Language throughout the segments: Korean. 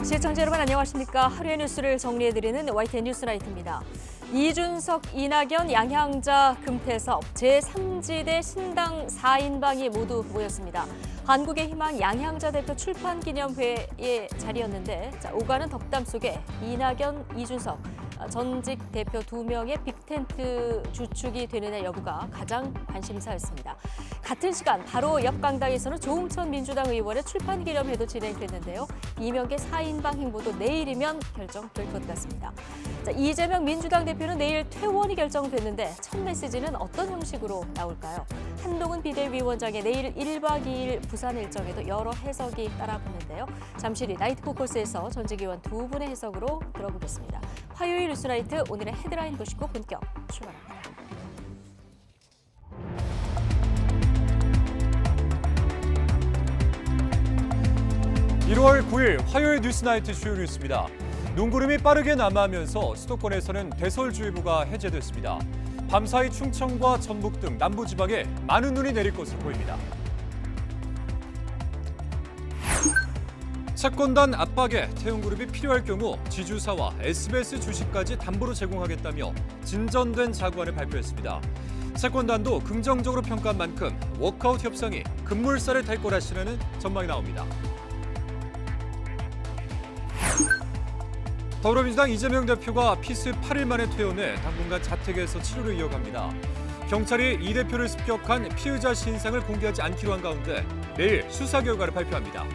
시청자 여러분 안녕하십니까? 하루의 뉴스를 정리해드리는 YTN 뉴스라이트입니다. 이준석, 이낙연, 양향자, 금태섭 제3지대 신당 4인방이 모두 모였습니다. 한국의 희망 양향자 대표 출판기념회의 자리였는데 오가는 덕담 속에 이낙연, 이준석 전직 대표 2명의 빅텐트 주축이 되느냐 여부가 가장 관심사였습니다. 같은 시간 바로 옆 강당에서는 조응천 민주당 의원의 출판기념회도 진행됐는데요. 이명계 4인방 행보도 내일이면 결정될 것 같습니다. 이재명 민주당 대표는 내일 퇴원이 결정됐는데 첫 메시지는 어떤 형식으로 나올까요? 한동훈 비대위원장의 내일 1박 2일 부산 일정에도 여러 해석이 따라붙는데요. 잠시 뒤 나이트 포커스에서 전직 의원 두 분의 해석으로 들어보겠습니다. 화요일 뉴스라이트 오늘의 헤드라인 보시고 본격 출발합니다. 1월 9일 화요일 뉴스나이트 주요 뉴스입니다. 눈구름이 빠르게 남하하면서 수도권에서는 대설주의보가 해제됐습니다. 밤사이 충청과 전북 등 남부지방에 많은 눈이 내릴 것으로 보입니다. 채권단 압박에 태움그룹이 필요할 경우 지주사와 SBS 주식까지 담보로 제공하겠다며 진전된 자구안을 발표했습니다. 채권단도 긍정적으로 평가한 만큼 워크아웃 협상이 급물살을 탈 거라시라는 전망이 나옵니다. 더불어민주당 이재명 대표가 피스 8일 만에 퇴원해 당분간 자택에서 치료를 이어갑니다. 경찰이 이 대표를 습격한 피의자 신상을 공개하지 않기로 한 가운데 내일 수사 결과를 발표합니다.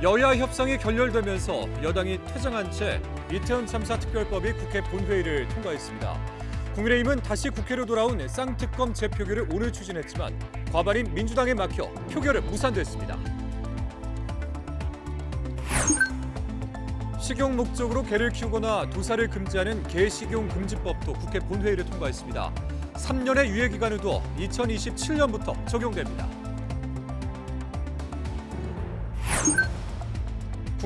여야 협상이 결렬되면서 여당이 퇴장한 채 이태원 참사 특별법이 국회 본회의를 통과했습니다. 국민의힘은 다시 국회로 돌아온 쌍특검 재표결을 오늘 추진했지만 과반인 민주당에 막혀 표결은 무산됐습니다. 식용 목적으로 개를 키우거나 도살을 금지하는 개식용 금지법도 국회 본회의를 통과했습니다. 3년의 유예 기간을 두어 2027년부터 적용됩니다.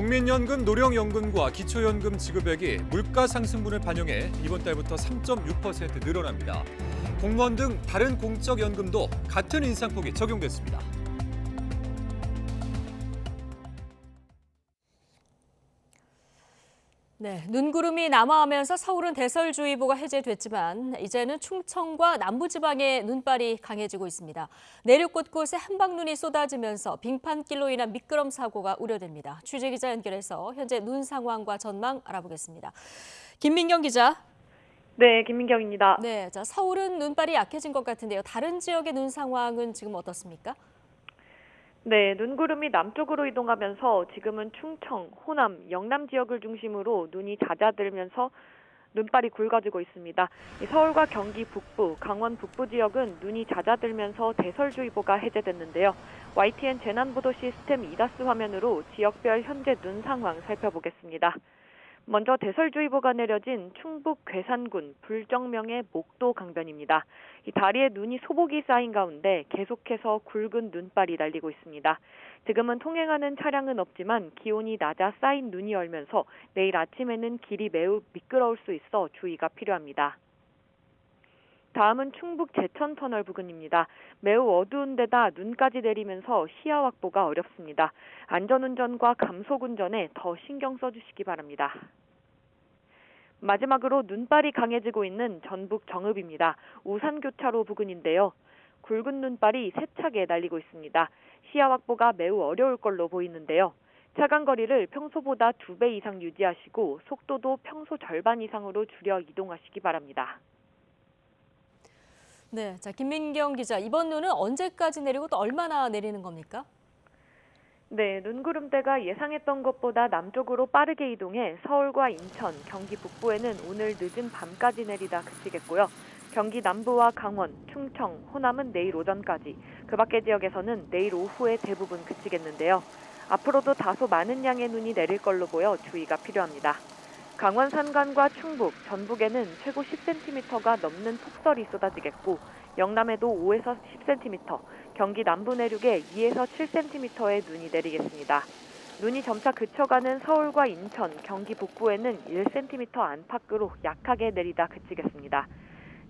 국민연금, 노령연금과 기초연금 지급액이 물가 상승분을 반영해 이번 달부터 3.6% 늘어납니다. 공무원 등 다른 공적 연금도 같은 인상폭이 적용됐습니다. 네, 눈구름이 남하하면서 서울은 대설주의보가 해제됐지만 이제는 충청과 남부지방에 눈발이 강해지고 있습니다. 내륙 곳곳에 한방눈이 쏟아지면서 빙판길로 인한 미끄럼 사고가 우려됩니다. 취재기자 연결해서 현재 눈 상황과 전망 알아보겠습니다. 김민경 기자. 네, 김민경입니다. 네, 서울은 눈발이 약해진 것 같은데요. 다른 지역의 눈 상황은 지금 어떻습니까? 네, 눈구름이 남쪽으로 이동하면서 지금은 충청, 호남, 영남 지역을 중심으로 눈이 잦아들면서 눈발이 굵어지고 있습니다. 서울과 경기 북부, 강원 북부 지역은 눈이 잦아들면서 대설주의보가 해제됐는데요. YTN 재난보도 시스템 이다스 화면으로 지역별 현재 눈 상황 살펴보겠습니다. 먼저 대설주의보가 내려진 충북 괴산군 불정명의 목도 강변입니다. 이 다리에 눈이 소복이 쌓인 가운데 계속해서 굵은 눈발이 날리고 있습니다. 지금은 통행하는 차량은 없지만 기온이 낮아 쌓인 눈이 얼면서 내일 아침에는 길이 매우 미끄러울 수 있어 주의가 필요합니다. 다음은 충북 제천터널 부근입니다. 매우 어두운 데다 눈까지 내리면서 시야 확보가 어렵습니다. 안전운전과 감속운전에 더 신경 써주시기 바랍니다. 마지막으로 눈발이 강해지고 있는 전북 정읍입니다. 우산교차로 부근인데요. 굵은 눈발이 세차게 날리고 있습니다. 시야 확보가 매우 어려울 걸로 보이는데요. 차간거리를 평소보다 2배 이상 유지하시고 속도도 평소 절반 이상으로 줄여 이동하시기 바랍니다. 네, 김민경 기자, 이번 눈은 언제까지 내리고 또 얼마나 내리는 겁니까? 네, 눈구름대가 예상했던 것보다 남쪽으로 빠르게 이동해 서울과 인천, 경기 북부에는 오늘 늦은 밤까지 내리다 그치겠고요. 경기 남부와 강원, 충청, 호남은 내일 오전까지, 그 밖의 지역에서는 내일 오후에 대부분 그치겠는데요. 앞으로도 다소 많은 양의 눈이 내릴 걸로 보여 주의가 필요합니다. 강원 산간과 충북, 전북에는 최고 10cm가 넘는 폭설이 쏟아지겠고 영남에도 5에서 10cm, 경기 남부 내륙에 2에서 7cm의 눈이 내리겠습니다. 눈이 점차 그쳐가는 서울과 인천, 경기 북부에는 1cm 안팎으로 약하게 내리다 그치겠습니다.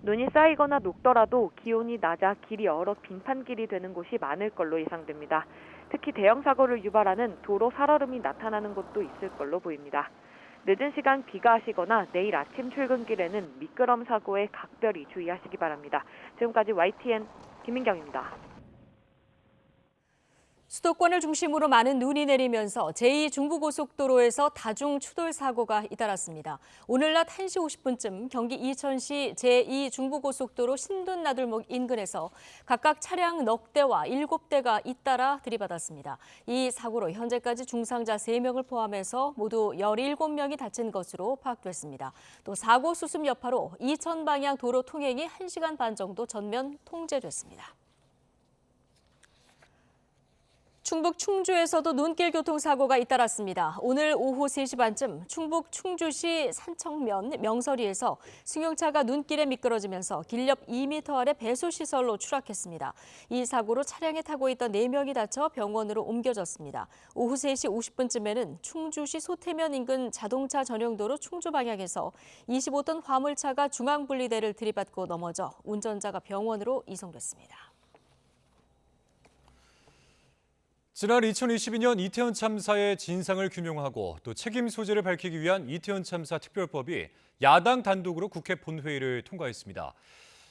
눈이 쌓이거나 녹더라도 기온이 낮아 길이 얼어 빙판길이 되는 곳이 많을 걸로 예상됩니다. 특히 대형 사고를 유발하는 도로 살얼음이 나타나는 곳도 있을 걸로 보입니다. 늦은 시간 귀가하시거나 내일 아침 출근길에는 미끄럼 사고에 각별히 주의하시기 바랍니다. 지금까지 YTN 김민경입니다. 수도권을 중심으로 많은 눈이 내리면서 제2중부고속도로에서 다중 추돌 사고가 잇따랐습니다. 오늘 낮 1시 50분쯤 경기 이천시 제2중부고속도로 신둔나들목 인근에서 각각 차량 넉 대와 7대가 잇따라 들이받았습니다. 이 사고로 현재까지 중상자 3명을 포함해서 모두 17명이 다친 것으로 파악됐습니다. 또 사고 수습 여파로 이천 방향 도로 통행이 1시간 반 정도 전면 통제됐습니다. 충북 충주에서도 눈길 교통사고가 잇따랐습니다. 오늘 오후 3시 반쯤 충북 충주시 산청면 명서리에서 승용차가 눈길에 미끄러지면서 길 옆 2m 아래 배수시설로 추락했습니다. 이 사고로 차량에 타고 있던 4명이 다쳐 병원으로 옮겨졌습니다. 오후 3시 50분쯤에는 충주시 소태면 인근 자동차 전용도로 충주 방향에서 25톤 화물차가 중앙분리대를 들이받고 넘어져 운전자가 병원으로 이송됐습니다. 지난 2022년 이태원 참사의 진상을 규명하고 또 책임 소재를 밝히기 위한 이태원 참사 특별법이 야당 단독으로 국회 본회의를 통과했습니다.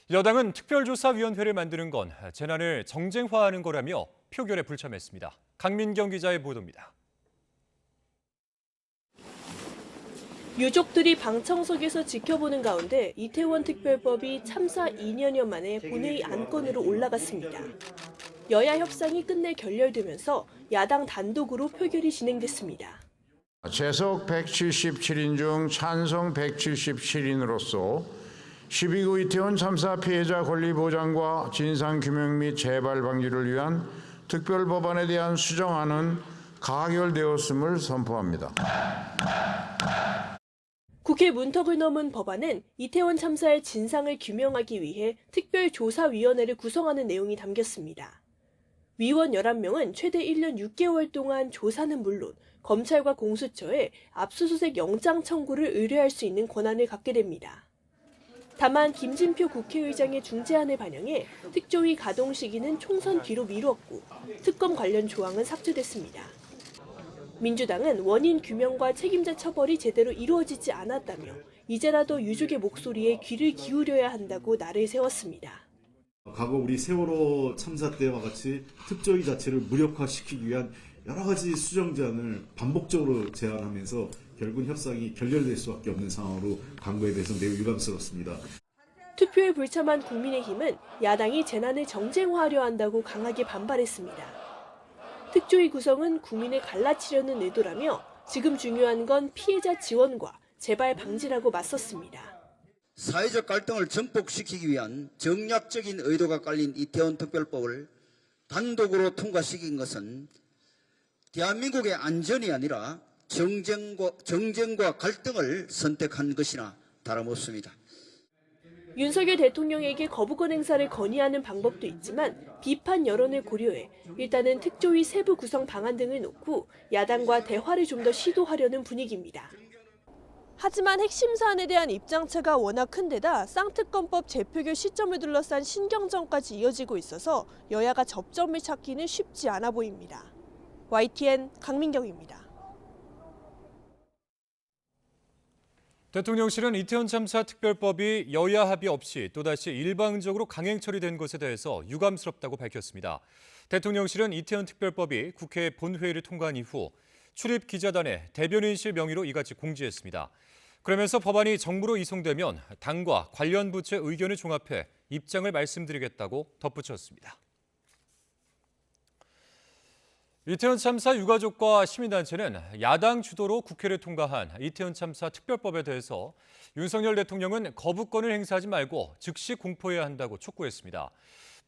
여당은 특별조사위원회를 만드는 건 재난을 정쟁화하는 거라며 표결에 불참했습니다. 강민경 기자의 보도입니다. 유족들이 방청석에서 지켜보는 가운데 이태원 특별법이 참사 2년여 만에 본회의 안건으로 올라갔습니다. 여야 협상이 끝내 결렬되면서 야당 단독으로 표결이 진행됐습니다. 재석 177인 중 찬성 177인으로서 12구 이태원 참사 피해자 권리 보장과 진상규명 및 재발 방지를 위한 특별법안에 대한 수정안은 가결되었음을 선포합니다. 국회 문턱을 넘은 법안은 이태원 참사의 진상을 규명하기 위해 특별조사위원회를 구성하는 내용이 담겼습니다. 위원 11명은 최대 1년 6개월 동안 조사는 물론 검찰과 공수처에 압수수색 영장 청구를 의뢰할 수 있는 권한을 갖게 됩니다. 다만 김진표 국회의장의 중재안을 반영해 특조위 가동 시기는 총선 뒤로 미뤘고 특검 관련 조항은 삭제됐습니다. 민주당은 원인 규명과 책임자 처벌이 제대로 이루어지지 않았다며 이제라도 유족의 목소리에 귀를 기울여야 한다고 날을 세웠습니다. 과거 우리 세월호 참사 때와 같이 특조위 자체를 무력화시키기 위한 여러 가지 수정제안을 반복적으로 제안하면서 결국 협상이 결렬될 수밖에 없는 상황으로 간 거에 대해서 매우 유감스럽습니다. 투표에 불참한 국민의힘은 야당이 재난을 정쟁화하려 한다고 강하게 반발했습니다. 특조위 구성은 국민을 갈라치려는 의도라며 지금 중요한 건 피해자 지원과 재발 방지라고 맞섰습니다. 사회적 갈등을 증폭시키기 위한 정략적인 의도가 깔린 이태원 특별법을 단독으로 통과시킨 것은 대한민국의 안전이 아니라 정쟁과 갈등을 선택한 것이나 다름없습니다. 윤석열 대통령에게 거부권 행사를 건의하는 방법도 있지만 비판 여론을 고려해 일단은 특조위 세부 구성 방안 등을 놓고 야당과 대화를 좀 더 시도하려는 분위기입니다. 하지만 핵심 사안에 대한 입장차가 워낙 큰 데다 쌍특검법 재표결 시점을 둘러싼 신경전까지 이어지고 있어서 여야가 접점을 찾기는 쉽지 않아 보입니다. YTN 강민경입니다. 대통령실은 이태원 참사 특별법이 여야 합의 없이 또다시 일방적으로 강행 처리된 것에 대해서 유감스럽다고 밝혔습니다. 대통령실은 이태원 특별법이 국회 본회의를 통과한 이후 출입 기자단에 대변인실 명의로 이같이 공지했습니다. 그러면서 법안이 정부로 이송되면 당과 관련 부처 의견을 종합해 입장을 말씀드리겠다고 덧붙였습니다. 이태원 참사 유가족과 시민단체는 야당 주도로 국회를 통과한 이태원 참사 특별법에 대해서 윤석열 대통령은 거부권을 행사하지 말고 즉시 공포해야 한다고 촉구했습니다.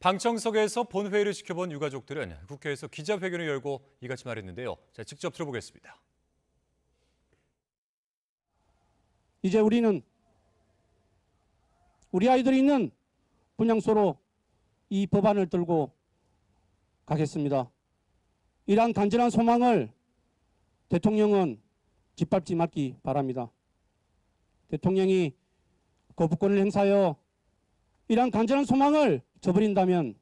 방청석에서 본회의를 지켜본 유가족들은 국회에서 기자회견을 열고 이같이 말했는데요. 자, 직접 들어보겠습니다. 이제 우리는 우리 아이들이 있는 분향소로 이 법안을 들고 가겠습니다. 이러한 간절한 소망을 대통령은 짓밟지 말기 바랍니다. 대통령이 거부권을 행사하여 이러한 간절한 소망을 저버린다면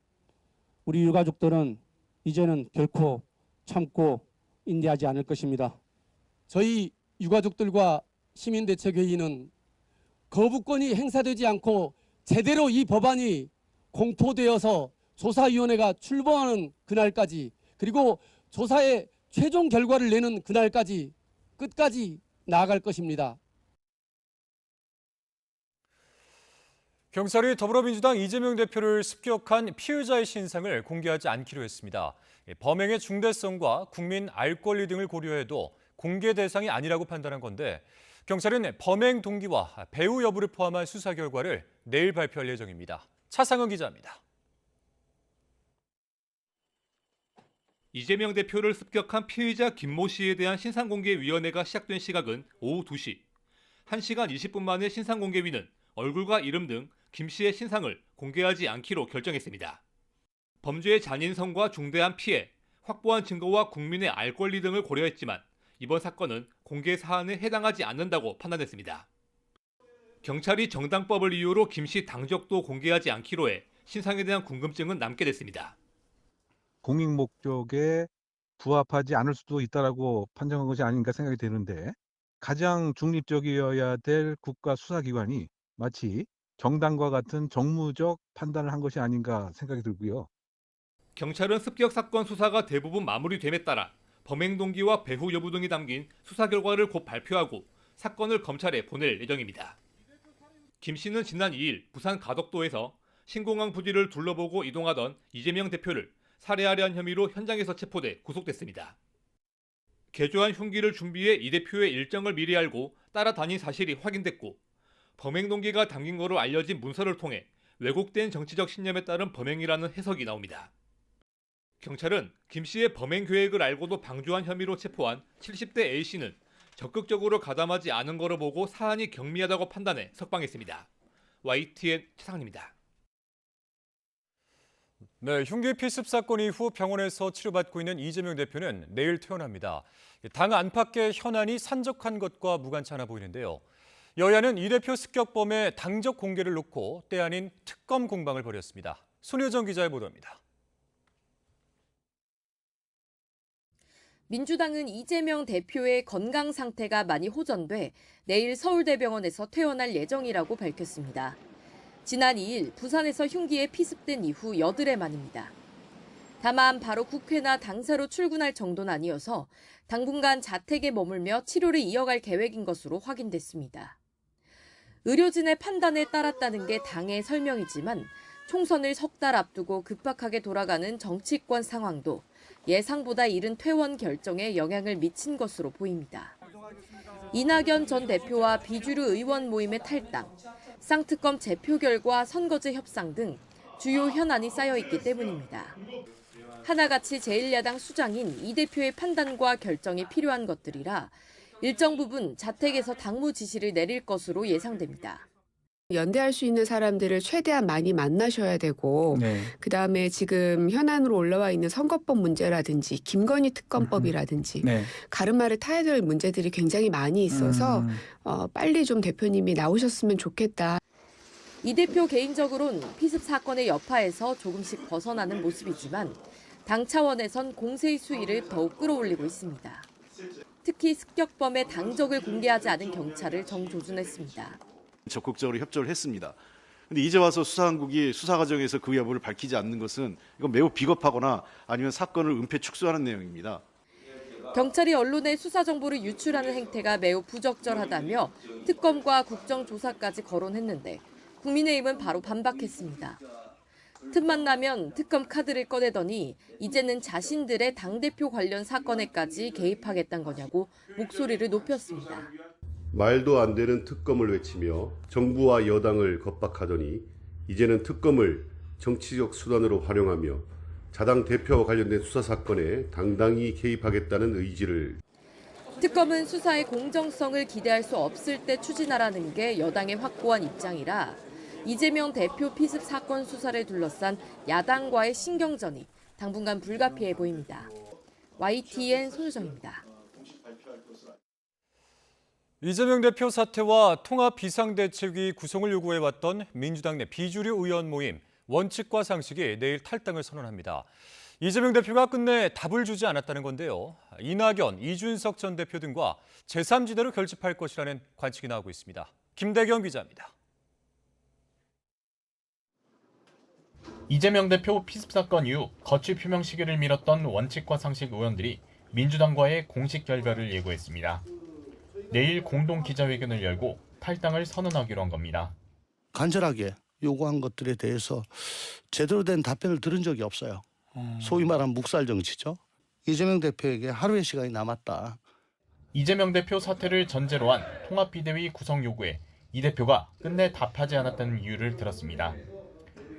우리 유가족들은 이제는 결코 참고 인내하지 않을 것입니다. 저희 유가족들과 시민대책회의는 거부권이 행사되지 않고 제대로 이 법안이 공포되어서 조사위원회가 출범하는 그날까지, 그리고 조사의 최종 결과를 내는 그날까지 끝까지 나아갈 것입니다. 경찰이 더불어민주당 이재명 대표를 습격한 피의자의 신상을 공개하지 않기로 했습니다. 범행의 중대성과 국민 알 권리 등을 고려해도 공개 대상이 아니라고 판단한 건데, 경찰은 범행 동기와 배후 여부를 포함한 수사 결과를 내일 발표할 예정입니다. 차상은 기자입니다. 이재명 대표를 습격한 피의자 김모 씨에 대한 신상공개위원회가 시작된 시각은 오후 2시. 1시간 20분 만에 신상공개위는 얼굴과 이름 등 김 씨의 신상을 공개하지 않기로 결정했습니다. 범죄의 잔인성과 중대한 피해, 확보한 증거와 국민의 알 권리 등을 고려했지만 이번 사건은 공개 사안에 해당하지 않는다고 판단했습니다. 경찰이 정당법을 이유로 김 씨 당적도 공개하지 않기로 해 신상에 대한 궁금증은 남게 됐습니다. 공익 목적에 부합하지 않을 수도 있다라고 판정한 것이 아닌가 생각이 되는데, 가장 중립적이어야 될 국가 수사기관이 마치 정당과 같은 정무적 판단을 한 것이 아닌가 생각이 들고요. 경찰은 습격 사건 수사가 대부분 마무리됨에 따라 범행 동기와 배후 여부 등이 담긴 수사 결과를 곧 발표하고 사건을 검찰에 보낼 예정입니다. 김 씨는 지난 2일 부산 가덕도에서 신공항 부지를 둘러보고 이동하던 이재명 대표를 살해하려 한 혐의로 현장에서 체포돼 구속됐습니다. 개조한 흉기를 준비해 이 대표의 일정을 미리 알고 따라다닌 사실이 확인됐고, 범행 동기가 담긴 거로 알려진 문서를 통해 왜곡된 정치적 신념에 따른 범행이라는 해석이 나옵니다. 경찰은 김 씨의 범행 계획을 알고도 방조한 혐의로 체포한 70대 A씨는 적극적으로 가담하지 않은 거로 보고 사안이 경미하다고 판단해 석방했습니다. YTN 최상입니다. 네, 흉기 피습 사건 이후 병원에서 치료받고 있는 이재명 대표는 내일 퇴원합니다. 당 안팎의 현안이 산적한 것과 무관찮아 보이는데요. 여야는 이 대표 습격범의 당적 공개를 놓고 때 아닌 특검 공방을 벌였습니다. 손효정 기자의 보도입니다. 민주당은 이재명 대표의 건강 상태가 많이 호전돼 내일 서울대병원에서 퇴원할 예정이라고 밝혔습니다. 지난 2일 부산에서 흉기에 피습된 이후 여드레 만입니다. 다만 바로 국회나 당사로 출근할 정도는 아니어서 당분간 자택에 머물며 치료를 이어갈 계획인 것으로 확인됐습니다. 의료진의 판단에 따랐다는 게 당의 설명이지만 총선을 석 달 앞두고 급박하게 돌아가는 정치권 상황도 예상보다 이른 퇴원 결정에 영향을 미친 것으로 보입니다. 이낙연 전 대표와 비주류 의원 모임의 탈당, 쌍특검 제표 결과 선거제 협상 등 주요 현안이 쌓여있기 때문입니다. 하나같이 제1야당 수장인 이 대표의 판단과 결정이 필요한 것들이라 일정 부분 자택에서 당무 지시를 내릴 것으로 예상됩니다. 연대할 수 있는 사람들을 최대한 많이 만나셔야 되고, 그다음에 지금 현안으로 올라와 있는 선거법 문제라든지 김건희 특검법이라든지 가르마를 타야 될 문제들이 굉장히 많이 있어서 빨리 좀 대표님이 나오셨으면 좋겠다. 이 대표 개인적으론 피습 사건의 여파에서 조금씩 벗어나는 모습이지만 당 차원에선 공세의 수위를 더욱 끌어올리고 있습니다. 특히 습격범의 당적을 공개하지 않은 경찰을 정조준했습니다. 적극적으로 협조를 했습니다. 그런데 이제 와서 수사당국이 수사 과정에서 그 여부를 밝히지 않는 것은 이건 매우 비겁하거나 아니면 사건을 은폐 축소하는 내용입니다. 경찰이 언론에 수사 정보를 유출하는 행태가 매우 부적절하다며 특검과 국정조사까지 거론했는데 국민의힘은 바로 반박했습니다. 틈만 나면 특검 카드를 꺼내더니 이제는 자신들의 당대표 관련 사건에까지 개입하겠다는 거냐고 목소리를 높였습니다. 말도 안 되는 특검을 외치며 정부와 여당을 겁박하더니 이제는 특검을 정치적 수단으로 활용하며 자당 대표와 관련된 수사 사건에 당당히 개입하겠다는 의지를. 특검은 수사의 공정성을 기대할 수 없을 때 추진하라는 게 여당의 확고한 입장이라 이재명 대표 피습 사건 수사를 둘러싼 야당과의 신경전이 당분간 불가피해 보입니다. YTN 손유정입니다. 이재명 대표 사퇴와 통합 비상대책위 구성을 요구해왔던 민주당 내 비주류 의원 모임 원칙과 상식이 내일 탈당을 선언합니다. 이재명 대표가 끝내 답을 주지 않았다는 건데요. 이낙연, 이준석 전 대표 등과 제3지대로 결집할 것이라는 관측이 나오고 있습니다. 김대경 기자입니다. 이재명 대표 피습 사건 이후 거취 표명 시기를 미뤘던 원칙과 상식 의원들이 민주당과의 공식 결별을 예고했습니다. 내일 공동 기자회견을 열고 탈당을 선언하기로 한 겁니다. 간절하게 요구한 것들에 대해서 제대로 된 답변을 들은 적이 없어요. 소위 말하는 묵살 정치죠. 이재명 대표에게 하루의 시간이 남았다. 이재명 대표 사퇴를 전제로 한 통합비대위 구성 요구에 이 대표가 끝내 답하지 않았다는 이유를 들었습니다.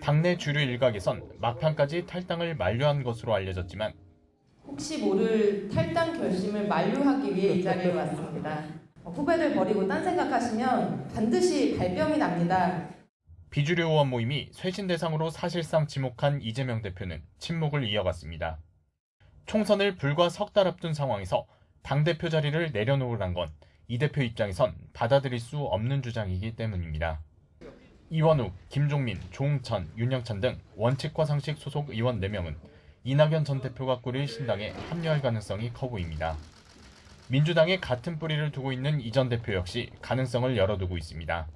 당내 주류 일각에선 막판까지 탈당을 만료한 것으로 알려졌지만 혹시 모를 탈당 결심을 만료하기 위해 이 자리에 왔습니다. 후배들 버리고 딴 생각하시면 반드시 발병이 납니다. 비주류 의원 모임이 쇄신 대상으로 사실상 지목한 이재명 대표는 침묵을 이어갔습니다. 총선을 불과 석 달 앞둔 상황에서 당대표 자리를 내려놓으란 건 이 대표 입장에선 받아들일 수 없는 주장이기 때문입니다. 이원욱, 김종민, 조응천, 윤영찬 등 원칙과 상식 소속 의원 4명은 이낙연 전 대표가 꾸릴 신당에 합류할 가능성이 커 보입니다. 민주당에 같은 뿌리를 두고 있는 이 전 대표 역시 가능성을 열어두고 있습니다.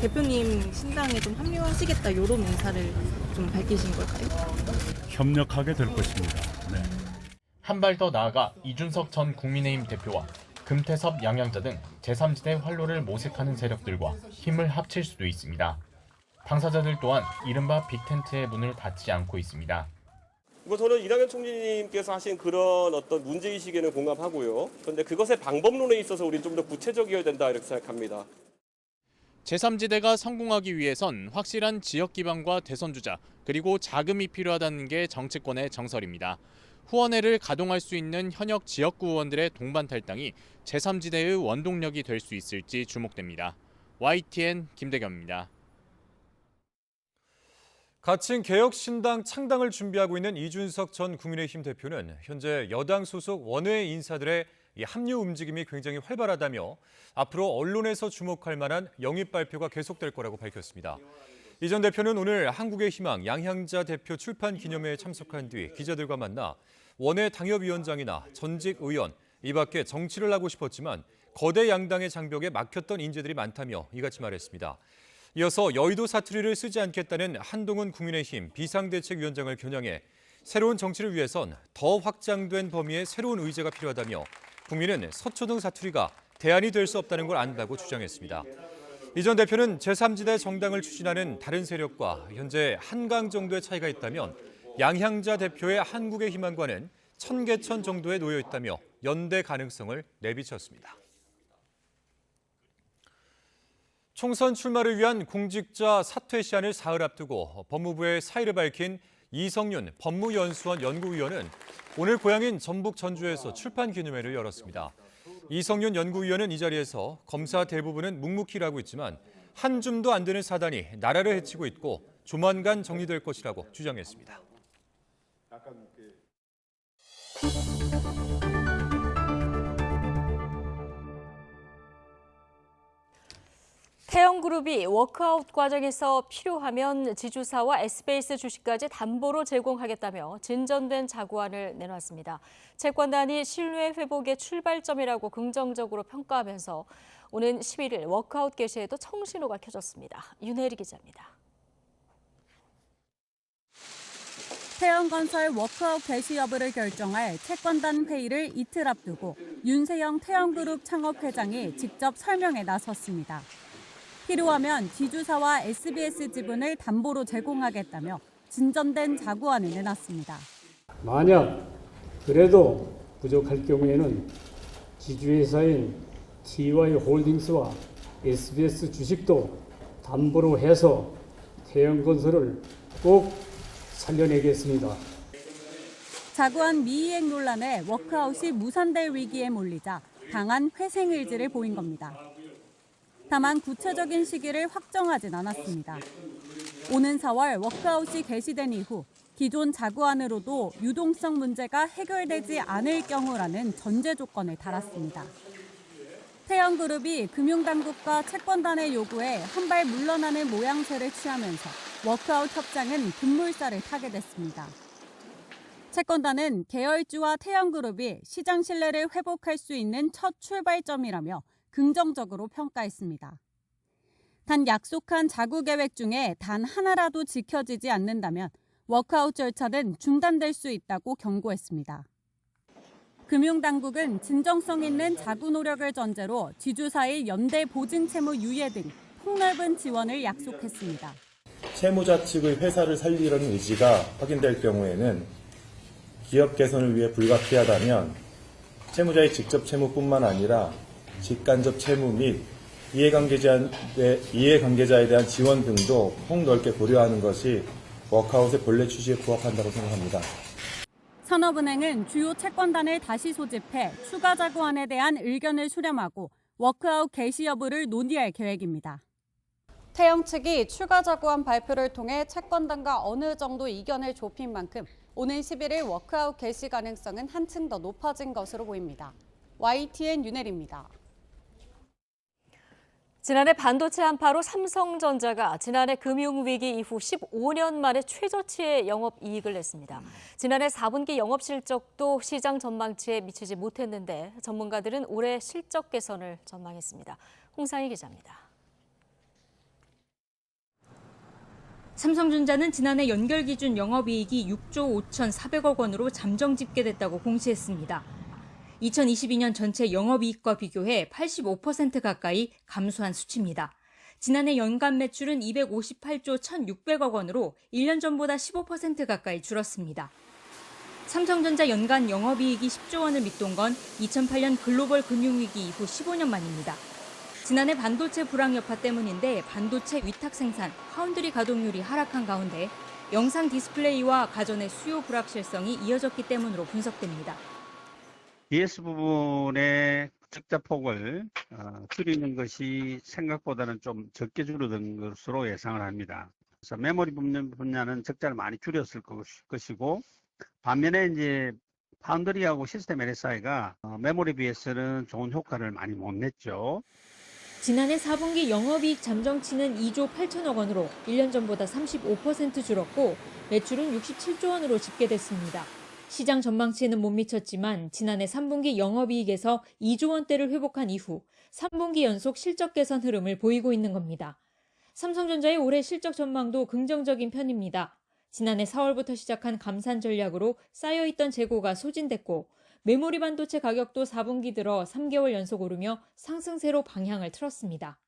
대표님 신당에 좀 합류하시겠다 이런 의사를 좀 밝히신 걸까요? 협력하게 될 것입니다. 네. 한 발 더 나아가 이준석 전 국민의힘 대표와 금태섭, 양양자 등 제3지대 활로를 모색하는 세력들과 힘을 합칠 수도 있습니다. 당사자들 또한 이른바 빅텐트의 문을 닫지 않고 있습니다. 저는 이낙연 총리님께서 하신 그런 어떤 문제의식에는 공감하고요. 그런데 그것의 방법론에 있어서 우리는 좀 더 구체적이어야 된다 이렇게 생각합니다. 제3지대가 성공하기 위해선 확실한 지역 기반과 대선 주자 그리고 자금이 필요하다는 게 정치권의 정설입니다. 후원회를 가동할 수 있는 현역 지역구 의원들의 동반 탈당이 제3지대의 원동력이 될 수 있을지 주목됩니다. YTN 김대겸입니다. 가칭 개혁신당 창당을 준비하고 있는 이준석 전 국민의힘 대표는 현재 여당 소속 원외 인사들의 합류 움직임이 굉장히 활발하다며 앞으로 언론에서 주목할 만한 영입 발표가 계속될 거라고 밝혔습니다. 이 전 대표는 오늘 한국의 희망 양향자 대표 출판 기념회에 참석한 뒤 기자들과 만나 원외 당협위원장이나 전직 의원, 이 밖에 정치를 하고 싶었지만 거대 양당의 장벽에 막혔던 인재들이 많다며 이같이 말했습니다. 이어서 여의도 사투리를 쓰지 않겠다는 한동훈 국민의힘 비상대책위원장을 겨냥해 새로운 정치를 위해선 더 확장된 범위의 새로운 의제가 필요하다며 국민은 서초동 사투리가 대안이 될 수 없다는 걸 안다고 주장했습니다. 이 전 대표는 제3지대 정당을 추진하는 다른 세력과 현재 한강 정도의 차이가 있다면 양향자 대표의 한국의 희망과는 천개천 정도에 놓여 있다며 연대 가능성을 내비쳤습니다. 총선 출마를 위한 공직자 사퇴 시한을 사흘 앞두고 법무부의 사의를 밝힌 이성윤 법무연수원 연구위원은 오늘 고향인 전북 전주에서 출판 기념회를 열었습니다. 이성윤 연구위원은 이 자리에서 검사 대부분은 묵묵히 일하고 있지만 한 줌도 안 되는 사단이 나라를 해치고 있고 조만간 정리될 것이라고 주장했습니다. 태영그룹이 워크아웃 과정에서 필요하면 지주사와 SBS 주식까지 담보로 제공하겠다며 진전된 자구안을 내놨습니다. 채권단이 신뢰 회복의 출발점이라고 긍정적으로 평가하면서 오는 11일 워크아웃 개시에도 청신호가 켜졌습니다. 윤혜리 기자입니다. 태영건설 워크아웃 개시 여부를 결정할 채권단 회의를 이틀 앞두고 윤세영 태영그룹 창업회장이 직접 설명에 나섰습니다. 필요하면 지주사와 SBS 지분을 담보로 제공하겠다며 진전된 자구안을 내놨습니다. 만약 그래도 부족할 경우에는 지주회사인 TY홀딩스와 SBS 주식도 담보로 해서 태영건설을 꼭 살려내겠습니다. 자구안 미이행 논란에 워크아웃이 무산될 위기에 몰리자 강한 회생 의지를 보인 겁니다. 다만 구체적인 시기를 확정하진 않았습니다. 오는 4월 워크아웃이 개시된 이후 기존 자구안으로도 유동성 문제가 해결되지 않을 경우라는 전제 조건을 달았습니다. 태영그룹이 금융당국과 채권단의 요구에 한 발 물러나는 모양새를 취하면서 워크아웃 협상은 급물살을 타게 됐습니다. 채권단은 계열주와 태영그룹이 시장 신뢰를 회복할 수 있는 첫 출발점이라며 긍정적으로 평가했습니다. 단 약속한 자구 계획 중에 단 하나라도 지켜지지 않는다면 워크아웃 절차는 중단될 수 있다고 경고했습니다. 금융당국은 진정성 있는 자구 노력을 전제로 지주사의 연대 보증 채무 유예 등 폭넓은 지원을 약속했습니다. 채무자 측의 회사를 살리려는 의지가 확인될 경우에는 기업 개선을 위해 불가피하다면 채무자의 직접 채무뿐만 아니라 직간접 채무 및 이해관계자에 대한 지원 등도 폭넓게 고려하는 것이 워크아웃의 본래 취지에 부합한다고 생각합니다. 산업은행은 주요 채권단을 다시 소집해 추가 자구안에 대한 의견을 수렴하고 워크아웃 개시 여부를 논의할 계획입니다. 태영 측이 추가 자구안 발표를 통해 채권단과 어느 정도 이견을 좁힌 만큼 오는 11일 워크아웃 개시 가능성은 한층 더 높아진 것으로 보입니다. YTN 윤혜리입니다. 지난해 반도체 한파로 삼성전자가 지난해 금융위기 이후 15년 만에 최저치의 영업이익을 냈습니다. 지난해 4분기 영업실적도 시장 전망치에 미치지 못했는데 전문가들은 올해 실적 개선을 전망했습니다. 홍상희 기자입니다. 삼성전자는 지난해 연결 기준 영업이익이 6조 5,400억 원으로 잠정 집계됐다고 공시했습니다. 2022년 전체 영업이익과 비교해 85% 가까이 감소한 수치입니다. 지난해 연간 매출은 258조 1,600억 원으로 1년 전보다 15% 가까이 줄었습니다. 삼성전자 연간 영업이익이 10조 원을 밑돈 건 2008년 글로벌 금융위기 이후 15년 만입니다. 지난해 반도체 불황 여파 때문인데 반도체 위탁 생산, 파운드리 가동률이 하락한 가운데 영상 디스플레이와 가전의 수요 불확실성이 이어졌기 때문으로 분석됩니다. ES 부분의 적자 폭을 줄이는 것이 생각보다는 좀 적게 줄어든 것으로 예상을 합니다. 그래서 메모리 분야는 적자를 많이 줄였을 것이고 반면에 이제 파운드리하고 시스템 LSI가 메모리 비해서는 좋은 효과를 많이 못 냈죠. 지난해 4분기 영업이익 잠정치는 2조 8천억 원으로 1년 전보다 35% 줄었고 매출은 67조 원으로 집계됐습니다. 시장 전망치에는 못 미쳤지만 지난해 3분기 영업이익에서 2조 원대를 회복한 이후 3분기 연속 실적 개선 흐름을 보이고 있는 겁니다. 삼성전자의 올해 실적 전망도 긍정적인 편입니다. 지난해 4월부터 시작한 감산 전략으로 쌓여있던 재고가 소진됐고 메모리 반도체 가격도 4분기 들어 3개월 연속 오르며 상승세로 방향을 틀었습니다.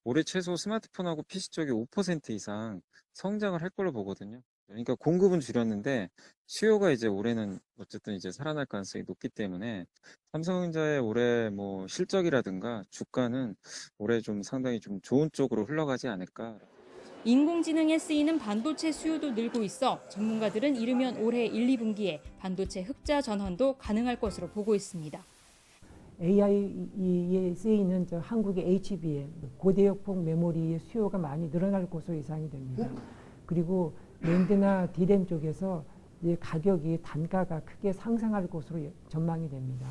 올해 최소 스마트폰하고 PC 쪽이 5% 이상 성장을 할 걸로 보거든요. 그러니까 공급은 줄였는데 수요가 이제 올해는 어쨌든 이제 살아날 가능성이 높기 때문에 삼성전자의 올해 뭐 실적이라든가 주가는 올해 좀 상당히 좀 좋은 쪽으로 흘러가지 않을까. 인공지능에 쓰이는 반도체 수요도 늘고 있어 전문가들은 이르면 올해 1, 2분기에 반도체 흑자 전환도 가능할 것으로 보고 있습니다. AI에 쓰이는 한국의 HBM, 고대역폭 메모리의 수요가 많이 늘어날 것으로 예상이 됩니다. 그리고 낸드나 D램 쪽에서 이제 가격이 단가가 크게 상승할 것으로 전망이 됩니다.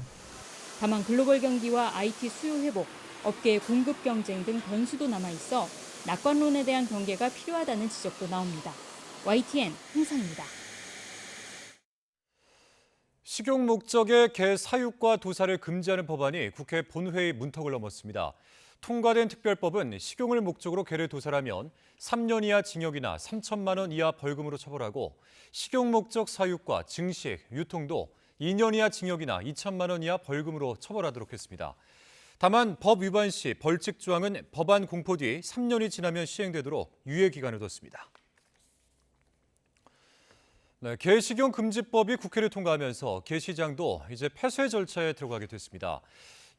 다만 글로벌 경기와 IT 수요 회복, 업계의 공급 경쟁 등 변수도 남아있어 낙관론에 대한 경계가 필요하다는 지적도 나옵니다. YTN 홍상입니다. 식용 목적의 개 사육과 도살을 금지하는 법안이 국회 본회의 문턱을 넘었습니다. 통과된 특별법은 식용을 목적으로 개를 도살하면 3년 이하 징역이나 3천만 원 이하 벌금으로 처벌하고 식용 목적 사육과 증식, 유통도 2년 이하 징역이나 2천만 원 이하 벌금으로 처벌하도록 했습니다. 다만 법 위반 시 벌칙 조항은 법안 공포 뒤 3년이 지나면 시행되도록 유예 기간을 뒀습니다. 개 식용 금지법이 국회를 통과하면서 개 시장도 이제 폐쇄 절차에 들어가게 됐습니다.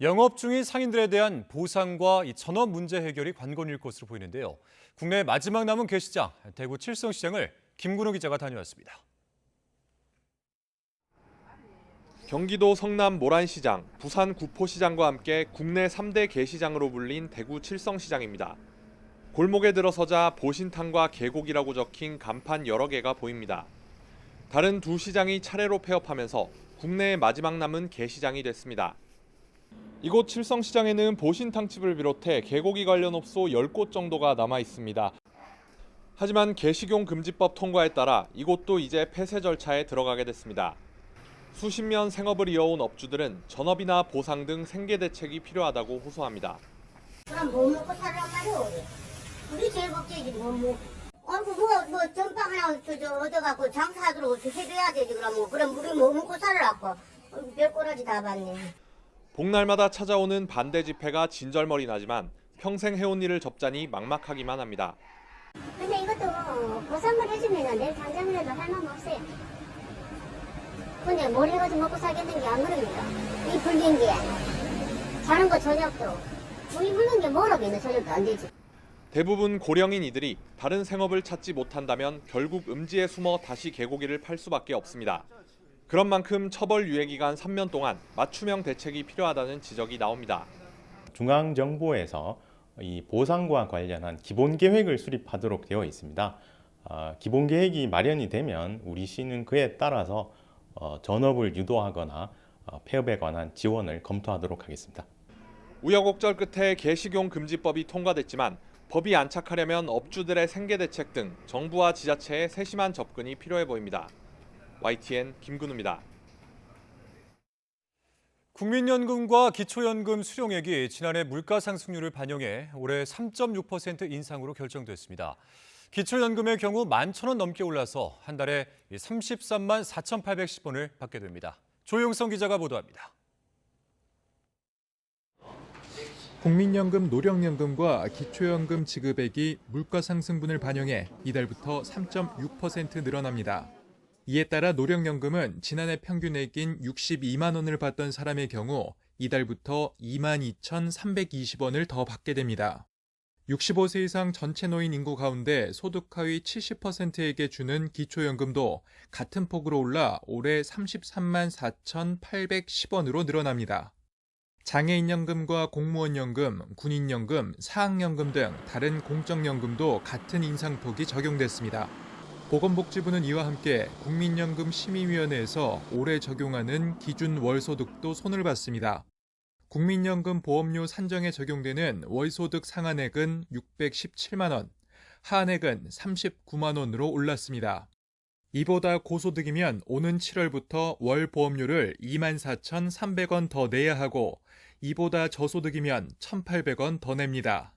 영업 중인 상인들에 대한 보상과 전업 문제 해결이 관건일 것으로 보이는데요. 국내 마지막 남은 게시장, 대구 칠성시장을 김근호 기자가 다녀왔습니다. 경기도 성남 모란시장, 부산 구포시장과 함께 국내 3대 게시장으로 불린 대구 칠성시장입니다. 골목에 들어서자 보신탕과 계곡이라고 적힌 간판 여러 개가 보입니다. 다른 두 시장이 차례로 폐업하면서 국내의 마지막 남은 게시장이 됐습니다. 이곳 칠성시장에는 보신탕집을 비롯해 개고기 관련 업소 10곳 정도가 남아 있습니다. 하지만 개식용 금지법 통과에 따라 이곳도 이제 폐쇄 절차에 들어가게 됐습니다. 수십 년 생업을 이어온 업주들은 전업이나 보상 등 생계 대책이 필요하다고 호소합니다. 그럼 뭐 먹고 살란 말이야, 우리 제일 걱정이지, 뭐 전파 하나 얻어갖고 장사하도록 어떻게 해줘야 되지, 그럼 우리 뭐 먹고 살라고. 별꼬라지 다 받네. 복날마다 찾아오는 반대 집회가 진절머리 나지만 평생 해온 일을 접자니 막막하기만 합니다. 근데 이것도 보상을 해주면 내일 당장이라도 할 마음 없어요. 근데 뭘 해가지고 먹고 살겠는 게 안 그럽니다. 이 불린 게 다른 거 저녁도 우리 불린 게 뭐라겠네. 저녁도 안 되지. 대부분 고령인 이들이 다른 생업을 찾지 못한다면 결국 음지에 숨어 다시 개고기를 팔 수밖에 없습니다. 그런 만큼 처벌 유예 기간 3년 동안 맞춤형 대책이 필요하다는 지적이 나옵니다. 중앙정부에서 이 보상과 관련한 기본 계획을 수립하도록 되어 있습니다. 기본 계획이 마련이 되면 우리 시는 그에 따라서 전업을 유도하거나 폐업에 관한 지원을 검토하도록 하겠습니다. 우여곡절 끝에 개식용 금지법이 통과됐지만 법이 안착하려면 업주들의 생계 대책 등 정부와 지자체의 세심한 접근이 필요해 보입니다. YTN 김근우입니다. 국민연금과 기초연금 수령액이 지난해 물가 상승률을 반영해 올해 3.6% 인상으로 결정됐습니다. 기초연금의 경우 11,000원 넘게 올라서 한 달에 33만 4,810원을 받게 됩니다. 조용성 기자가 보도합니다. 국민연금, 노령연금과 기초연금 지급액이 물가 상승분을 반영해 이달부터 3.6% 늘어납니다. 이에 따라 노령연금은 지난해 평균액인 62만 원을 받던 사람의 경우 이달부터 22,320원을 더 받게 됩니다. 65세 이상 전체 노인 인구 가운데 소득 하위 70%에게 주는 기초연금도 같은 폭으로 올라 올해 33만 4,810원으로 늘어납니다. 장애인연금과 공무원연금, 군인연금, 사학연금 등 다른 공적연금도 같은 인상폭이 적용됐습니다. 보건복지부는 이와 함께 국민연금 심의위원회에서 올해 적용하는 기준 월소득도 손을 봤습니다. 국민연금 보험료 산정에 적용되는 월소득 상한액은 617만 원, 하한액은 39만 원으로 올랐습니다. 이보다 고소득이면 오는 7월부터 월 보험료를 24,300원 더 내야 하고 이보다 저소득이면 1,800원 더 냅니다.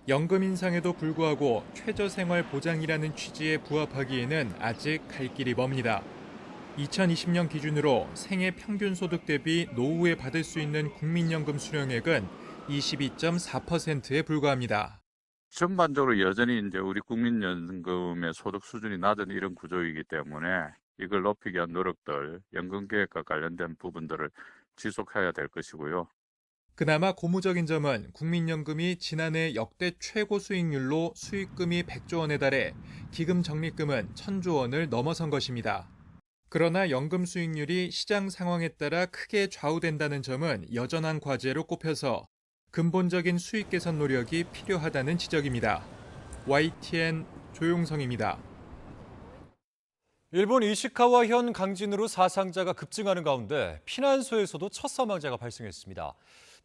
연금 인상에도 불구하고 최저생활보장이라는 취지에 부합하기에는 아직 갈 길이 멉니다. 2020년 기준으로 생애 평균 소득 대비 노후에 받을 수 있는 국민연금 수령액은 22.4%에 불과합니다. 전반적으로 여전히 이제 우리 국민연금의 소득 수준이 낮은 이런 구조이기 때문에 이걸 높이기 위한 노력들, 연금 계획과 관련된 부분들을 지속해야 될 것이고요. 그나마 고무적인 점은 국민연금이 지난해 역대 최고 수익률로 수익금이 100조 원에 달해 기금 적립금은 1,000조 원을 넘어선 것입니다. 그러나 연금 수익률이 시장 상황에 따라 크게 좌우된다는 점은 여전한 과제로 꼽혀서 근본적인 수익 개선 노력이 필요하다는 지적입니다. YTN 조용성입니다. 일본 이시카와 현 강진으로 사상자가 급증하는 가운데 피난소에서도 첫 사망자가 발생했습니다.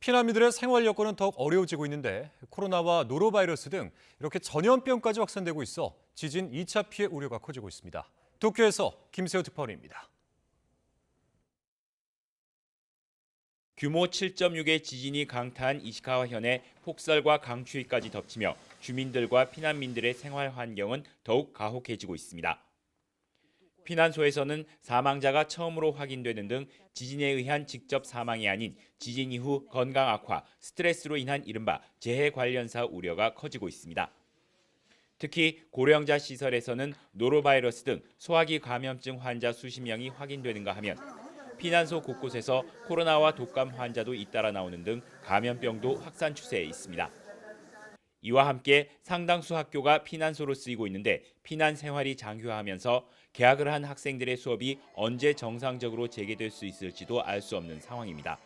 피난민들의 생활 여건은 더욱 어려워지고 있는데 코로나와 노로바이러스 등 이렇게 전염병까지 확산되고 있어 지진 2차 피해 우려가 커지고 있습니다. 도쿄에서 김세호 특파원입니다. 규모 7.6의 지진이 강타한 이시카와현에 폭설과 강추위까지 덮치며 주민들과 피난민들의 생활 환경은 더욱 가혹해지고 있습니다. 피난소에서는 사망자가 처음으로 확인되는 등 지진에 의한 직접 사망이 아닌 지진 이후 건강 악화, 스트레스로 인한 이른바 재해 관련사 우려가 커지고 있습니다. 특히 고령자 시설에서는 노로바이러스 등 소화기 감염증 환자 수십 명이 확인되는가 하면 피난소 곳곳에서 코로나와 독감 환자도 잇따라 나오는 등 감염병도 확산 추세에 있습니다. 이와 함께 상당수 학교가 피난소로 쓰이고 있는데 피난 생활이 장기화하면서 개학을 한 학생들의 수업이 언제 정상적으로 재개될 수 있을지도 알 수 없는 상황입니다.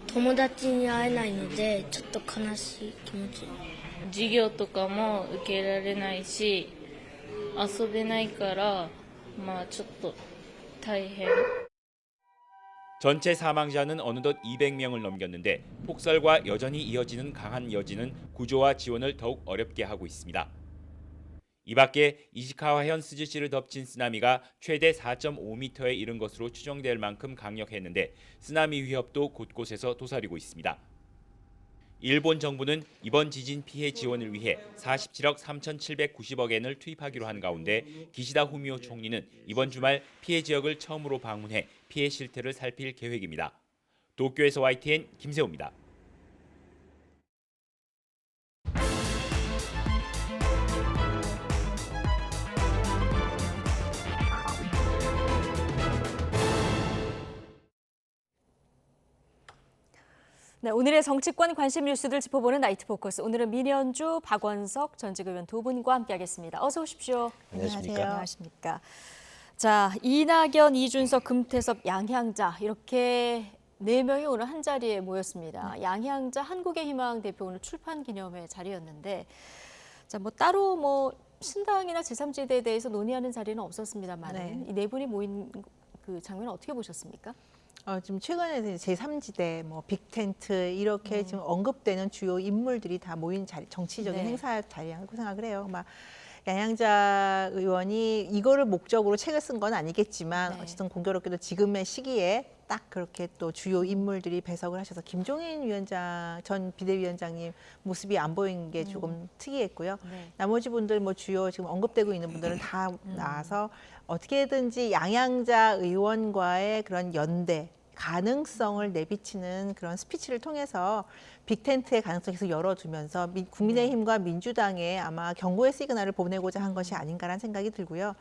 友達に会えないのでちょっと悲しい気持ち。授業とかも受けられないし、遊べないからちょっと大変。 전체 사망자는 어느덧 200명을 넘겼는데 폭설과 여전히 이어지는 강한 여진은 구조와 지원을 더욱 어렵게 하고 있습니다. 이 밖에 이시카와현 스즈시를 덮친 쓰나미가 최대 4.5m에 이른 것으로 추정될 만큼 강력했는데 쓰나미 위협도 곳곳에서 도사리고 있습니다. 일본 정부는 이번 지진 피해 지원을 위해 47억 3,790억 엔을 투입하기로 한 가운데 기시다 후미오 총리는 이번 주말 피해 지역을 처음으로 방문해 피해 실태를 살필 계획입니다. 도쿄에서 YTN 김세호입니다. 네, 오늘의 정치권 관심 뉴스들 짚어보는 나이트 포커스. 오늘은 민현주, 박원석 전직 의원 두 분과 함께하겠습니다. 어서 오십시오. 안녕하십니까. 안녕하십니까. 자, 이낙연, 이준석, 금태섭, 양향자 이렇게 4명이 오늘 한 자리에 모였습니다. 양향자 한국의 희망 대표 오늘 출판 기념회 자리였는데, 자, 뭐 따로 뭐 신당이나 제3지대에 대해서 논의하는 자리는 없었습니다만, 이 네 분이 모인 그 장면 어떻게 보셨습니까? 지금 최근에 제3지대, 뭐 빅텐트 이렇게 지금 언급되는 주요 인물들이 다 모인 자리, 정치적인 행사 자리라고 생각을 해요. 막 양향자 의원이 이거를 목적으로 책을 쓴 건 아니겠지만 어쨌든 공교롭게도 지금의 시기에 딱 그렇게 또 주요 인물들이 배석을 하셔서 김종인 위원장 전 비대위원장님 모습이 안 보인 게 조금 특이했고요. 나머지 분들 뭐 주요 지금 언급되고 있는 분들은 다 나와서 어떻게든지 양향자 의원과의 그런 연대 가능성을 내비치는 그런 스피치를 통해서 빅텐트의 가능성을 계속 열어두면서 국민의힘과 민주당에 아마 경고의 시그널을 보내고자 한 것이 아닌가라는 생각이 들고요.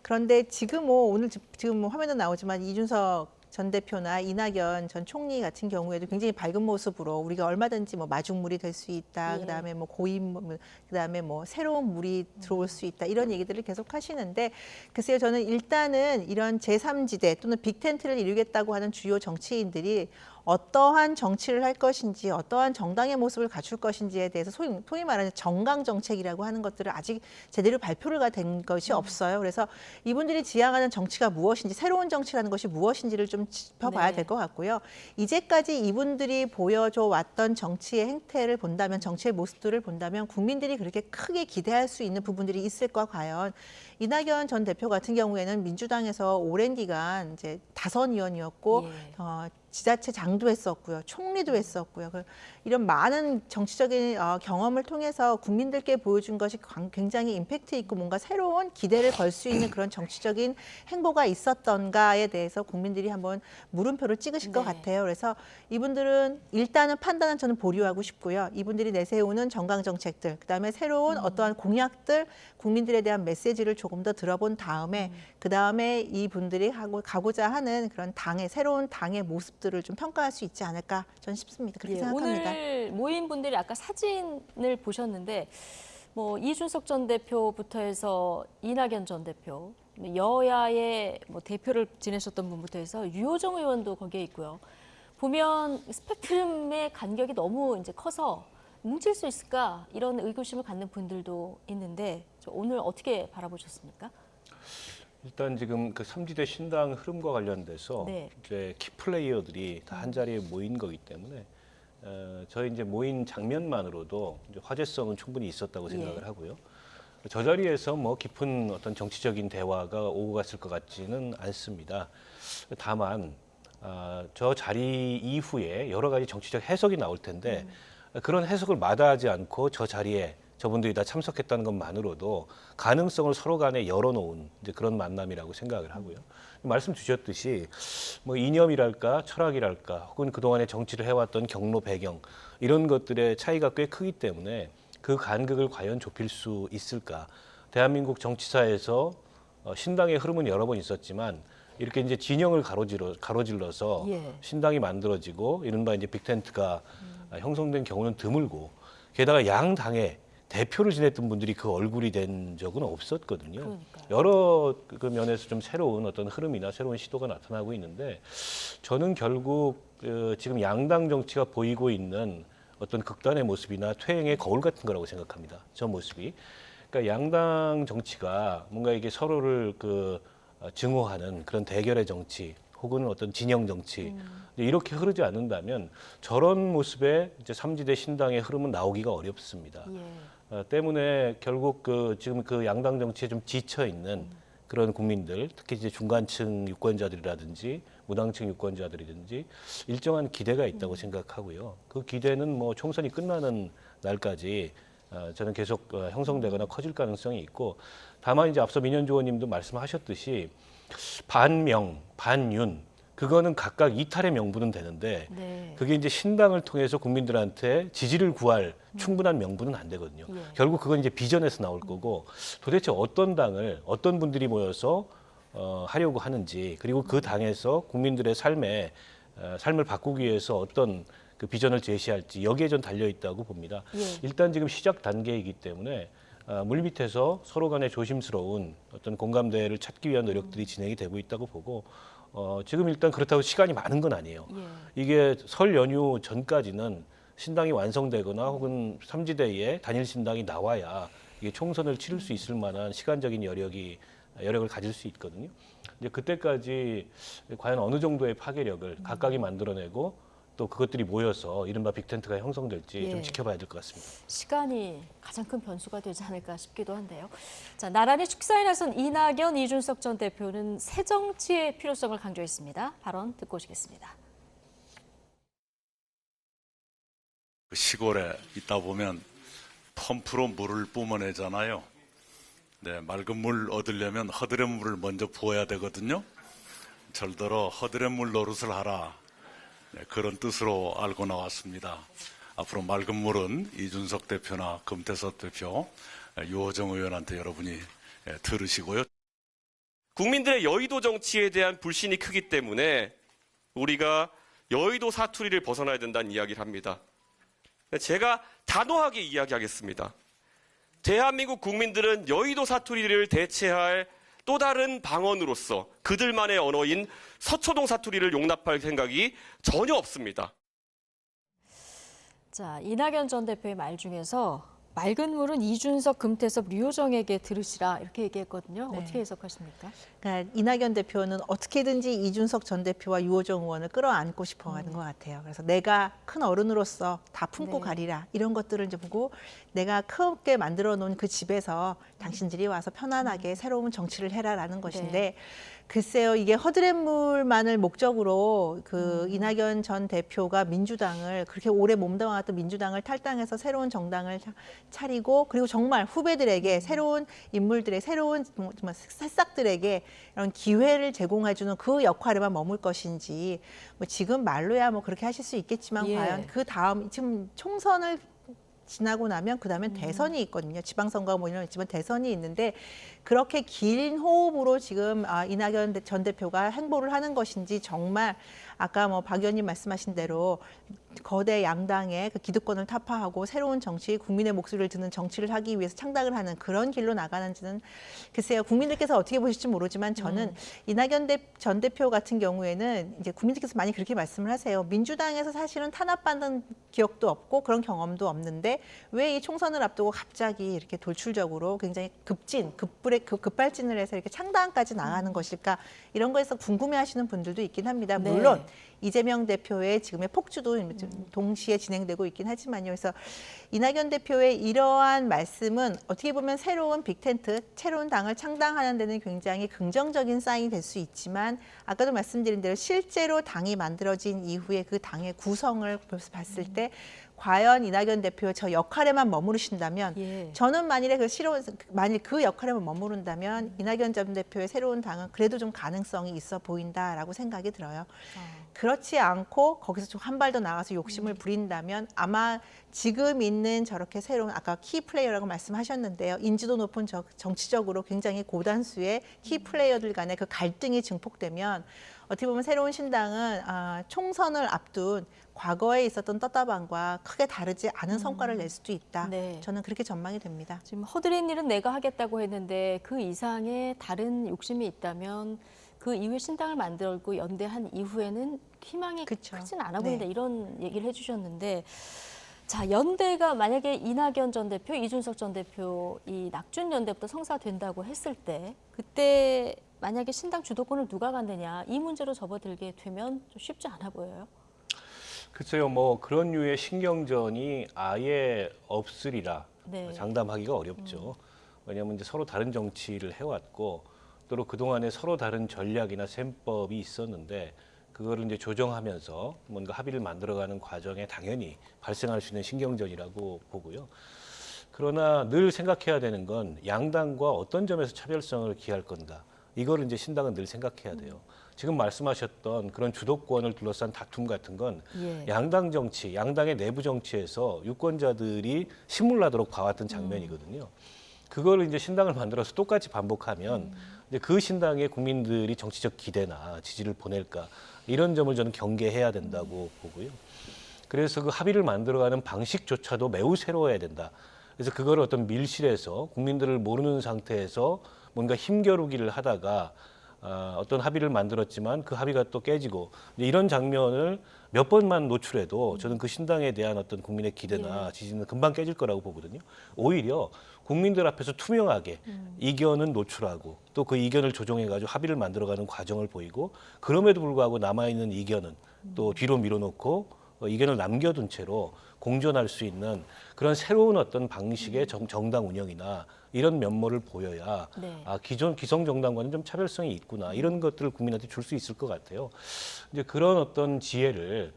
그런데 지금 뭐 오늘 지금 뭐 화면에 나오지만 이준석 전 대표나 이낙연 전 총리 같은 경우에도 굉장히 밝은 모습으로 우리가 얼마든지 뭐 마중물이 될 수 있다. 그다음에 뭐 고임, 그다음에 뭐 새로운 물이 들어올 수 있다. 이런 얘기들을 계속 하시는데 글쎄요, 저는 일단은 이런 제3지대 또는 빅텐트를 이루겠다고 하는 주요 정치인들이 어떠한 정치를 할 것인지, 어떠한 정당의 모습을 갖출 것인지에 대해서 소위 말하는 정강 정책이라고 하는 것들을 아직 제대로 발표가 된 것이 없어요. 그래서 이분들이 지향하는 정치가 무엇인지, 새로운 정치라는 것이 무엇인지를 좀 짚어봐야 될 것 같고요. 이제까지 이분들이 보여줘 왔던 정치의 행태를 본다면, 정치의 모습들을 본다면 국민들이 그렇게 크게 기대할 수 있는 부분들이 있을까 과연. 이낙연 전 대표 같은 경우에는 민주당에서 오랜 기간 이제 다선 의원이었고 지자체장도 했었고요, 총리도 했었고요. 이런 많은 정치적인 경험을 통해서 국민들께 보여준 것이 굉장히 임팩트 있고 뭔가 새로운 기대를 걸 수 있는 그런 정치적인 행보가 있었던가에 대해서 국민들이 한번 물음표를 찍으실 것 같아요. 그래서 이분들은 일단은 판단은 저는 보류하고 싶고요. 이분들이 내세우는 정강 정책들, 그다음에 새로운 어떠한 공약들, 국민들에 대한 메시지를 조금 더 들어본 다음에 그다음에 이분들이 가고자 하는 그런 새로운 당의 모습들을 좀 평가할 수 있지 않을까 저는 싶습니다. 그렇게 생각합니다. 오늘 모인 분들이 아까 사진을 보셨는데 뭐 이준석 전 대표부터 해서 이낙연 전 대표, 여야의 뭐 대표를 지내셨던 분부터 해서 유호정 의원도 거기에 있고요. 보면 스펙트럼의 간격이 너무 이제 커서 뭉칠 수 있을까 이런 의구심을 갖는 분들도 있는데 오늘 어떻게 바라보셨습니까? 일단 지금 그 3지대 신당 흐름과 관련돼서 이제 키플레이어들이 다 한 자리에 모인 거기 때문에 저희 이제 모인 장면만으로도 이제 화제성은 충분히 있었다고 생각을 하고요. 저 자리에서 뭐 깊은 어떤 정치적인 대화가 오고 갔을 것 같지는 않습니다. 다만 저 자리 이후에 여러 가지 정치적 해석이 나올 텐데 그런 해석을 마다하지 않고 저 자리에 저분들이 다 참석했다는 것만으로도 가능성을 서로 간에 열어놓은 이제 그런 만남이라고 생각을 하고요. 말씀 주셨듯이 뭐 이념이랄까 철학이랄까 혹은 그동안에 정치를 해왔던 경로 배경 이런 것들의 차이가 꽤 크기 때문에 그 간극을 과연 좁힐 수 있을까. 대한민국 정치사에서 신당의 흐름은 여러 번 있었지만 이렇게 이제 진영을 가로질러서 신당이 만들어지고 이른바 이제 빅텐트가 형성된 경우는 드물고 게다가 양 당의 대표를 지냈던 분들이 그 얼굴이 된 적은 없었거든요. 여러 그 면에서 좀 새로운 어떤 흐름이나 새로운 시도가 나타나고 있는데 저는 결국 지금 양당 정치가 보이고 있는 어떤 극단의 모습이나 퇴행의 거울 같은 거라고 생각합니다. 저 모습이. 그러니까 양당 정치가 뭔가 이게 서로를 증오하는 그런 대결의 정치 혹은 어떤 진영 정치 이렇게 흐르지 않는다면 저런 모습의 이제 삼지대 신당의 흐름은 나오기가 어렵습니다. 때문에 결국 지금 그 양당 정치에 좀 지쳐 있는 그런 국민들, 특히 이제 중간층 유권자들이라든지 무당층 유권자들이든지 일정한 기대가 있다고 생각하고요. 그 기대는 뭐 총선이 끝나는 날까지 저는 계속 형성되거나 커질 가능성이 있고, 다만 이제 앞서 민현주 의원님도 말씀하셨듯이 반명, 반윤 그거는 각각 이탈의 명분은 되는데 그게 이제 신당을 통해서 국민들한테 지지를 구할 충분한 명분은 안 되거든요. 결국 그건 이제 비전에서 나올 거고, 도대체 어떤 당을 어떤 분들이 모여서 하려고 하는지, 그리고 그 당에서 국민들의 삶을 바꾸기 위해서 어떤 그 비전을 제시할지, 여기에 전 달려 있다고 봅니다. 일단 지금 시작 단계이기 때문에 물밑에서 서로 간에 조심스러운 어떤 공감대를 찾기 위한 노력들이 진행이 되고 있다고 보고, 지금 일단 그렇다고 시간이 많은 건 아니에요. 이게 설 연휴 전까지는 신당이 완성되거나 혹은 삼지대에 단일 신당이 나와야 이게 총선을 치를 수 있을 만한 시간적인 여력을 가질 수 있거든요. 이제 그때까지 과연 어느 정도의 파괴력을 각각이 만들어내고 또 그것들이 모여서 이른바 빅텐트가 형성될지 좀 지켜봐야 될 것 같습니다. 시간이 가장 큰 변수가 되지 않을까 싶기도 한데요. 자, 나란히 축사에 나선 이낙연, 이준석 전 대표는 새 정치의 필요성을 강조했습니다. 발언 듣고 오시겠습니다. 시골에 있다 보면 펌프로 물을 뿜어내잖아요. 네, 맑은 물 얻으려면 허드렛 물을 먼저 부어야 되거든요. 절더러 허드렛 물 노릇을 하라. 네, 그런 뜻으로 알고 나왔습니다. 앞으로 맑은 물은 이준석 대표나 금태섭 대표, 유호정 의원한테 여러분이 들으시고요. 국민들의 여의도 정치에 대한 불신이 크기 때문에 우리가 여의도 사투리를 벗어나야 된다는 이야기를 합니다. 제가 단호하게 이야기하겠습니다. 대한민국 국민들은 여의도 사투리를 대체할 또 다른 방언으로서 그들만의 언어인 서초동 사투리를 용납할 생각이 전혀 없습니다. 자, 이낙연 전 대표의 말 중에서 맑은 물은 이준석, 금태섭, 류호정에게 들으시라 이렇게 얘기했거든요. 어떻게 해석하십니까? 그러니까 이낙연 대표는 어떻게든지 이준석 전 대표와 유호정 의원을 끌어안고 싶어하는 것 같아요. 그래서 내가 큰 어른으로서 다 품고 가리라 이런 것들을 이제 보고 내가 크게 만들어 놓은 그 집에서 당신들이 와서 편안하게 새로운 정치를 해라라는 것인데 글쎄요, 이게 허드렛물만을 목적으로 그 이낙연 전 대표가 민주당을 그렇게 오래 몸담아왔던 민주당을 탈당해서 새로운 정당을 차리고 그리고 정말 후배들에게 새로운 인물들의 새로운 정말 새싹들에게 이런 기회를 제공해주는 그 역할에만 머물 것인지 뭐 지금 말로야 뭐 그렇게 하실 수 있겠지만 과연 그 다음 지금 총선을 지나고 나면 그다음엔 대선이 있거든요. 지방선거가 뭐 이런 있지만 대선이 있는데 그렇게 긴 호흡으로 지금 이낙연 전 대표가 행보를 하는 것인지 정말 아까 뭐 박 의원님 말씀하신 대로 거대 양당의 그 기득권을 타파하고 새로운 정치, 국민의 목소리를 듣는 정치를 하기 위해서 창당을 하는 그런 길로 나가는지는 글쎄요. 국민들께서 어떻게 보실지 모르지만 저는 이낙연 전 대표 같은 경우에는 이제 국민들께서 많이 그렇게 말씀을 하세요. 민주당에서 사실은 탄압받은 기억도 없고 그런 경험도 없는데 왜 이 총선을 앞두고 갑자기 이렇게 돌출적으로 굉장히 급발진을 해서 이렇게 창당까지 나가는 것일까 이런 거에서 궁금해하시는 분들도 있긴 합니다. 물론 이재명 대표의 지금의 폭주도 동시에 진행되고 있긴 하지만요. 그래서 이낙연 대표의 이러한 말씀은 어떻게 보면 새로운 빅텐트, 새로운 당을 창당하는 데는 굉장히 긍정적인 사인이 될 수 있지만 아까도 말씀드린 대로 실제로 당이 만들어진 이후에 그 당의 구성을 봤을 때 과연 이낙연 대표의 저 역할에만 머무르신다면 저는 만일 그 역할에만 머무른다면 이낙연 전 대표의 새로운 당은 그래도 좀 가능성이 있어 보인다라고 생각이 들어요. 그렇지 않고 거기서 좀 한 발 더 나가서 욕심을 부린다면 아마 지금 있는 저렇게 새로운 아까 키 플레이어라고 말씀하셨는데요. 인지도 높은 정치적으로 굉장히 고단수의 키 플레이어들 간의 그 갈등이 증폭되면 어떻게 보면 새로운 신당은 총선을 앞둔 과거에 있었던 떴다방과 크게 다르지 않은 성과를 낼 수도 있다. 저는 그렇게 전망이 됩니다. 지금 허드렛 일은 내가 하겠다고 했는데 그 이상의 다른 욕심이 있다면 그 이후에 신당을 만들고 연대한 이후에는 희망이 크진 않아 보인다. 이런 얘기를 해주셨는데 자, 연대가 만약에 이낙연 전 대표, 이준석 전 대표 이 낙준 연대부터 성사된다고 했을 때 그때 만약에 신당 주도권을 누가 갖느냐 이 문제로 접어들게 되면 좀 쉽지 않아 보여요. 글쎄요, 뭐 그런 류의 신경전이 아예 없으리라 네. 장담하기가 어렵죠. 왜냐하면 이제 서로 다른 정치를 해왔고 또 그동안에 서로 다른 전략이나 셈법이 있었는데 그거를 이제 조정하면서 뭔가 합의를 만들어가는 과정에 당연히 발생할 수 있는 신경전이라고 보고요. 그러나 늘 생각해야 되는 건 양당과 어떤 점에서 차별성을 기할 건가. 이거를 이제 신당은 늘 생각해야 돼요. 지금 말씀하셨던 그런 주도권을 둘러싼 다툼 같은 건 양당 정치, 양당의 내부 정치에서 유권자들이 신물나도록 봐왔던 장면이거든요. 그걸 이제 신당을 만들어서 똑같이 반복하면 이제 그 신당에 국민들이 정치적 기대나 지지를 보낼까 이런 점을 저는 경계해야 된다고 보고요. 그래서 그 합의를 만들어가는 방식조차도 매우 새로워야 된다. 그래서 그걸 어떤 밀실에서 국민들을 모르는 상태에서 뭔가 힘겨루기를 하다가 어떤 합의를 만들었지만 그 합의가 또 깨지고 이런 장면을 몇 번만 노출해도 저는 그 신당에 대한 어떤 국민의 기대나 지지는 금방 깨질 거라고 보거든요. 오히려 국민들 앞에서 투명하게 이견은 노출하고 또 그 이견을 조정해가지고 합의를 만들어가는 과정을 보이고 그럼에도 불구하고 남아있는 이견은 또 뒤로 밀어놓고 이견을 남겨둔 채로 공존할 수 있는 그런 새로운 어떤 방식의 정당 운영이나 이런 면모를 보여야 기존 기성 정당과는 좀 차별성이 있구나 이런 것들을 국민한테 줄 수 있을 것 같아요. 이제 그런 어떤 지혜를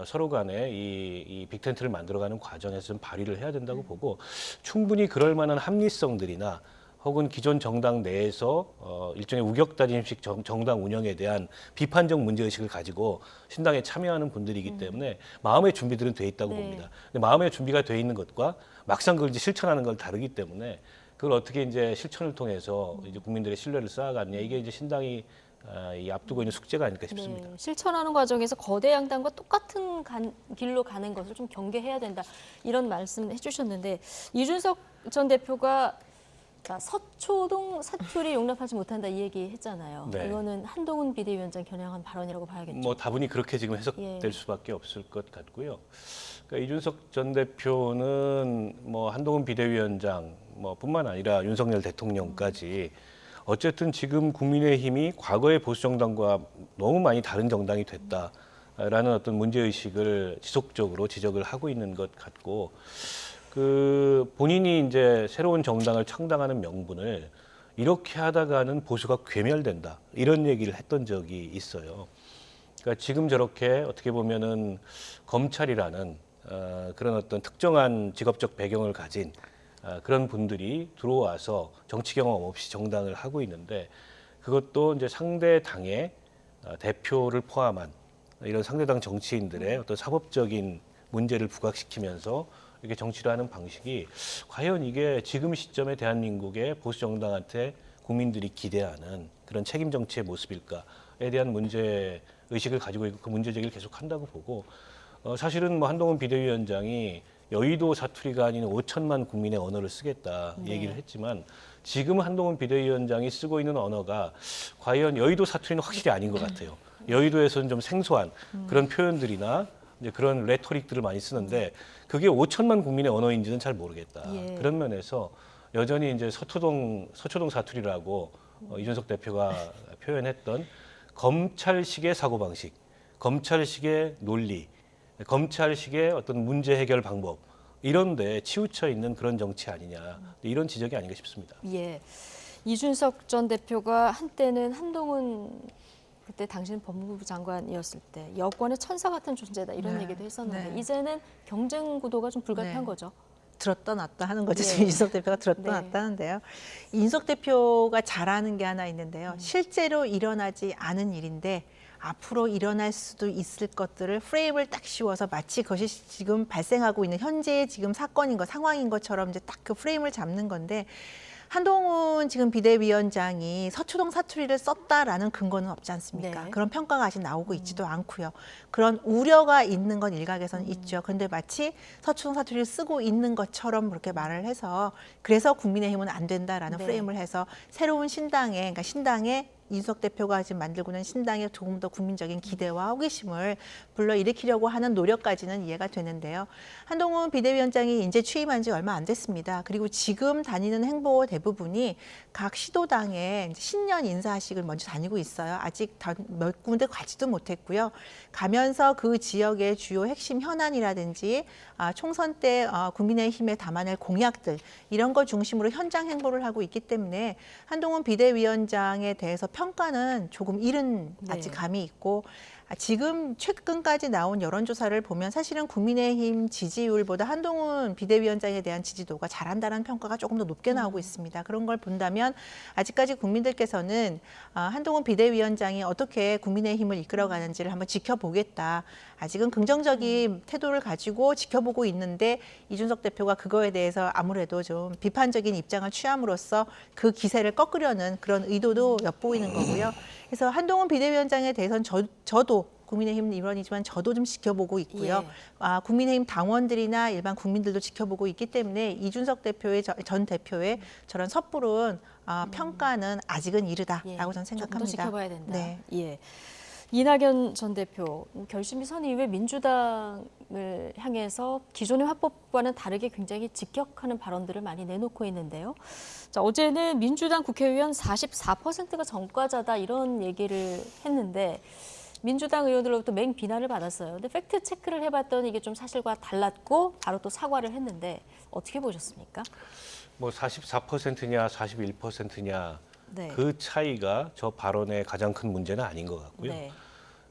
서로 간에 이 빅텐트를 만들어가는 과정에서 좀 발휘를 해야 된다고 보고 충분히 그럴 만한 합리성들이나 혹은 기존 정당 내에서 일종의 우격다짐식 정당 운영에 대한 비판적 문제의식을 가지고 신당에 참여하는 분들이기 때문에 마음의 준비들은 돼 있다고 봅니다. 근데 마음의 준비가 돼 있는 것과 막상 그걸 이제 실천하는 건 다르기 때문에 그걸 어떻게 이제 실천을 통해서 이제 국민들의 신뢰를 쌓아가느냐 이게 이제 신당이 이 앞두고 있는 숙제가 아닐까 싶습니다. 실천하는 과정에서 거대 양당과 똑같은 길로 가는 것을 좀 경계해야 된다 이런 말씀 해주셨는데 이준석 전 대표가 서초동 사투리 용납하지 못한다 이 얘기 했잖아요. 네. 이거는 한동훈 비대위원장 겨냥한 발언이라고 봐야겠죠. 뭐 다분히 그렇게 지금 해석될 수밖에 없을 것 같고요. 그러니까 이준석 전 대표는 뭐 한동훈 비대위원장 뿐만 아니라 윤석열 대통령까지 어쨌든 지금 국민의힘이 과거의 보수 정당과 너무 많이 다른 정당이 됐다라는 어떤 문제의식을 지속적으로 지적을 하고 있는 것 같고 그 본인이 이제 새로운 정당을 창당하는 명분을 이렇게 하다가는 보수가 괴멸된다 이런 얘기를 했던 적이 있어요. 그러니까 지금 저렇게 어떻게 보면은 검찰이라는 그런 어떤 특정한 직업적 배경을 가진 그런 분들이 들어와서 정치 경험 없이 정당을 하고 있는데 그것도 이제 상대 당의 대표를 포함한 이런 상대당 정치인들의 어떤 사법적인 문제를 부각시키면서 이렇게 정치를 하는 방식이 과연 이게 지금 시점에 대한민국의 보수 정당한테 국민들이 기대하는 그런 책임 정치의 모습일까에 대한 문제 의식을 가지고 있고 그 문제 제기를 계속 한다고 보고 사실은 뭐 한동훈 비대위원장이 여의도 사투리가 아닌 5천만 국민의 언어를 쓰겠다 얘기를 했지만 지금 한동훈 비대위원장이 쓰고 있는 언어가 과연 여의도 사투리는 확실히 아닌 것 같아요. 여의도에서는 좀 생소한 그런 표현들이나 이제 그런 레토릭들을 많이 쓰는데 그게 5천만 국민의 언어인지는 잘 모르겠다. 그런 면에서 여전히 이제 서초동 사투리라고 이준석 대표가 표현했던 검찰식의 사고방식, 검찰식의 논리, 검찰식의 어떤 문제 해결 방법 이런 데 치우쳐 있는 그런 정치 아니냐 이런 지적이 아닌가 싶습니다. 예, 이준석 전 대표가 한때는 한동훈 그때 당시는 법무부 장관이었을 때 여권의 천사 같은 존재다 이런 얘기도 했었는데 이제는 경쟁 구도가 좀 불가피한 거죠. 들었다 놨다 하는 거죠. 지금 이준석 대표가 들었다 놨다 하는데요. 이준석 대표가 잘하는 게 하나 있는데요. 실제로 일어나지 않은 일인데 앞으로 일어날 수도 있을 것들을 프레임을 딱 씌워서 마치 그것이 지금 발생하고 있는 현재의 지금 사건인 것, 상황인 것처럼 이제 딱 그 프레임을 잡는 건데 한동훈 지금 비대위원장이 서초동 사투리를 썼다라는 근거는 없지 않습니까? 그런 평가가 아직 나오고 있지도 않고요. 그런 우려가 있는 건 일각에서는 있죠. 그런데 마치 서초동 사투리를 쓰고 있는 것처럼 그렇게 말을 해서 그래서 국민의힘은 안 된다라는 프레임을 해서 새로운 신당에, 그러니까 신당의 이준석 대표가 지금 만들고 있는 신당에 조금 더 국민적인 기대와 호기심을 불러일으키려고 하는 노력까지는 이해가 되는데요. 한동훈 비대위원장이 이제 취임한 지 얼마 안 됐습니다. 그리고 지금 다니는 행보 대부분이 각 시도당의 신년 인사식을 먼저 다니고 있어요. 아직 몇 군데 가지도 못했고요. 가면서 그 지역의 주요 핵심 현안이라든지 총선 때 국민의힘에 담아낼 공약들 이런 걸 중심으로 현장 행보를 하고 있기 때문에 한동훈 비대위원장에 대해서 평가는 조금 이른 아직 감이 있고 지금 최근까지 나온 여론조사를 보면 사실은 국민의힘 지지율보다 한동훈 비대위원장에 대한 지지도가 잘한다는 평가가 조금 더 높게 나오고 있습니다. 그런 걸 본다면 아직까지 국민들께서는 한동훈 비대위원장이 어떻게 국민의힘을 이끌어가는지를 한번 지켜보겠다. 아직은 긍정적인 태도를 가지고 지켜보고 있는데 이준석 대표가 그거에 대해서 아무래도 좀 비판적인 입장을 취함으로써 그 기세를 꺾으려는 그런 의도도 엿보이는 거고요. 그래서 한동훈 비대위원장에 대해서는 저도 국민의힘 일원이지만 저도 좀 지켜보고 있고요. 국민의힘 당원들이나 일반 국민들도 지켜보고 있기 때문에 이준석 대표의 전 대표의 저런 섣부른 평가는 아직은 이르다라고 저는 생각합니다. 좀 더 지켜봐야 된다. 네. 예. 이낙연 전 대표 결심이 선 이후에 민주당을 향해서 기존의 화법과는 다르게 굉장히 직격하는 발언들을 많이 내놓고 있는데요. 자, 어제는 민주당 국회의원 44%가 전과자다 이런 얘기를 했는데 민주당 의원들로부터 맹 비난을 받았어요. 근데 팩트 체크를 해봤더니 이게 좀 사실과 달랐고 바로 또 사과를 했는데 어떻게 보셨습니까? 뭐 44%냐 41%냐 네. 그 차이가 저 발언의 가장 큰 문제는 아닌 것 같고요. 네.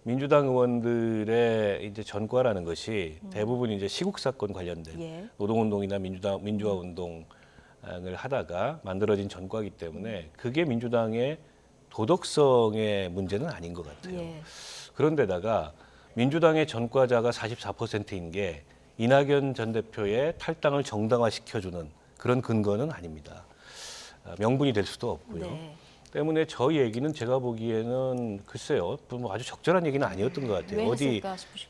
민주당 의원들의 이제 전과라는 것이 대부분 이제 시국 사건 관련된 노동운동이나 민주화 운동을 하다가 만들어진 전과이기 때문에 그게 민주당의 도덕성의 문제는 아닌 것 같아요. 그런데다가 민주당의 전과자가 44%인 게 이낙연 전 대표의 탈당을 정당화시켜주는 그런 근거는 아닙니다. 명분이 될 수도 없고요. 네. 때문에 저 얘기는 제가 보기에는 글쎄요, 뭐 아주 적절한 얘기는 아니었던 것 같아요. 어디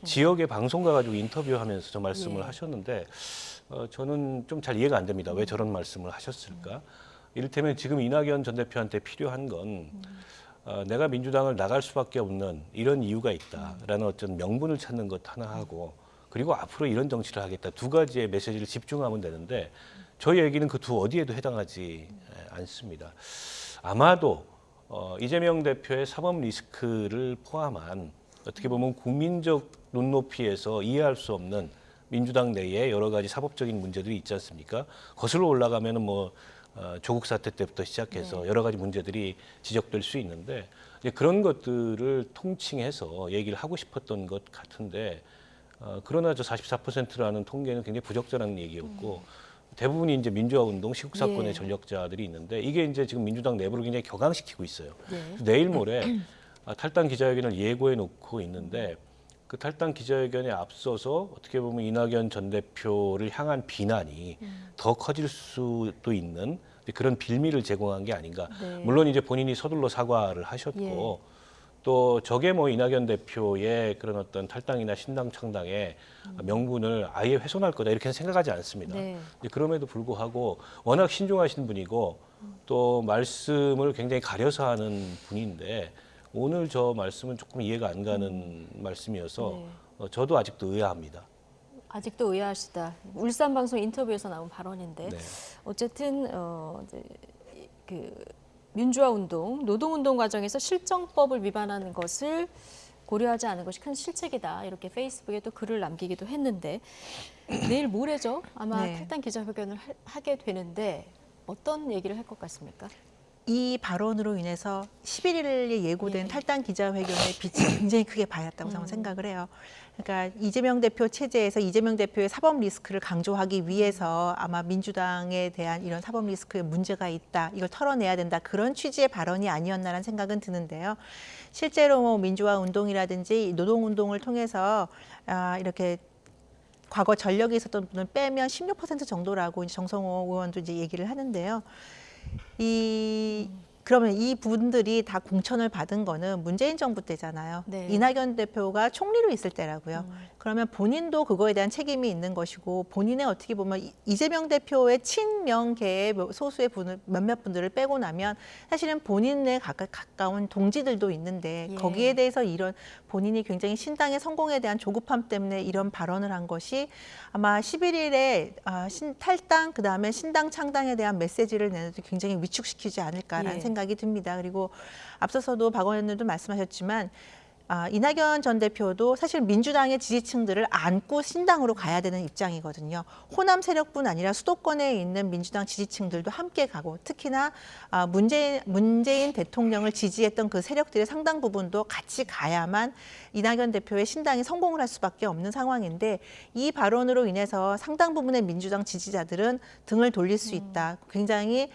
지역의 방송 가가지고 인터뷰하면서 저 말씀을 하셨는데 저는 좀 잘 이해가 안 됩니다. 왜 저런 말씀을 하셨을까? 이를테면 지금 이낙연 전 대표한테 필요한 건 내가 민주당을 나갈 수밖에 없는 이런 이유가 있다라는 어떤 명분을 찾는 것 하나 하고 그리고 앞으로 이런 정치를 하겠다. 두 가지의 메시지를 집중하면 되는데 저희 얘기는 그 두 어디에도 해당하지 않습니다. 아마도 이재명 대표의 사법 리스크를 포함한 어떻게 보면 국민적 눈높이에서 이해할 수 없는 민주당 내에 여러 가지 사법적인 문제들이 있지 않습니까? 거슬러 올라가면은 뭐 조국 사태 때부터 시작해서 여러 가지 문제들이 지적될 수 있는데 이제 그런 것들을 통칭해서 얘기를 하고 싶었던 것 같은데 그러나 저 44%라는 통계는 굉장히 부적절한 얘기였고 대부분이 이제 민주화 운동, 시국 사건의 전력자들이 있는데 이게 이제 지금 민주당 내부를 굉장히 격앙시키고 있어요. 내일 모레 탈당 기자회견을 예고해 놓고 있는데 그 탈당 기자회견에 앞서서 어떻게 보면 이낙연 전 대표를 향한 비난이 더 커질 수도 있는 그런 빌미를 제공한 게 아닌가. 물론 이제 본인이 서둘러 사과를 하셨고 또 저게 뭐 이낙연 대표의 그런 어떤 탈당이나 신당 창당의 명분을 아예 훼손할 거다 이렇게는 생각하지 않습니다. 그럼에도 불구하고 워낙 신중하신 분이고 또 말씀을 굉장히 가려서 하는 분인데 오늘 저 말씀은 조금 이해가 안 가는 말씀이어서 저도 아직도 의아합니다. 아직도 의아하시다. 울산방송 인터뷰에서 나온 발언인데 어쨌든 이제 그 민주화 운동, 노동운동 과정에서 실정법을 위반하는 것을 고려하지 않은 것이 큰 실책이다. 이렇게 페이스북에 또 글을 남기기도 했는데 내일 모레죠. 아마 탈당 기자회견을 하게 되는데 어떤 얘기를 할 것 같습니까? 이 발언으로 인해서 11일에 예고된 탈당 기자회견의 빛이 굉장히 크게 밝았다고 저는 생각을 해요. 그러니까 이재명 대표 체제에서 이재명 대표의 사법 리스크를 강조하기 위해서 아마 민주당에 대한 이런 사법 리스크에 문제가 있다. 이걸 털어내야 된다. 그런 취지의 발언이 아니었나라는 생각은 드는데요. 실제로 뭐 민주화 운동이라든지 노동운동을 통해서 이렇게 과거 전력이 있었던 분을 빼면 16% 정도라고 정성호 의원도 이제 얘기를 하는데요. 그러면 이 분들이 다 공천을 받은 거는 문재인 정부 때잖아요. 네. 이낙연 대표가 총리로 있을 때라고요. 그러면 본인도 그거에 대한 책임이 있는 것이고 본인의 어떻게 보면 이재명 대표의 친명계의 소수의 몇몇 분들을 빼고 나면 사실은 본인에 가까운 동지들도 있는데 거기에 대해서 이런 본인이 굉장히 신당의 성공에 대한 조급함 때문에 이런 발언을 한 것이 아마 11일에 탈당 그다음에 신당 창당에 대한 메시지를 내는데 굉장히 위축시키지 않을까라는 생각이 듭니다. 그리고 앞서서도 박 의원님도 말씀하셨지만 이낙연 전 대표도 사실 민주당의 지지층들을 안고 신당으로 가야 되는 입장이거든요. 호남 세력뿐 아니라 수도권에 있는 민주당 지지층들도 함께 가고 특히나 문재인 대통령을 지지했던 그 세력들의 상당 부분도 같이 가야만 이낙연 대표의 신당이 성공을 할 수밖에 없는 상황인데 이 발언으로 인해서 상당 부분의 민주당 지지자들은 등을 돌릴 수 있다. 굉장히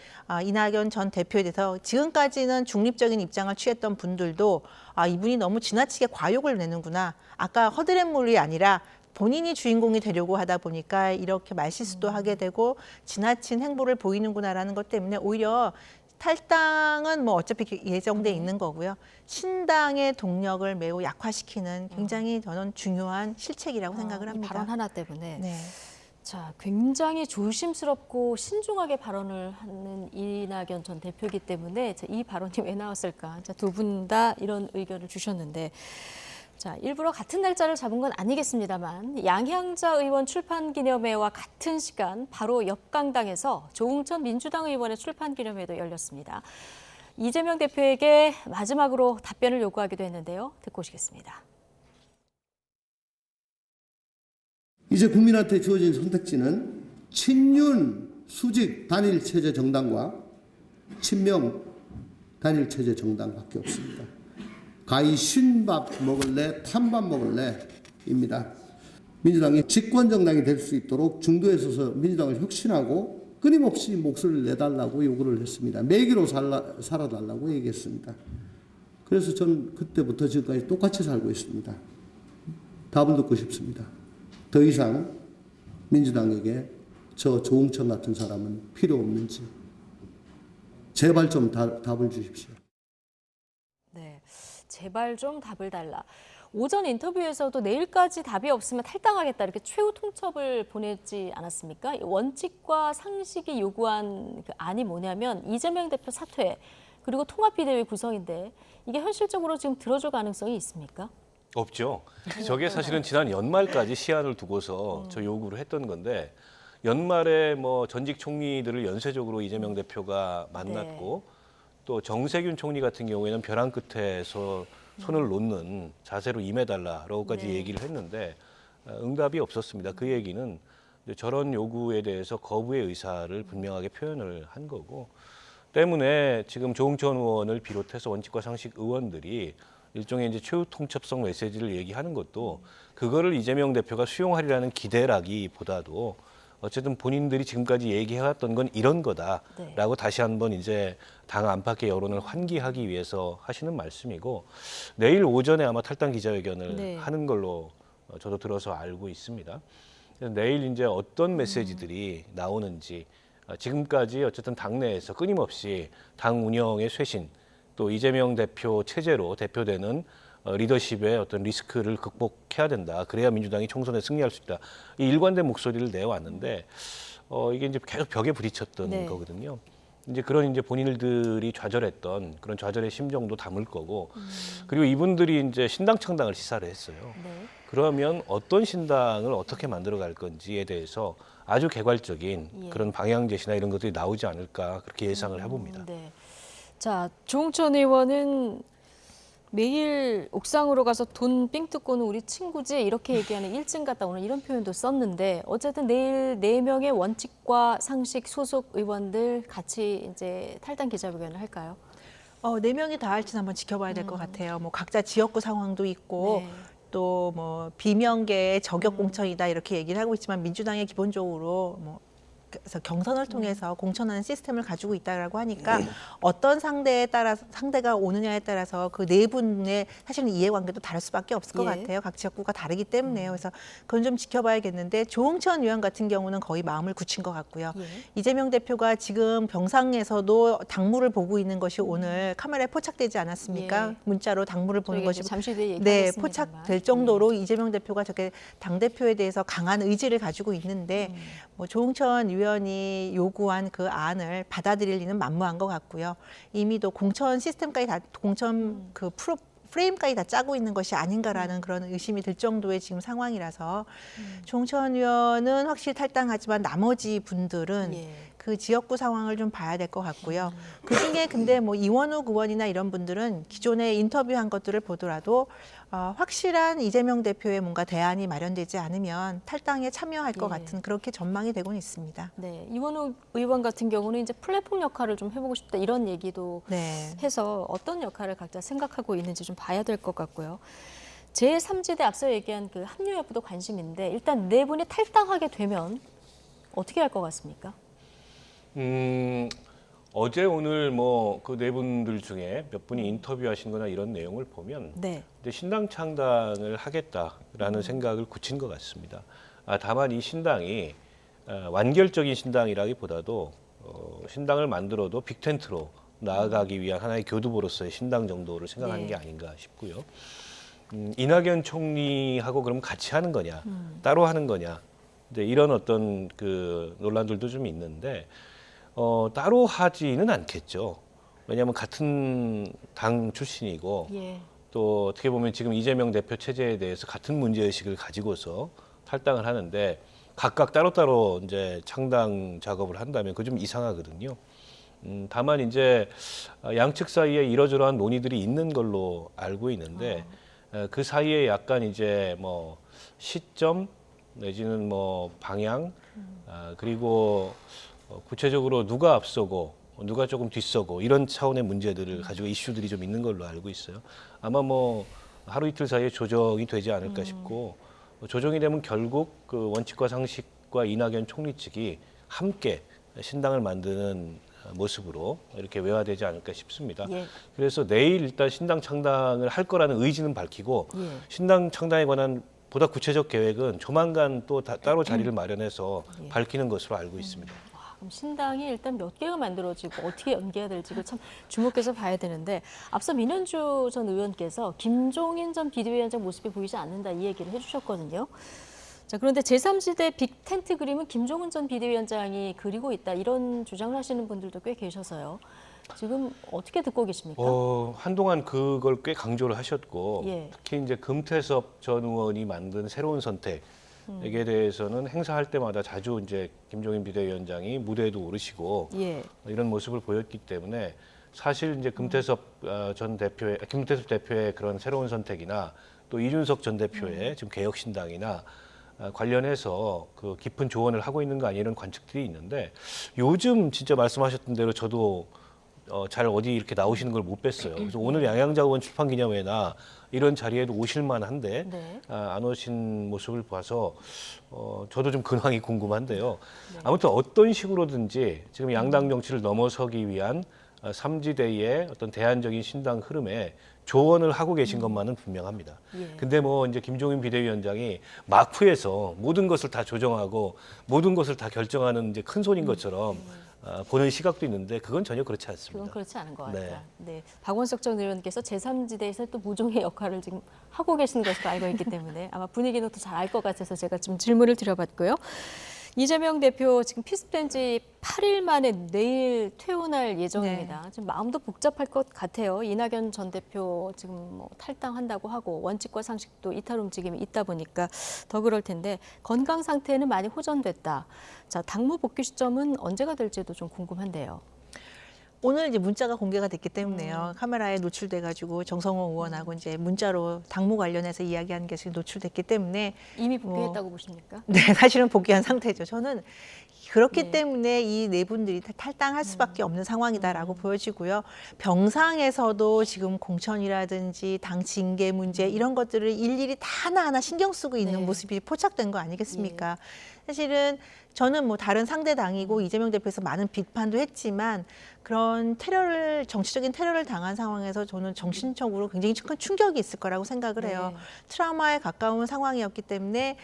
이낙연 전 대표에 대해서 지금까지는 중립적인 입장을 취했던 분들도 이분이 너무 지나치게 과욕을 내는구나. 아까 허드렛물이 아니라 본인이 주인공이 되려고 하다 보니까 이렇게 말실수도 하게 되고 지나친 행보를 보이는구나라는 것 때문에 오히려 탈당은 뭐 어차피 예정돼 있는 거고요. 신당의 동력을 매우 약화시키는 굉장히 저는 중요한 실책이라고 생각을 합니다. 발언 하나 때문에. 네. 자, 굉장히 조심스럽고 신중하게 발언을 하는 이낙연 전 대표이기 때문에 이 발언이 왜 나왔을까? 두 분 다 이런 의견을 주셨는데 자, 일부러 같은 날짜를 잡은 건 아니겠습니다만 양향자 의원 출판기념회와 같은 시간 바로 옆 강당에서 조응천 민주당 의원의 출판기념회도 열렸습니다. 이재명 대표에게 마지막으로 답변을 요구하기도 했는데요. 듣고 오시겠습니다. 이제 국민한테 주어진 선택지는 친윤 수직 단일체제 정당과 친명 단일체제 정당밖에 없습니다. 가히 쉰밥 먹을래 탄밥 먹을래입니다. 민주당이 집권 정당이 될 수 있도록 중도에 서서 민주당을 혁신하고 끊임없이 몫을 내달라고 요구를 했습니다. 매기로 살아달라고 얘기했습니다. 그래서 전 그때부터 지금까지 똑같이 살고 있습니다. 답을 듣고 싶습니다. 더 이상 민주당에게 저 조응천 같은 사람은 필요 없는지 제발 좀 답을 주십시오. 네, 제발 좀 답을 달라. 오전 인터뷰에서도 내일까지 답이 없으면 탈당하겠다 이렇게 최후 통첩을 보내지 않았습니까? 원칙과 상식이 요구한 그 안이 뭐냐면 이재명 대표 사퇴 그리고 통합비대위 구성인데 이게 현실적으로 지금 들어줄 가능성이 있습니까? 없죠. 저게 사실은 지난 연말까지 시한을 두고서 저 요구를 했던 건데 연말에 뭐 전직 총리들을 연쇄적으로 이재명 대표가 만났고 또 정세균 총리 같은 경우에는 벼랑 끝에서 손을 놓는 자세로 임해달라라고까지 얘기를 했는데 응답이 없었습니다. 그 얘기는 저런 요구에 대해서 거부의 의사를 분명하게 표현을 한 거고 때문에 지금 조응천 의원을 비롯해서 원칙과 상식 의원들이 일종의 이제 최후 통첩성 메시지를 얘기하는 것도 그거를 이재명 대표가 수용하리라는 기대라기보다도 어쨌든 본인들이 지금까지 얘기해왔던 건 이런 거다라고 다시 한번 이제 당 안팎의 여론을 환기하기 위해서 하시는 말씀이고 내일 오전에 아마 탈당 기자회견을 하는 걸로 저도 들어서 알고 있습니다. 내일 이제 어떤 메시지들이 나오는지 지금까지 어쨌든 당내에서 끊임없이 당 운영의 쇄신 또 이재명 대표 체제로 대표되는 리더십의 어떤 리스크를 극복해야 된다. 그래야 민주당이 총선에 승리할 수 있다. 이 일관된 목소리를 내왔는데 이게 이제 계속 벽에 부딪혔던 거거든요. 이제 그런 이제 본인들이 좌절했던 그런 좌절의 심정도 담을 거고 그리고 이분들이 이제 신당 창당을 시사를 했어요. 그러면 어떤 신당을 어떻게 만들어 갈 건지에 대해서 아주 개괄적인 그런 방향 제시나 이런 것들이 나오지 않을까 그렇게 예상을 해봅니다. 자, 조응천 의원은 매일 옥상으로 가서 돈 삥 뜯고는 우리 친구지 이렇게 얘기하는 일진 같다 오늘 이런 표현도 썼는데 어쨌든 내일 4명의 원칙과 상식 소속 의원들 같이 이제 탈당 기자회견을 할까요? 4명이 다 할지는 한번 지켜봐야 될 것 같아요. 뭐 각자 지역구 상황도 있고 또 뭐 비명계의 저격 공천이다 이렇게 얘기를 하고 있지만 민주당에 기본적으로 뭐 그래서 경선을 통해서 공천하는 시스템을 가지고 있다라고 하니까 어떤 상대가 오느냐에 따라서 그 네 분의 사실은 이해관계도 다를 수밖에 없을 것 같아요. 각 지역구가 다르기 때문에요. 그래서 그건 좀 지켜봐야겠는데 조응천 의원 같은 경우는 거의 마음을 굳힌 것 같고요. 이재명 대표가 지금 병상에서도 당무를 보고 있는 것이 오늘 카메라에 포착되지 않았습니까? 문자로 당무를 보는 것이 잠시 뒤에 네, 포착될 정도로 이재명 대표가 저게 당대표에 대해서 강한 의지를 가지고 있는데 뭐 조응천 의원이 요구한 그 안을 받아들일 리는 만무한 것 같고요. 이미 또 공천 시스템까지 다 공천 그 프레임까지 다 짜고 있는 것이 아닌가라는 그런 의심이 들 정도의 지금 상황이라서 조응천 의원은 확실히 탈당하지만 나머지 분들은 그 지역구 상황을 좀 봐야 될 것 같고요. 그중에 근데 뭐 이원욱 의원이나 이런 분들은 기존에 인터뷰한 것들을 보더라도 확실한 이재명 대표의 뭔가 대안이 마련되지 않으면 탈당에 참여할 것 같은 그렇게 전망이 되고는 있습니다. 네, 이원욱 의원 같은 경우는 이제 플랫폼 역할을 좀 해보고 싶다 이런 얘기도 해서 어떤 역할을 각자 생각하고 있는지 좀 봐야 될 것 같고요. 제3지대 앞서 얘기한 그 합류 여부도 관심인데 일단 네 분이 탈당하게 되면 어떻게 할 것 같습니까? 어제 오늘 뭐 그 네 분들 중에 몇 분이 인터뷰하신 거나 이런 내용을 보면 이제 신당 창당을 하겠다라는 생각을 굳힌 것 같습니다. 다만 이 신당이 완결적인 신당이라기보다도 신당을 만들어도 빅텐트로 나아가기 위한 하나의 교두보로서의 신당 정도를 생각하는 게 아닌가 싶고요. 이낙연 총리하고 그럼 같이 하는 거냐, 따로 하는 거냐, 이제 이런 어떤 그 논란들도 좀 있는데 따로 하지는 않겠죠. 왜냐하면 같은 당 출신이고 또 어떻게 보면 지금 이재명 대표 체제에 대해서 같은 문제의식을 가지고서 탈당을 하는데 각각 따로따로 이제 창당 작업을 한다면 그거 좀 이상하거든요. 다만 이제 양측 사이에 이러저러한 논의들이 있는 걸로 알고 있는데 그 사이에 약간 이제 뭐 시점 내지는 뭐 방향 그리고 구체적으로 누가 앞서고 누가 조금 뒤서고 이런 차원의 문제들을 가지고 이슈들이 좀 있는 걸로 알고 있어요. 아마 뭐 하루 이틀 사이에 조정이 되지 않을까 싶고 조정이 되면 결국 그 원칙과 상식과 이낙연 총리 측이 함께 신당을 만드는 모습으로 이렇게 외화되지 않을까 싶습니다. 그래서 내일 일단 신당 창당을 할 거라는 의지는 밝히고 신당 창당에 관한 보다 구체적 계획은 조만간 또 따로 자리를 마련해서 밝히는 것으로 알고 있습니다. 그럼 신당이 일단 몇 개가 만들어지고 어떻게 연계가 될지 참 주목해서 봐야 되는데 앞서 민현주 전 의원께서 김종인 전 비대위원장 모습이 보이지 않는다 이 얘기를 해주셨거든요. 자, 그런데 제3지대 빅텐트 그림은 김종인 전 비대위원장이 그리고 있다 이런 주장을 하시는 분들도 꽤 계셔서요. 지금 어떻게 듣고 계십니까? 한동안 그걸 꽤 강조를 하셨고 특히 이제 금태섭 전 의원이 만든 새로운 선택에 대해서는 행사할 때마다 자주 이제 김종인 비대위원장이 무대에도 오르시고 이런 모습을 보였기 때문에 사실 이제 김태섭 대표의 그런 새로운 선택이나 또 이준석 전 대표의 지금 개혁신당이나 관련해서 그 깊은 조언을 하고 있는 거 아니냐 이런 관측들이 있는데 요즘 진짜 말씀하셨던 대로 저도 잘 어디 이렇게 나오시는 걸 못 뵀어요. 그래서 오늘 양양자 의원 출판기념회나 이런 자리에도 오실 만한데 안 오신 모습을 봐서 저도 좀 근황이 궁금한데요. 아무튼 어떤 식으로든지 지금 양당 정치를 넘어서기 위한 삼지대의 어떤 대안적인 신당 흐름에 조언을 하고 계신 것만은 분명합니다. 근데 뭐 이제 김종인 비대위원장이 마쿠에서 모든 것을 다 조정하고 모든 것을 다 결정하는 이제 큰 손인 것처럼 보는 시각도 있는데 그건 전혀 그렇지 않습니다. 그건 그렇지 않은 것 같아요. 네. 박원석 전 의원께서 제3지대에서 또 모종의 역할을 지금 하고 계시는 것으로 알고 있기 때문에 아마 분위기는 더 잘 알 것 같아서 제가 좀 질문을 드려봤고요. 이재명 대표 지금 피습된 지 8일 만에 내일 퇴원할 예정입니다. 지금 마음도 복잡할 것 같아요. 이낙연 전 대표 지금 뭐 탈당한다고 하고 원칙과 상식도 이탈 움직임이 있다 보니까 더 그럴 텐데 건강 상태는 많이 호전됐다. 자, 당무 복귀 시점은 언제가 될지도 좀 궁금한데요. 오늘 이제 문자가 공개가 됐기 때문에요. 카메라에 노출돼가지고 정성호 의원하고 이제 문자로 당무 관련해서 이야기하는 게 지금 노출됐기 때문에 이미 복귀했다고 보십니까? 네, 사실은 복귀한 상태죠. 저는 그렇기 때문에 이 네 분들이 탈당할 수밖에 없는 상황이다라고 보여지고요. 병상에서도 지금 공천이라든지 당 징계 문제 이런 것들을 일일이 다 하나하나 신경 쓰고 있는 모습이 포착된 거 아니겠습니까? 사실은 저는 뭐 다른 상대 당이고 이재명 대표에서 많은 비판도 했지만 그런 정치적인 테러를 당한 상황에서 저는 정신적으로 굉장히 큰 충격이 있을 거라고 생각을 해요. 트라우마에 가까운 상황이었기 때문에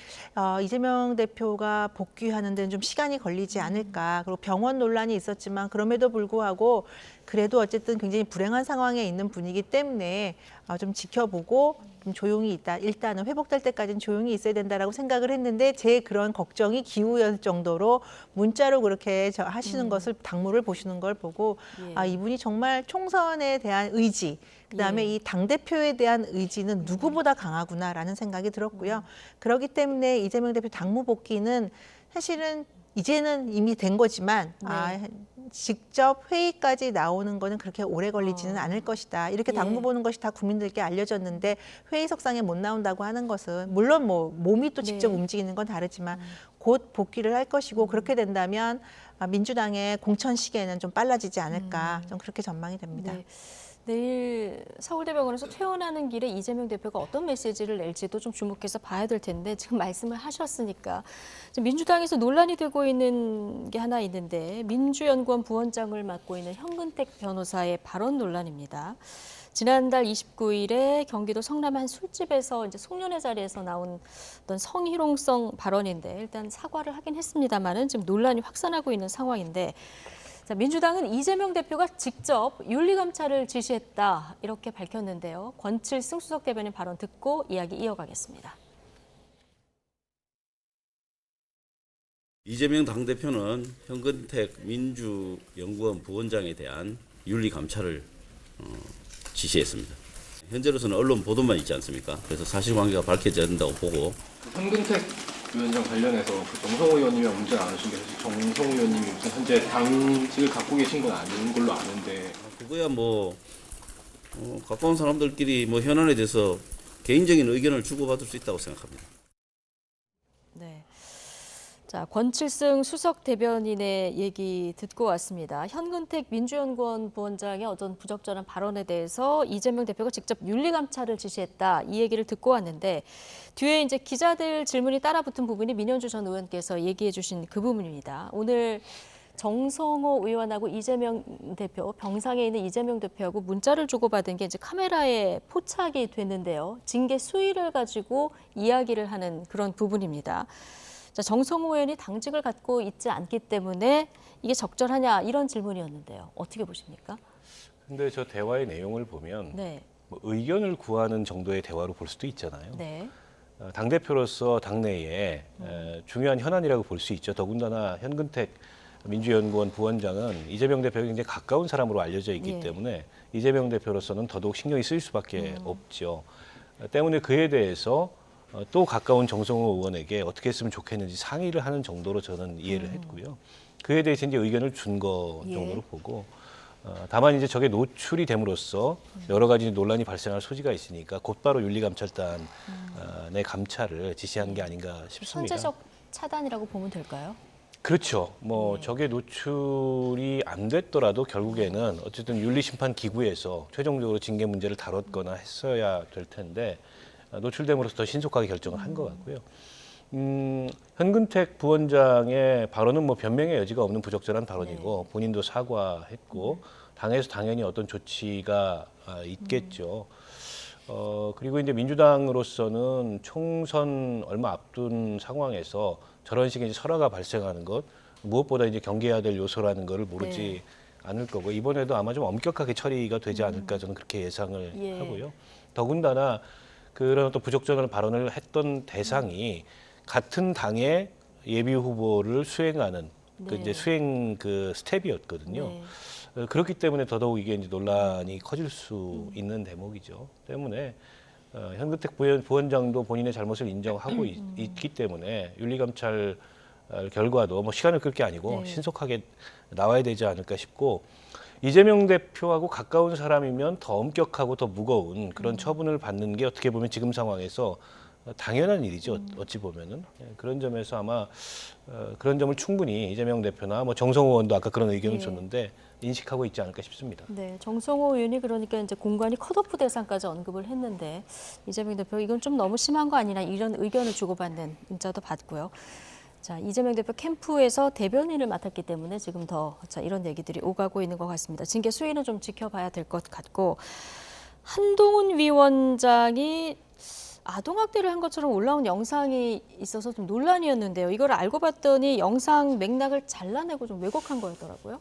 이재명 대표가 복귀하는 데는 좀 시간이 걸리지 않을까. 그리고 병원 논란이 있었지만 그럼에도 불구하고 그래도 어쨌든 굉장히 불행한 상황에 있는 분이기 때문에 좀 지켜보고 좀 조용히 있다. 일단은 회복될 때까지는 조용히 있어야 된다라고 생각을 했는데 제 그런 걱정이 기우일 정도로 문자로 그렇게 하시는 것을 당무를 보시는 걸 보고 이분이 정말 총선에 대한 의지 그다음에 이 당대표에 대한 의지는 누구보다 강하구나라는 생각이 들었고요. 그렇기 때문에 이재명 대표 당무 복귀는 사실은 이제는 이미 된 거지만 직접 회의까지 나오는 거는 그렇게 오래 걸리지는 않을 것이다. 이렇게 당무 보는 것이 다 국민들께 알려졌는데 회의석상에 못 나온다고 하는 것은 물론 뭐 몸이 또 직접 움직이는 건 다르지만 곧 복귀를 할 것이고 그렇게 된다면 민주당의 공천 시기에는 좀 빨라지지 않을까. 좀 그렇게 전망이 됩니다. 내일 서울대병원에서 퇴원하는 길에 이재명 대표가 어떤 메시지를 낼지도 좀 주목해서 봐야 될 텐데 지금 말씀을 하셨으니까 민주당에서 논란이 되고 있는 게 하나 있는데 민주연구원 부원장을 맡고 있는 현근택 변호사의 발언 논란입니다. 지난달 29일에 경기도 성남의 한 술집에서 이제 송년회 자리에서 나온 어떤 성희롱성 발언인데 일단 사과를 하긴 했습니다만은 지금 논란이 확산하고 있는 상황인데 민주당은 이재명 대표가 직접 윤리감찰을 지시했다 이렇게 밝혔는데요. 권칠승 수석 대변인 발언 듣고 이야기 이어가겠습니다. 이재명 당대표는 현근택 민주연구원 부원장에 대한 윤리감찰을 지시했습니다. 현재로서는 언론 보도만 있지 않습니까? 그래서 사실관계가 밝혀져야 된다고 보고. 현근택 위원장 관련해서 정성호 의원님이 문제는 안 하신 게 정성호 의원님이 현재 당직을 갖고 계신 건 아닌 걸로 아는데. 그거야 뭐 가까운 사람들끼리 뭐 현안에 대해서 개인적인 의견을 주고받을 수 있다고 생각합니다. 네. 자, 권칠승 수석 대변인의 얘기 듣고 왔습니다. 현근택 민주연구원 부원장의 어떤 부적절한 발언에 대해서 이재명 대표가 직접 윤리감찰을 지시했다 이 얘기를 듣고 왔는데 뒤에 이제 기자들 질문이 따라붙은 부분이 민현주 전 의원께서 얘기해 주신 그 부분입니다. 오늘 정성호 의원하고 이재명 대표, 병상에 있는 이재명 대표하고 문자를 주고받은 게 이제 카메라에 포착이 됐는데요. 징계 수위를 가지고 이야기를 하는 그런 부분입니다. 자, 정성호 의원이 당직을 갖고 있지 않기 때문에 이게 적절하냐 이런 질문이었는데요. 어떻게 보십니까? 근데 저 대화의 내용을 보면 뭐 의견을 구하는 정도의 대화로 볼 수도 있잖아요. 당대표로서 당내에 중요한 현안이라고 볼 수 있죠. 더군다나 현근택 민주연구원 부원장은 이재명 대표에게 굉장히 가까운 사람으로 알려져 있기 때문에 이재명 대표로서는 더더욱 신경이 쓰일 수밖에 없죠. 때문에 그에 대해서 또 가까운 정성호 의원에게 어떻게 했으면 좋겠는지 상의를 하는 정도로 저는 이해를 했고요. 그에 대해서 이제 의견을 준 거 정도로 보고 다만 이제 저게 노출이 됨으로써 여러 가지 논란이 발생할 소지가 있으니까 곧바로 윤리감찰단의 감찰을 지시한 게 아닌가 싶습니다. 선제적 차단이라고 보면 될까요? 그렇죠. 뭐 저게 노출이 안 됐더라도 결국에는 어쨌든 윤리심판기구에서 최종적으로 징계 문제를 다뤘거나 했어야 될 텐데 노출됨으로써 더 신속하게 결정을 한 것 같고요. 현근택 부원장의 발언은 뭐 변명의 여지가 없는 부적절한 발언이고 본인도 사과했고 당에서 당연히 어떤 조치가 있겠죠. 그리고 이제 민주당으로서는 총선 얼마 앞둔 상황에서 저런 식의 이제 설화가 발생하는 것 무엇보다 이제 경계해야 될 요소라는 것을 모르지 않을 거고 이번에도 아마 좀 엄격하게 처리가 되지 않을까 저는 그렇게 예상을 하고요. 더군다나 그런 또 부적절한 발언을 했던 대상이 같은 당의 예비 후보를 수행하는 그 이제 수행 그 스텝이었거든요. 그렇기 때문에 더더욱 이게 이제 논란이 커질 수 있는 대목이죠. 때문에 현근택 부원장도 본인의 잘못을 인정하고 있기 때문에 윤리감찰 결과도 뭐 시간을 끌 게 아니고 신속하게 나와야 되지 않을까 싶고 이재명 대표하고 가까운 사람이면 더 엄격하고 더 무거운 그런 처분을 받는 게 어떻게 보면 지금 상황에서 당연한 일이죠. 어찌 보면은 그런 점에서 아마 그런 점을 충분히 이재명 대표나 뭐 정성호 의원도 아까 그런 의견을 줬는데 인식하고 있지 않을까 싶습니다. 네, 정성호 의원이 그러니까 이제 공관위 컷오프 대상까지 언급을 했는데 이재명 대표 이건 좀 너무 심한 거 아니냐 이런 의견을 주고받는 문자도 받고요. 자, 이재명 대표 캠프에서 대변인을 맡았기 때문에 지금 더 이런 얘기들이 오가고 있는 것 같습니다. 징계 수위는 좀 지켜봐야 될 것 같고 한동훈 위원장이 아동학대를 한 것처럼 올라온 영상이 있어서 좀 논란이었는데요. 이걸 알고 봤더니 영상 맥락을 잘라내고 좀 왜곡한 거였더라고요.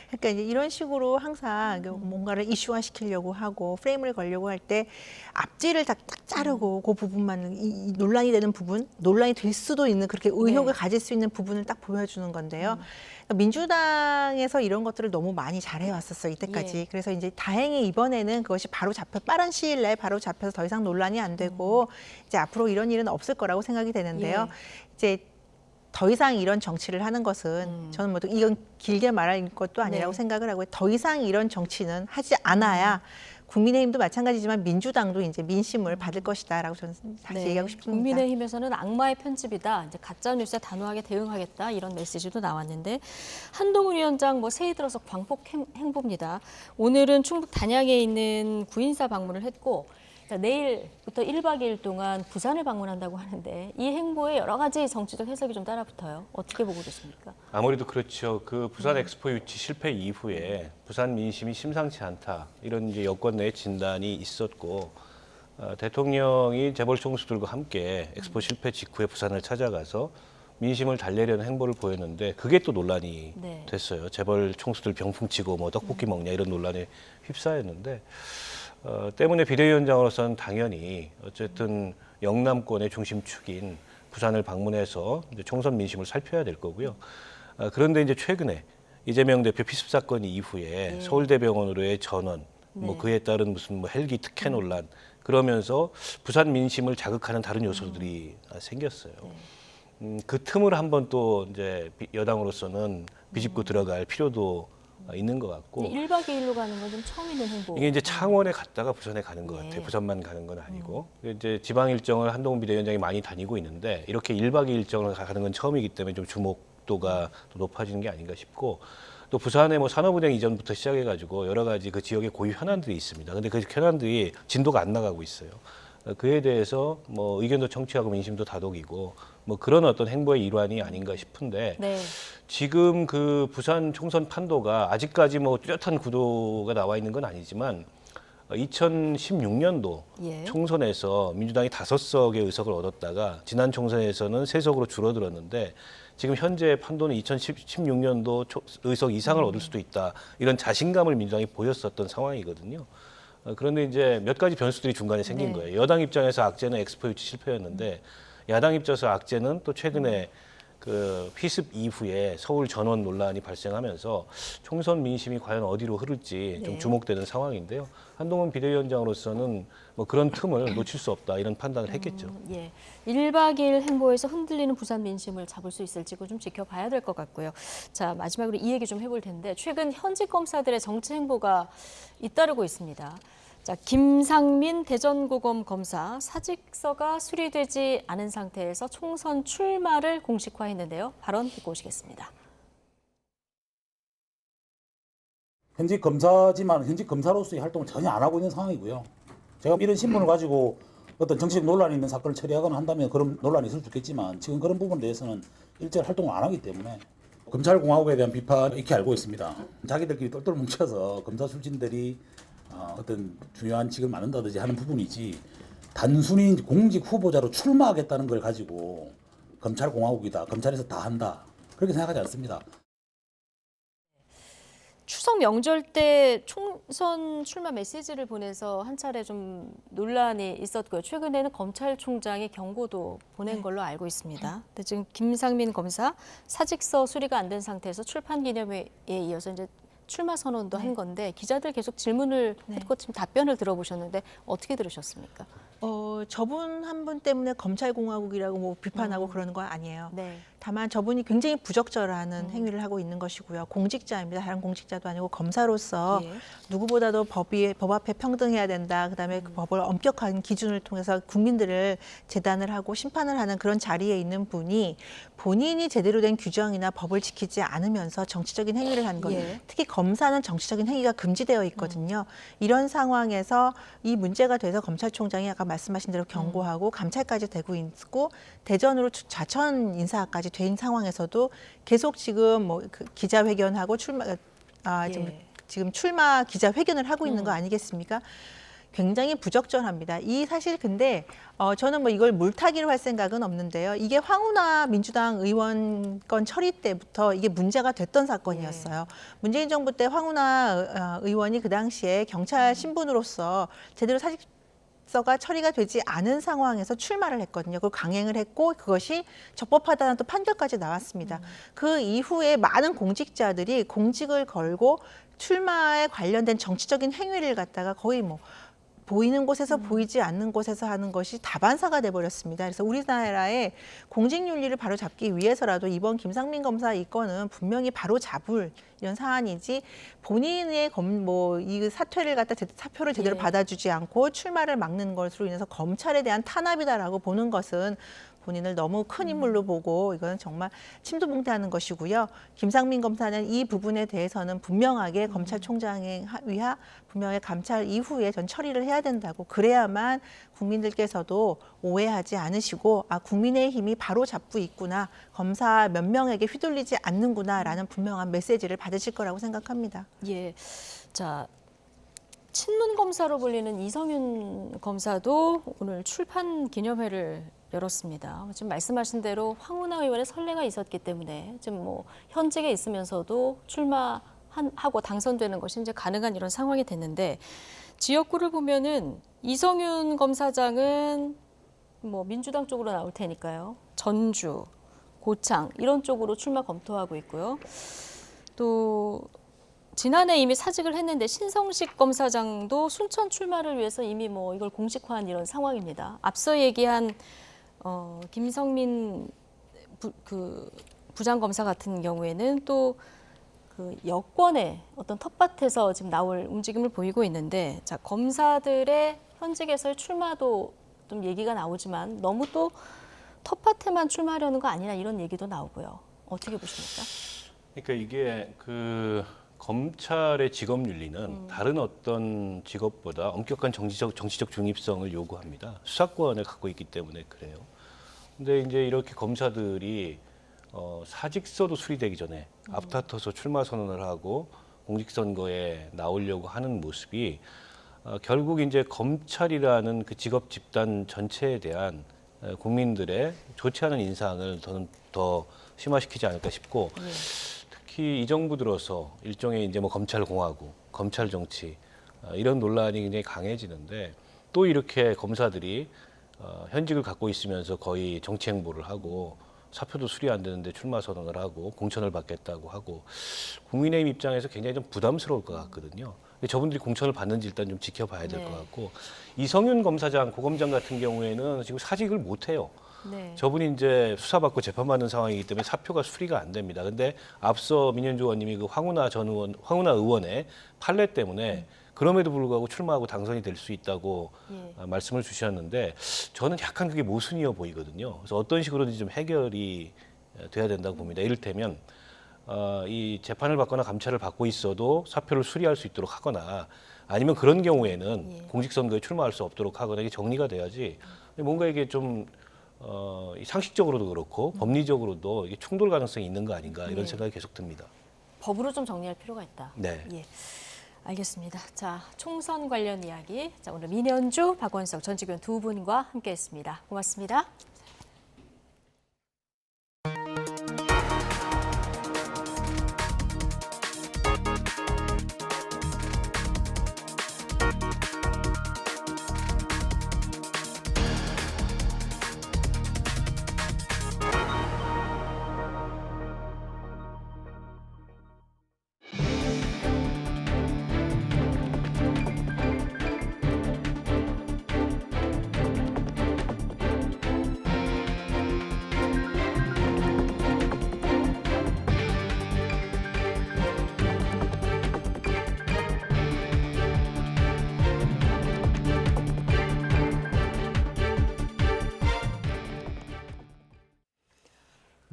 그러니까 이제 이런 식으로 항상 뭔가를 이슈화시키려고 하고 프레임을 걸려고 할 때 앞뒤를 딱 자르고 그 부분만 이 논란이 되는 부분, 논란이 될 수도 있는 그렇게 의혹을 가질 수 있는 부분을 딱 보여주는 건데요. 그러니까 민주당에서 이런 것들을 너무 많이 잘해왔었어요, 이때까지. 그래서 이제 다행히 이번에는 그것이 바로 빠른 시일 내에 바로 잡혀서 더 이상 논란이 안 되고 이제 앞으로 이런 일은 없을 거라고 생각이 되는데요. 이제 더 이상 이런 정치를 하는 것은 저는 뭐 이건 길게 말할 것도 아니라고 생각을 하고 더 이상 이런 정치는 하지 않아야 국민의힘도 마찬가지지만 민주당도 이제 민심을 받을 것이다라고 저는 다시 얘기하고 싶습니다. 국민의힘에서는 악마의 편집이다. 이제 가짜 뉴스에 단호하게 대응하겠다 이런 메시지도 나왔는데 한동훈 위원장 뭐 새해 들어서 광폭 행보입니다. 오늘은 충북 단양에 있는 구인사 방문을 했고 내일부터 1박 2일 동안 부산을 방문한다고 하는데 이 행보에 여러 가지 정치적 해석이 좀 따라붙어요. 어떻게 보고 계십니까? 아무래도 그렇죠. 그 부산 엑스포 유치 실패 이후에 부산 민심이 심상치 않다 이런 이제 여권 내 진단이 있었고 대통령이 재벌 총수들과 함께 엑스포 실패 직후에 부산을 찾아가서 민심을 달래려는 행보를 보였는데 그게 또 논란이 됐어요. 재벌 총수들 병풍치고 뭐 떡볶이 먹냐 이런 논란에 휩싸였는데. 때문에 비대위원장으로서는 당연히 어쨌든 영남권의 중심축인 부산을 방문해서 이제 총선 민심을 살펴야 될 거고요. 그런데 이제 최근에 이재명 대표 피습 사건 이후에 서울대병원으로의 전원, 뭐 그에 따른 무슨 뭐 헬기 특혜 논란 그러면서 부산 민심을 자극하는 다른 요소들이 생겼어요. 그 틈을 한번 또 이제 여당으로서는 비집고 들어갈 필요도 있는 것 같고 1박 2일로 가는 건 좀 처음 있는 행보. 이게 이제 창원에 갔다가 부산에 가는 것 같아요. 부산만 가는 건 아니고 이제 지방 일정을 한동훈 비대위원장이 많이 다니고 있는데 이렇게 1박 2일 일정을 가는 건 처음이기 때문에 좀 주목도가 더 높아지는 게 아닌가 싶고 또 부산에 뭐 산업은행 이전부터 시작해가지고 여러 가지 그 지역의 고유 현안들이 있습니다. 근데 그 현안들이 진도가 안 나가고 있어요. 그에 대해서 뭐 의견도 청취하고 민심도 다독이고 뭐 그런 어떤 행보의 일환이 아닌가 싶은데 지금 그 부산 총선 판도가 아직까지 뭐 뚜렷한 구도가 나와 있는 건 아니지만 2016년도 총선에서 민주당이 5석의 의석을 얻었다가 지난 총선에서는 3석으로 줄어들었는데 지금 현재 판도는 2016년도 의석 이상을 얻을 수도 있다 이런 자신감을 민주당이 보였었던 상황이거든요. 그런데 이제 몇 가지 변수들이 중간에 생긴 거예요. 여당 입장에서 악재는 엑스포 유치 실패였는데 야당 입장에서 악재는 또 최근에 그 피습 이후에 서울 전원 논란이 발생하면서 총선 민심이 과연 어디로 흐를지 좀 주목되는 상황인데요. 한동훈 비대위원장으로서는 뭐 그런 틈을 놓칠 수 없다 이런 판단을 했겠죠. 1박 2일 행보에서 흔들리는 부산 민심을 잡을 수 있을지 좀 지켜봐야 될 것 같고요. 자, 마지막으로 이 얘기 좀 해볼 텐데 최근 현직 검사들의 정치 행보가 잇따르고 있습니다. 자, 김상민 대전고검 검사 사직서가 수리되지 않은 상태에서 총선 출마를 공식화했는데요. 발언 듣고 오시겠습니다. 현직 검사지만 현직 검사로서의 활동을 전혀 안 하고 있는 상황이고요. 제가 이런 신분을 가지고 어떤 정치적 논란이 있는 사건을 처리하거나 한다면 그런 논란이 있을 수 있겠지만 지금 그런 부분에 대해서는 일절 활동을 안 하기 때문에 검찰공화국에 대한 비판 이렇게 알고 있습니다. 자기들끼리 똘똘 뭉쳐서 검사 출신들이 어떤 중요한 직을 맡는다든지 하는 부분이지 단순히 공직 후보자로 출마하겠다는 걸 가지고 검찰공화국이다, 검찰에서 다 한다 그렇게 생각하지 않습니다. 추석 명절 때 총선 출마 메시지를 보내서 한 차례 좀 논란이 있었고요. 최근에는 검찰총장이 경고도 보낸 걸로 알고 있습니다. 근데 지금 김상민 검사 사직서 수리가 안 된 상태에서 출판 기념회에 이어서 이제 출마 선언도 한 건데 기자들 계속 질문을 했고 지금 답변을 들어보셨는데 어떻게 들으셨습니까? 저분 한 분 때문에 검찰공화국이라고 뭐 비판하고 그러는 건 아니에요. 네. 다만 저분이 굉장히 부적절한 행위를 하고 있는 것이고요. 공직자입니다. 다른 공직자도 아니고 검사로서 예. 누구보다도 법 앞에 평등해야 된다. 그다음에 그 법을 엄격한 기준을 통해서 국민들을 재단을 하고 심판을 하는 그런 자리에 있는 분이 본인이 제대로 된 규정이나 법을 지키지 않으면서 정치적인 행위를 한 것. 예. 특히 검사는 정치적인 행위가 금지되어 있거든요. 이런 상황에서 이 문제가 돼서 검찰총장이 아까 말씀하신 대로 경고하고 감찰까지 되고 있고 대전으로 좌천 인사까지 된 상황에서도 계속 지금 뭐 그 기자회견하고 지금 출마 기자회견을 하고 있는 거 아니겠습니까? 굉장히 부적절합니다. 이 사실 근데 저는 뭐 이걸 물타기로 할 생각은 없는데요. 이게 황운하 민주당 의원 건 처리 때부터 이게 문제가 됐던 사건이었어요. 문재인 정부 때 황운하 의원이 그 당시에 경찰 신분으로서 제대로 사직서가 처리가 되지 않은 상황에서 출마를 했거든요. 그걸 강행을 했고 그것이 적법하다는 또 판결까지 나왔습니다. 그 이후에 많은 공직자들이 공직을 걸고 출마에 관련된 정치적인 행위를 갖다가 거의 뭐 보이는 곳에서 보이지 않는 곳에서 하는 것이 다반사가 돼버렸습니다. 그래서 우리나라의 공직윤리를 바로잡기 위해서라도 이번 김상민 검사 이 건은 분명히 바로잡을 이런 사안이지 본인의 이 사퇴를 갖다 사표를 제대로 받아주지 않고 출마를 막는 것으로 인해서 검찰에 대한 탄압이다라고 보는 것은 본인을 너무 큰 인물로 보고 이건 정말 침도봉대하는 것이고요. 김상민 검사는 이 부분에 대해서는 분명하게 검찰총장에 위하 분명히 감찰 이후에 전 처리를 해야 된다고 그래야만 국민들께서도 오해하지 않으시고 국민의힘이 바로 잡고 있구나. 검사 몇 명에게 휘둘리지 않는구나라는 분명한 메시지를 받으실 거라고 생각합니다. 예. 자, 친문 검사로 불리는 이성윤 검사도 오늘 출판 기념회를 열었습니다. 지금 말씀하신 대로 황운하 의원의 선례가 있었기 때문에 지금 뭐 현직에 있으면서도 출마하고 당선되는 것이 이제 가능한 이런 상황이 됐는데 지역구를 보면은 이성윤 검사장은 뭐 민주당 쪽으로 나올 테니까요. 전주, 고창 이런 쪽으로 출마 검토하고 있고요. 또 지난해 이미 사직을 했는데 신성식 검사장도 순천 출마를 위해서 이미 뭐 이걸 공식화한 이런 상황입니다. 앞서 얘기한 김성민 부장검사 같은 경우에는 또 그 여권의 어떤 텃밭에서 지금 나올 움직임을 보이고 있는데, 자 검사들의 현직에서의 출마도 좀 얘기가 나오지만 너무 또 텃밭에만 출마하려는 거 아니냐 이런 얘기도 나오고요. 어떻게 보십니까? 그러니까 이게 검찰의 직업 윤리는 다른 어떤 직업보다 엄격한 정치적 중립성을 요구합니다. 수사권을 갖고 있기 때문에 그래요. 근데 이제 이렇게 검사들이 사직서도 수리되기 전에 앞다퉈서 출마 선언을 하고 공직선거에 나오려고 하는 모습이 결국 이제 검찰이라는 그 직업 집단 전체에 대한 국민들의 좋지 않은 인상을 더 심화시키지 않을까 싶고, 특히 이 정부 들어서 일종의 이제 뭐 검찰공화국, 검찰 정치 이런 논란이 굉장히 강해지는데, 또 이렇게 검사들이 현직을 갖고 있으면서 거의 정치 행보를 하고 사표도 수리 안 되는데 출마 선언을 하고 공천을 받겠다고 하고, 국민의힘 입장에서 굉장히 좀 부담스러울 것 같거든요. 저분들이 공천을 받는지 일단 좀 지켜봐야 될 것 같고, 이성윤 검사장, 고검장 같은 경우에는 지금 사직을 못 해요. 저분이 이제 수사받고 재판받는 상황이기 때문에 사표가 수리가 안 됩니다. 근데 앞서 민현주 의원님이 그 황운하 의원의 판례 때문에 그럼에도 불구하고 출마하고 당선이 될 수 있다고 말씀을 주셨는데, 저는 약간 그게 모순이어 보이거든요. 그래서 어떤 식으로든지 좀 해결이 돼야 된다고 봅니다. 이를테면 이 재판을 받거나 감찰을 받고 있어도 사표를 수리할 수 있도록 하거나, 아니면 그런 경우에는 공직선거에 출마할 수 없도록 하거나, 이게 정리가 돼야지 뭔가 이게 좀 상식적으로도 그렇고 법리적으로도 이게 충돌 가능성이 있는 거 아닌가, 이런 생각이 계속 듭니다. 법으로 좀 정리할 필요가 있다. 네. 예. 알겠습니다. 자, 총선 관련 이야기. 자, 오늘 민현주, 박원석 전 직원 두 분과 함께했습니다. 고맙습니다.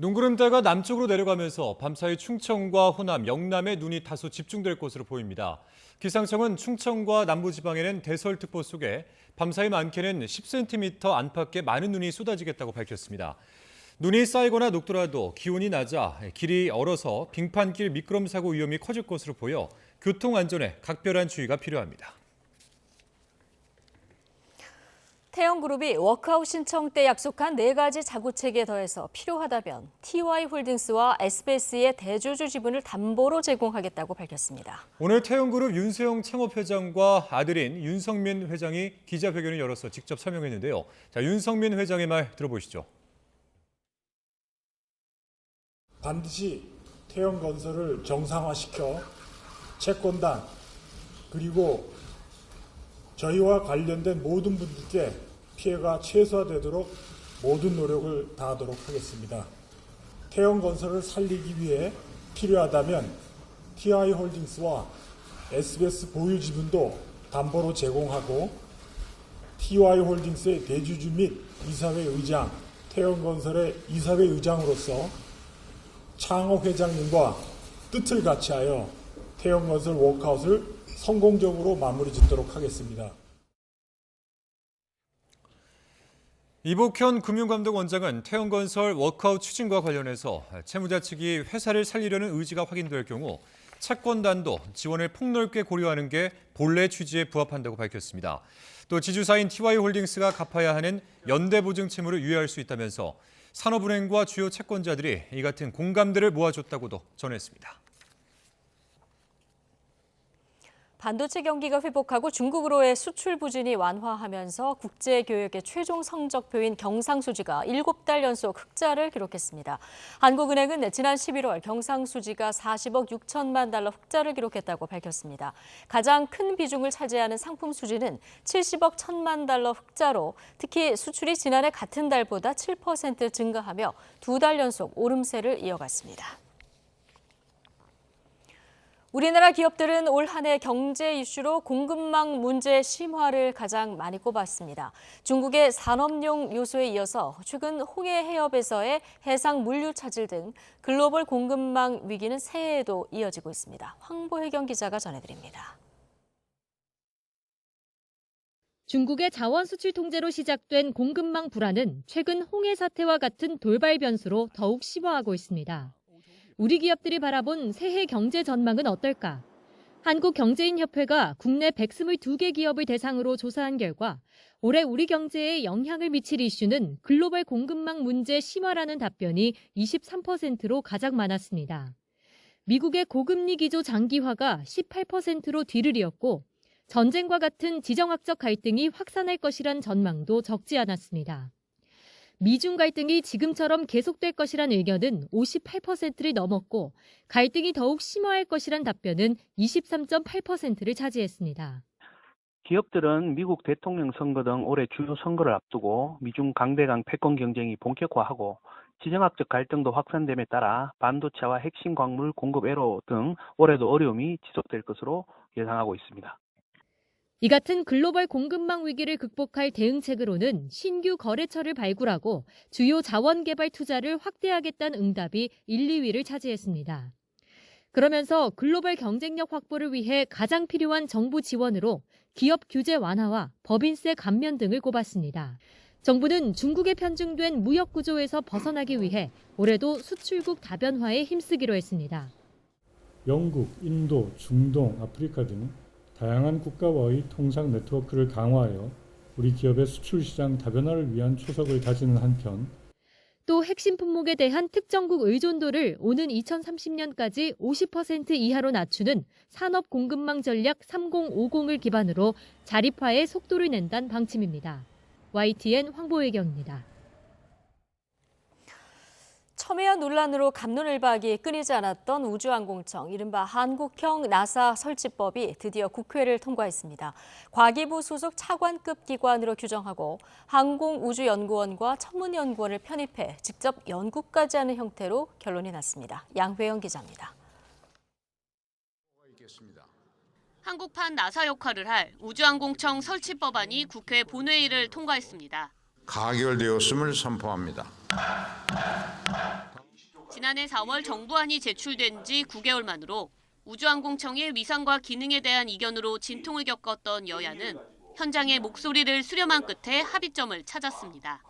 눈구름대가 남쪽으로 내려가면서 밤사이 충청과 호남, 영남에 눈이 다소 집중될 것으로 보입니다. 기상청은 충청과 남부지방에는 대설특보 속에 밤사이 많게는 10cm 안팎의 많은 눈이 쏟아지겠다고 밝혔습니다. 눈이 쌓이거나 녹더라도 기온이 낮아 길이 얼어서 빙판길 미끄럼 사고 위험이 커질 것으로 보여 교통안전에 각별한 주의가 필요합니다. 태영그룹이 워크아웃 신청 때 약속한 4가지 자구책에 더해서 필요하다면 TY홀딩스와 SBS의 대주주 지분을 담보로 제공하겠다고 밝혔습니다. 오늘 태영그룹 윤세영 창업회장과 아들인 윤성민 회장이 기자회견을 열어서 직접 설명했는데요. 자, 윤성민 회장의 말 들어보시죠. 반드시 태영건설을 정상화시켜 채권단 그리고 저희와 관련된 모든 분들께 피해가 최소화되도록 모든 노력을 다하도록 하겠습니다. 태영건설을 살리기 위해 필요하다면 TY홀딩스와 SBS 보유 지분도 담보로 제공하고 TY홀딩스의 대주주 및 이사회 의장, 태영건설의 이사회 의장으로서 창업 회장님과 뜻을 같이하여 태영건설 워크아웃을 성공적으로 마무리 짓도록 하겠습니다. 이복현 금융감독원장은 태영건설 워크아웃 추진과 관련해서 채무자 측이 회사를 살리려는 의지가 확인될 경우 채권단도 지원을 폭넓게 고려하는 게 본래 취지에 부합한다고 밝혔습니다. 또 지주사인 TY홀딩스가 갚아야 하는 연대보증 채무를 유예할 수 있다면서 산업은행과 주요 채권자들이 이 같은 공감대를 모아줬다고도 전했습니다. 반도체 경기가 회복하고 중국으로의 수출 부진이 완화하면서 국제교역의 최종 성적표인 경상수지가 7달 연속 흑자를 기록했습니다. 한국은행은 지난 11월 경상수지가 40억 6천만 달러 흑자를 기록했다고 밝혔습니다. 가장 큰 비중을 차지하는 상품 수지는 70억 1천만 달러 흑자로 특히 수출이 지난해 같은 달보다 7% 증가하며 2달 연속 오름세를 이어갔습니다. 우리나라 기업들은 올 한 해 경제 이슈로 공급망 문제 심화를 가장 많이 꼽았습니다. 중국의 산업용 요소에 이어서 최근 홍해 해협에서의 해상 물류 차질 등 글로벌 공급망 위기는 새해에도 이어지고 있습니다. 황보혜경 기자가 전해드립니다. 중국의 자원 수출 통제로 시작된 공급망 불안은 최근 홍해 사태와 같은 돌발 변수로 더욱 심화하고 있습니다. 우리 기업들이 바라본 새해 경제 전망은 어떨까? 한국경제인협회가 국내 122개 기업을 대상으로 조사한 결과 올해 우리 경제에 영향을 미칠 이슈는 글로벌 공급망 문제 심화라는 답변이 23%로 가장 많았습니다. 미국의 고금리 기조 장기화가 18%로 뒤를 이었고 전쟁과 같은 지정학적 갈등이 확산할 것이란 전망도 적지 않았습니다. 미중 갈등이 지금처럼 계속될 것이란 의견은 58%를 넘었고 갈등이 더욱 심화할 것이란 답변은 23.8%를 차지했습니다. 기업들은 미국 대통령 선거 등 올해 주요 선거를 앞두고 미중 강대강 패권 경쟁이 본격화하고 지정학적 갈등도 확산됨에 따라 반도체와 핵심 광물 공급 애로 등 올해도 어려움이 지속될 것으로 예상하고 있습니다. 이 같은 글로벌 공급망 위기를 극복할 대응책으로는 신규 거래처를 발굴하고 주요 자원 개발 투자를 확대하겠다는 응답이 1, 2위를 차지했습니다. 그러면서 글로벌 경쟁력 확보를 위해 가장 필요한 정부 지원으로 기업 규제 완화와 법인세 감면 등을 꼽았습니다. 정부는 중국에 편중된 무역 구조에서 벗어나기 위해 올해도 수출국 다변화에 힘쓰기로 했습니다. 영국, 인도, 중동, 아프리카 등 다양한 국가와의 통상 네트워크를 강화하여 우리 기업의 수출 시장 다변화를 위한 초석을 다지는 한편 또 핵심 품목에 대한 특정국 의존도를 오는 2030년까지 50% 이하로 낮추는 산업 공급망 전략 3050을 기반으로 자립화에 속도를 낸다는 방침입니다. YTN 황보혜경입니다. 첨예한 논란으로 갑론을박이 끊이지 않았던 우주항공청, 이른바 한국형 나사 설치법이 드디어 국회를 통과했습니다. 과기부 소속 차관급 기관으로 규정하고 항공우주연구원과 천문연구원을 편입해 직접 연구까지 하는 형태로 결론이 났습니다. 양회영 기자입니다. 한국판 나사 역할을 할 우주항공청 설치법안이 국회 본회의를 통과했습니다. 가결되었음을 선포합니다. 지난해 4월 정부안이 제출된 지 9개월 만으로 우주항공청의 위상과 기능에 대한 이견으로 진통을 겪었던 여야는 현장의 목소리를 수렴한 끝에 합의점을 찾았습니다.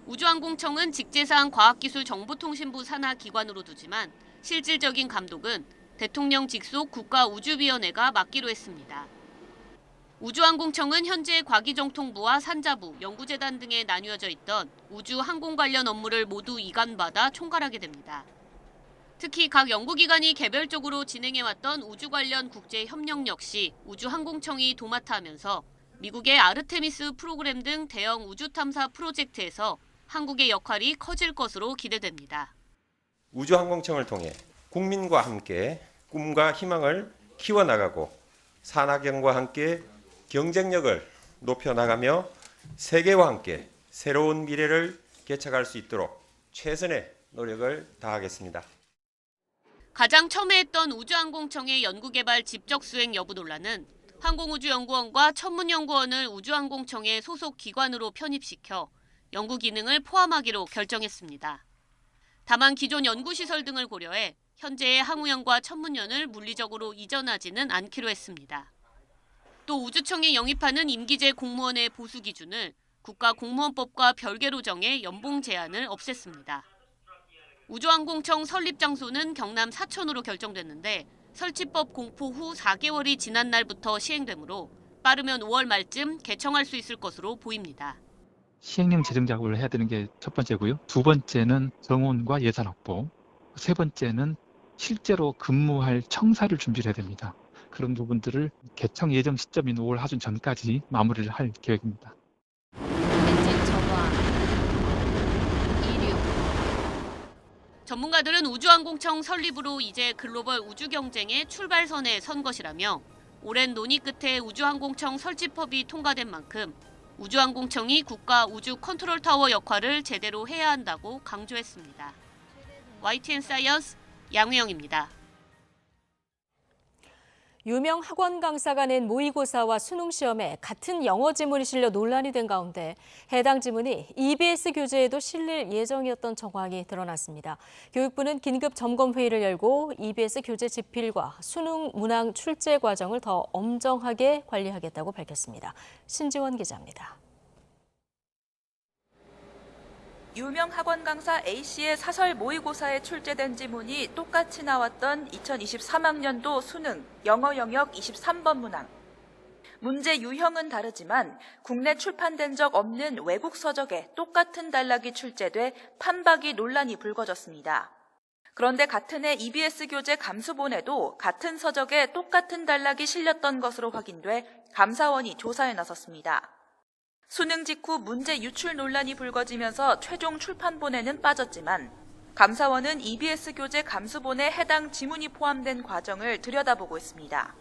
우주항공청은 직제사항 과학기술정보통신부 산하 기관으로 두지만 실질적인 감독은 대통령 직속 국가우주위원회가 맡기로 했습니다. 우주항공청은 현재 과기정통부와 산자부, 연구재단 등에 나뉘어져 있던 우주 항공 관련 업무를 모두 이관받아 총괄하게 됩니다. 특히 각 연구기관이 개별적으로 진행해왔던 우주 관련 국제협력 역시 우주항공청이 도맡아 하면서 미국의 아르테미스 프로그램 등 대형 우주탐사 프로젝트에서 한국의 역할이 커질 것으로 기대됩니다. 우주항공청을 통해 국민과 함께 꿈과 희망을 키워나가고 산학연과 함께 경쟁력을 높여나가며 세계와 함께 새로운 미래를 개척할 수 있도록 최선의 노력을 다하겠습니다. 가장 첨예했던 우주항공청의 연구개발 직접수행 여부 논란은 항공우주연구원과 천문연구원을 우주항공청의 소속 기관으로 편입시켜 연구 기능을 포함하기로 결정했습니다. 다만 기존 연구시설 등을 고려해 현재의 항우연과 천문연을 물리적으로 이전하지는 않기로 했습니다. 또 우주청에 영입하는 임기제 공무원의 보수 기준을 국가공무원법과 별개로 정해 연봉 제한을 없앴습니다. 우주항공청 설립 장소는 경남 사천으로 결정됐는데 설치법 공포 후 4개월이 지난 날부터 시행되므로 빠르면 5월 말쯤 개청할 수 있을 것으로 보입니다. 시행령 제정 작업을 해야 되는 게 첫 번째고요. 두 번째는 정원과 예산 확보. 세 번째는 실제로 근무할 청사를 준비를 해야 됩니다. 그런 부분들을 개청 예정 시점인 5월 하순 전까지 마무리를 할 계획입니다. 전문가들은 우주항공청 설립으로 이제 글로벌 우주 경쟁의 출발선에 선 것이라며 오랜 논의 끝에 우주항공청 설치법이 통과된 만큼 우주항공청이 국가 우주 컨트롤 타워 역할을 제대로 해야 한다고 강조했습니다. YTN 사이언스 양우영입니다. 유명 학원 강사가 낸 모의고사와 수능 시험에 같은 영어 지문이 실려 논란이 된 가운데 해당 지문이 EBS 교재에도 실릴 예정이었던 정황이 드러났습니다. 교육부는 긴급 점검 회의를 열고 EBS 교재 집필과 수능 문항 출제 과정을 더 엄정하게 관리하겠다고 밝혔습니다. 신지원 기자입니다. 유명 학원 강사 A씨의 사설 모의고사에 출제된 지문이 똑같이 나왔던 2023학년도 수능 영어 영역 23번 문항. 문제 유형은 다르지만 국내 출판된 적 없는 외국 서적에 똑같은 단락이 출제돼 판박이 논란이 불거졌습니다. 그런데 같은 해 EBS 교재 감수본에도 같은 서적에 똑같은 단락이 실렸던 것으로 확인돼 감사원이 조사에 나섰습니다. 수능 직후 문제 유출 논란이 불거지면서 최종 출판본에는 빠졌지만 감사원은 EBS 교재 감수본에 해당 지문이 포함된 과정을 들여다보고 있습니다.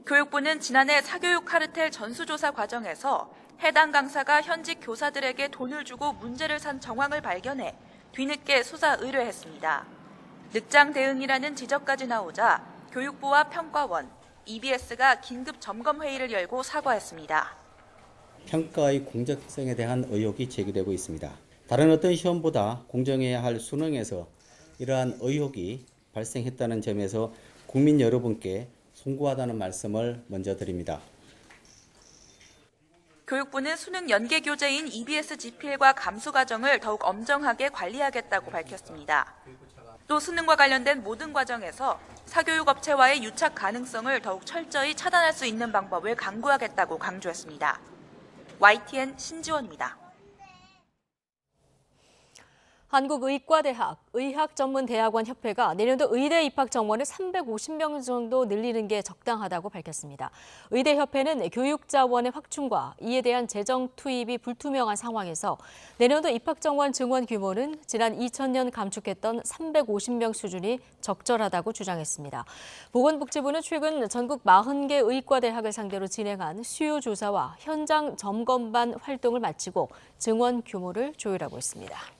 교육부는 지난해 사교육 카르텔 전수조사 과정에서 해당 강사가 현직 교사들에게 돈을 주고 문제를 산 정황을 발견해 뒤늦게 수사 의뢰했습니다. 늑장 대응이라는 지적까지 나오자 교육부와 평가원, EBS가 긴급 점검 회의를 열고 사과했습니다. 평가의 공정성에 대한 의혹이 제기되고 있습니다. 다른 어떤 시험보다 공정해야 할 수능에서 이러한 의혹이 발생했다는 점에서 국민 여러분께 송구하다는 말씀을 먼저 드립니다. 교육부는 수능 연계 교재인 EBS 집필과 감수 과정을 더욱 엄정하게 관리하겠다고 밝혔습니다. 또 수능과 관련된 모든 과정에서 사교육업체와의 유착 가능성을 더욱 철저히 차단할 수 있는 방법을 강구하겠다고 강조했습니다. YTN 신지원입니다. 한국의과대학 의학전문대학원협회가 내년도 의대 입학 정원을 350명 정도 늘리는 게 적당하다고 밝혔습니다. 의대협회는 교육자원의 확충과 이에 대한 재정 투입이 불투명한 상황에서 내년도 입학 정원 증원 규모는 지난 2000년 감축했던 350명 수준이 적절하다고 주장했습니다. 보건복지부는 최근 전국 40개 의과대학을 상대로 진행한 수요 조사와 현장 점검반 활동을 마치고 증원 규모를 조율하고 있습니다.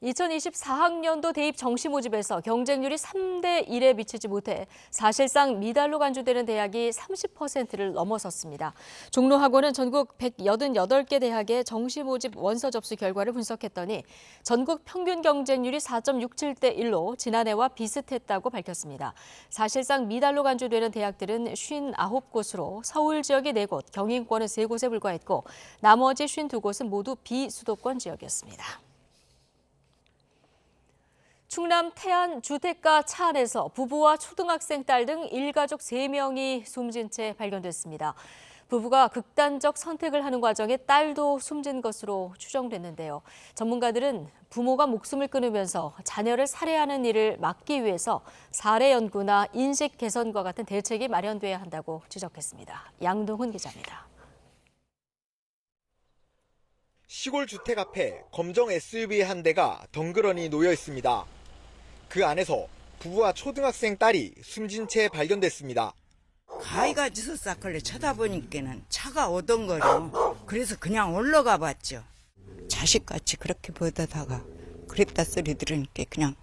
2024학년도 대입 정시 모집에서 경쟁률이 3대 1에 미치지 못해 사실상 미달로 간주되는 대학이 30%를 넘어섰습니다. 종로학원은 전국 188개 대학의 정시 모집 원서 접수 결과를 분석했더니 전국 평균 경쟁률이 4.67대 1로 지난해와 비슷했다고 밝혔습니다. 사실상 미달로 간주되는 대학들은 59곳으로 서울 지역이 4곳, 경인권은 3곳에 불과했고 나머지 52곳은 모두 비수도권 지역이었습니다. 충남 태안 주택가 차 안에서 부부와 초등학생 딸 등 일가족 3명이 숨진 채 발견됐습니다. 부부가 극단적 선택을 하는 과정에 딸도 숨진 것으로 추정됐는데요. 전문가들은 부모가 목숨을 끊으면서 자녀를 살해하는 일을 막기 위해서 사례 연구나 인식 개선과 같은 대책이 마련돼야 한다고 지적했습니다. 양동훈 기자입니다. 시골 주택 앞에 검정 SUV 한 대가 덩그러니 놓여 있습니다. 그 안에서 부부와 초등학생 딸이 숨진 채 발견됐습니다. 가위가 짖었사걸래 쳐다보니까는 차가 오던거려. 그래서 그냥 올라가 봤죠. 자식같이 그렇게 보다가 그랬다 소리 들으니까 그냥.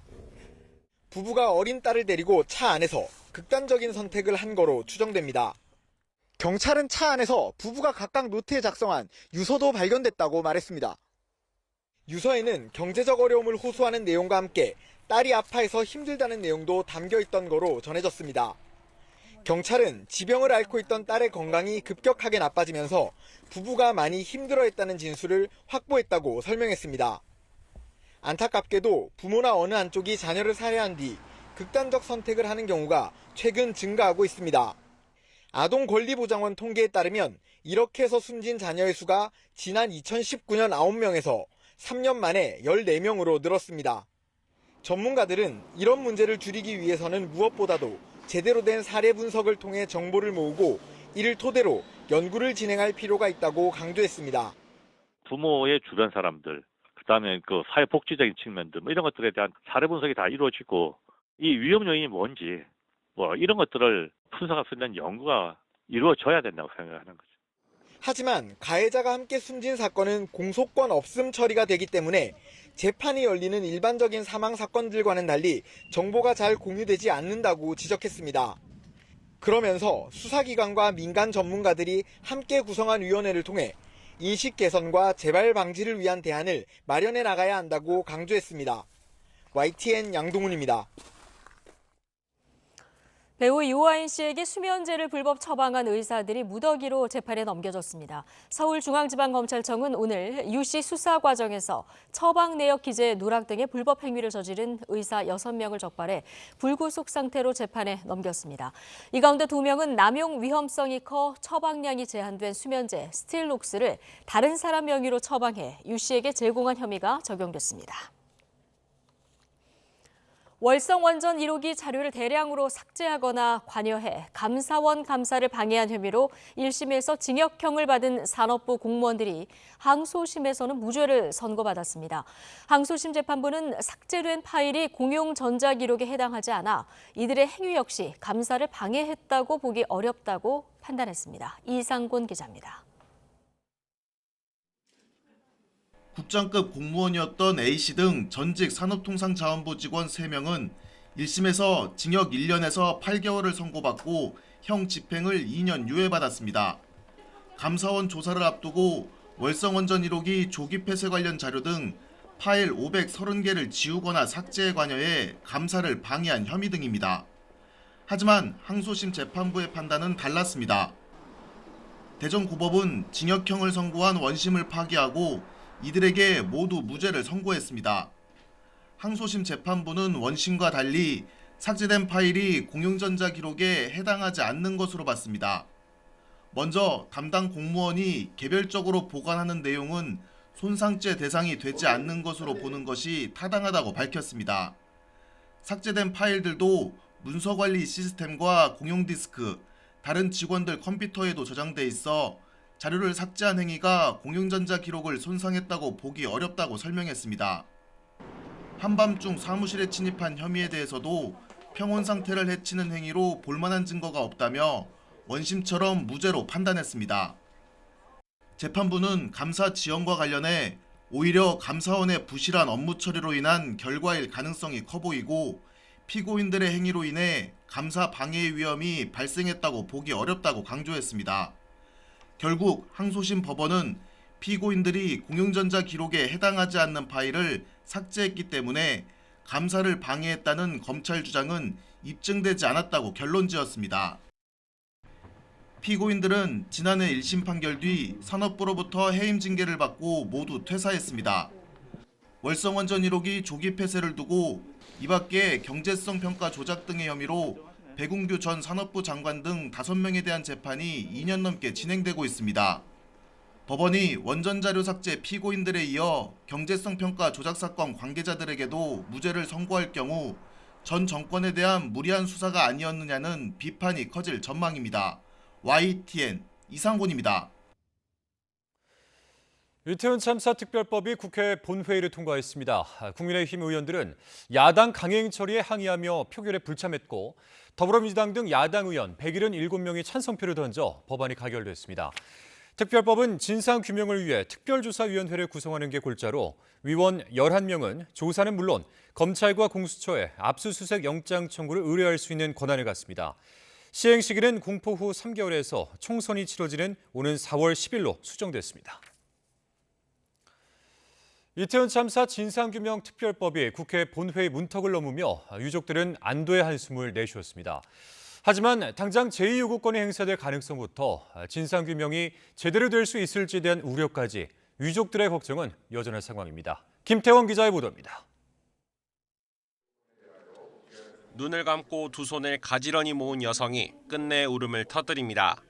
부부가 어린 딸을 데리고 차 안에서 극단적인 선택을 한 거로 추정됩니다. 경찰은 차 안에서 부부가 각각 노트에 작성한 유서도 발견됐다고 말했습니다. 유서에는 경제적 어려움을 호소하는 내용과 함께 딸이 아파해서 힘들다는 내용도 담겨 있던 거로 전해졌습니다. 경찰은 지병을 앓고 있던 딸의 건강이 급격하게 나빠지면서 부부가 많이 힘들어했다는 진술을 확보했다고 설명했습니다. 안타깝게도 부모나 어느 한쪽이 자녀를 살해한 뒤 극단적 선택을 하는 경우가 최근 증가하고 있습니다. 아동권리보장원 통계에 따르면 이렇게 해서 숨진 자녀의 수가 지난 2019년 9명에서 3년 만에 14명으로 늘었습니다. 전문가들은 이런 문제를 줄이기 위해서는 무엇보다도 제대로 된 사례 분석을 통해 정보를 모으고 이를 토대로 연구를 진행할 필요가 있다고 강조했습니다. 부모의 주변 사람들, 그다음에 그 사회복지적인 측면들 이런 것들에 대한 사례 분석이 다 이루어지고 이 위험 요인이 뭔지 이런 것들을 분석할 수 있는 연구가 이루어져야 된다고 생각하는 거죠. 하지만 가해자가 함께 숨진 사건은 공소권 없음 처리가 되기 때문에 재판이 열리는 일반적인 사망 사건들과는 달리 정보가 잘 공유되지 않는다고 지적했습니다. 그러면서 수사기관과 민간 전문가들이 함께 구성한 위원회를 통해 인식 개선과 재발 방지를 위한 대안을 마련해 나가야 한다고 강조했습니다. YTN 양동훈입니다. 배우 유아인 씨에게 수면제를 불법 처방한 의사들이 무더기로 재판에 넘겨졌습니다. 서울중앙지방검찰청은 오늘 유 씨 수사 과정에서 처방 내역 기재 누락 등의 불법 행위를 저지른 의사 6명을 적발해 불구속 상태로 재판에 넘겼습니다. 이 가운데 2명은 남용 위험성이 커 처방량이 제한된 수면제 스틸록스를 다른 사람 명의로 처방해 유 씨에게 제공한 혐의가 적용됐습니다. 월성원전 1호기 자료를 대량으로 삭제하거나 관여해 감사원 감사를 방해한 혐의로 1심에서 징역형을 받은 산업부 공무원들이 항소심에서는 무죄를 선고받았습니다. 항소심 재판부는 삭제된 파일이 공용 전자기록에 해당하지 않아 이들의 행위 역시 감사를 방해했다고 보기 어렵다고 판단했습니다. 이상곤 기자입니다. 국장급 공무원이었던 A씨 등 전직 산업통상자원부 직원 3명은 1심에서 징역 1년에서 8개월을 선고받고 형 집행을 2년 유예받았습니다. 감사원 조사를 앞두고 월성원전 1호기 조기 폐쇄 관련 자료 등 파일 530개를 지우거나 삭제에 관여해 감사를 방해한 혐의 등입니다. 하지만 항소심 재판부의 판단은 달랐습니다. 대전고법은 징역형을 선고한 원심을 파기하고 이들에게 모두 무죄를 선고했습니다. 항소심 재판부는 원심과 달리 삭제된 파일이 공용전자 기록에 해당하지 않는 것으로 봤습니다. 먼저 담당 공무원이 개별적으로 보관하는 내용은 손상죄 대상이 되지 않는 것으로 보는 것이 타당하다고 밝혔습니다. 삭제된 파일들도 문서관리 시스템과 공용 디스크, 다른 직원들 컴퓨터에도 저장돼 있어 자료를 삭제한 행위가 공용전자 기록을 손상했다고 보기 어렵다고 설명했습니다. 한밤중 사무실에 침입한 혐의에 대해서도 평온 상태를 해치는 행위로 볼만한 증거가 없다며 원심처럼 무죄로 판단했습니다. 재판부는 감사 지연과 관련해 오히려 감사원의 부실한 업무 처리로 인한 결과일 가능성이 커 보이고 피고인들의 행위로 인해 감사 방해의 위험이 발생했다고 보기 어렵다고 강조했습니다. 결국 항소심 법원은 피고인들이 공영전자 기록에 해당하지 않는 파일을 삭제했기 때문에 감사를 방해했다는 검찰 주장은 입증되지 않았다고 결론지었습니다. 피고인들은 지난해 1심 판결 뒤 산업부로부터 해임 징계를 받고 모두 퇴사했습니다. 월성원전 1호기 조기 폐쇄를 두고 이 밖에 경제성 평가 조작 등의 혐의로 백운규 전 산업부 장관 등 5명에 대한 재판이 2년 넘게 진행되고 있습니다. 법원이 원전 자료 삭제 피고인들에 이어 경제성 평가 조작 사건 관계자들에게도 무죄를 선고할 경우 전 정권에 대한 무리한 수사가 아니었느냐는 비판이 커질 전망입니다. YTN 이상곤입니다. 이태원 참사 특별법이 국회 본회의를 통과했습니다. 국민의힘 의원들은 야당 강행 처리에 항의하며 표결에 불참했고 더불어민주당 등 야당 의원 177명이 찬성표를 던져 법안이 가결됐습니다. 특별법은 진상규명을 위해 특별조사위원회를 구성하는 게 골자로 위원 11명은 조사는 물론 검찰과 공수처에 압수수색 영장 청구를 의뢰할 수 있는 권한을 갖습니다. 시행 시기는 공포 후 3개월에서 총선이 치러지는 오는 4월 10일로 수정됐습니다. 이태원 참사 진상규명 특별법이 국회 본회의 문턱을 넘으며 유족들은 안도의 한숨을 내쉬었습니다. 하지만 당장 제2요구권이 행사될 가능성부터 진상규명이 제대로 될 수 있을지에 대한 우려까지 유족들의 걱정은 여전한 상황입니다. 김태원 기자의 보도입니다. 눈을 감고 두 손을 가지런히 모은 여성이 끝내 울음을 터뜨립니다.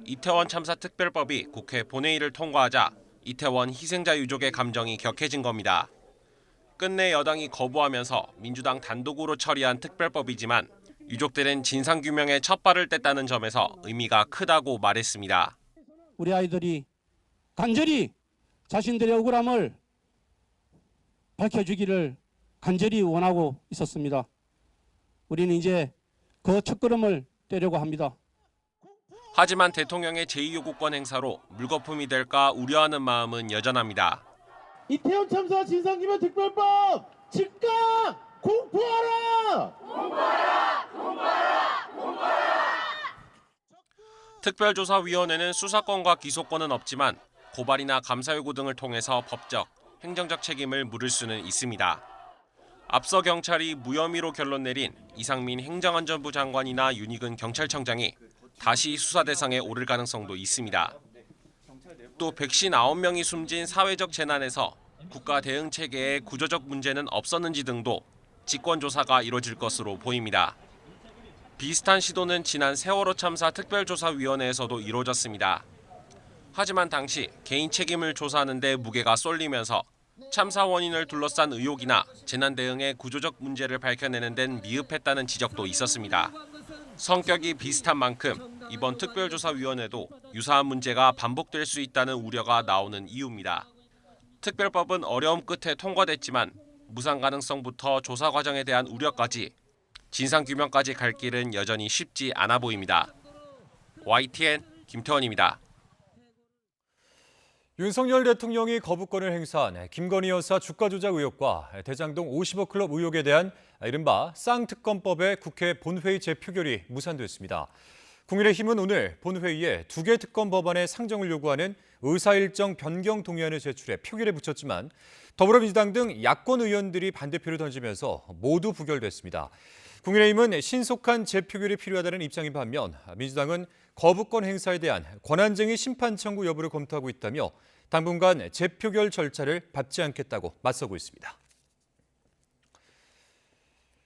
이태원 참사 특별법이 국회 본회의를 통과하자 이태원 희생자 유족의 감정이 격해진 겁니다. 끝내 여당이 거부하면서 민주당 단독으로 처리한 특별법이지만 유족들은 진상규명에 첫 발을 뗐다는 점에서 의미가 크다고 말했습니다. 우리 아이들이 간절히 자신들의 억울함을 밝혀주기를 간절히 원하고 있었습니다. 우리는 이제 그 첫걸음을 떼려고 합니다. 하지만 대통령의 제2요구권 행사로 물거품이 될까 우려하는 마음은 여전합니다. 이태원 참사 진상규명 특별법 즉각 공포하라! 공포하라! 공포하라! 공포하라! 특별조사위원회는 수사권과 기소권은 없지만 고발이나 감사 요구 등을 통해서 법적, 행정적 책임을 물을 수는 있습니다. 앞서 경찰이 무혐의로 결론 내린 이상민 행정안전부 장관이나 윤익은 경찰청장이 다시 수사 대상에 오를 가능성도 있습니다. 또 159명이 숨진 사회적 재난에서 국가 대응 체계에 구조적 문제는 없었는지 등도 직권 조사가 이뤄질 것으로 보입니다. 비슷한 시도는 지난 세월호 참사 특별조사위원회에서도 이루어졌습니다. 하지만 당시 개인 책임을 조사하는 데 무게가 쏠리면서 참사 원인을 둘러싼 의혹이나 재난 대응의 구조적 문제를 밝혀내는 데는 미흡했다는 지적도 있었습니다. 성격이 비슷한 만큼 이번 특별조사위원회도 유사한 문제가 반복될 수 있다는 우려가 나오는 이유입니다. 특별법은 어려움 끝에 통과됐지만 무상 가능성부터 조사 과정에 대한 우려까지 진상규명까지 갈 길은 여전히 쉽지 않아 보입니다. YTN 김태원입니다. 윤석열 대통령이 거부권을 행사한 김건희 여사 주가 조작 의혹과 대장동 50억 클럽 의혹에 대한 이른바 쌍특검법의 국회 본회의 재표결이 무산됐습니다. 국민의힘은 오늘 본회의에 2개 특검 법안의 상정을 요구하는 의사일정 변경 동의안을 제출해 표결에 붙였지만 더불어민주당 등 야권 의원들이 반대표를 던지면서 모두 부결됐습니다. 국민의힘은 신속한 재표결이 필요하다는 입장인 반면 민주당은 거부권 행사에 대한 권한쟁의 심판 청구 여부를 검토하고 있다며 당분간 재표결 절차를 밟지 않겠다고 맞서고 있습니다.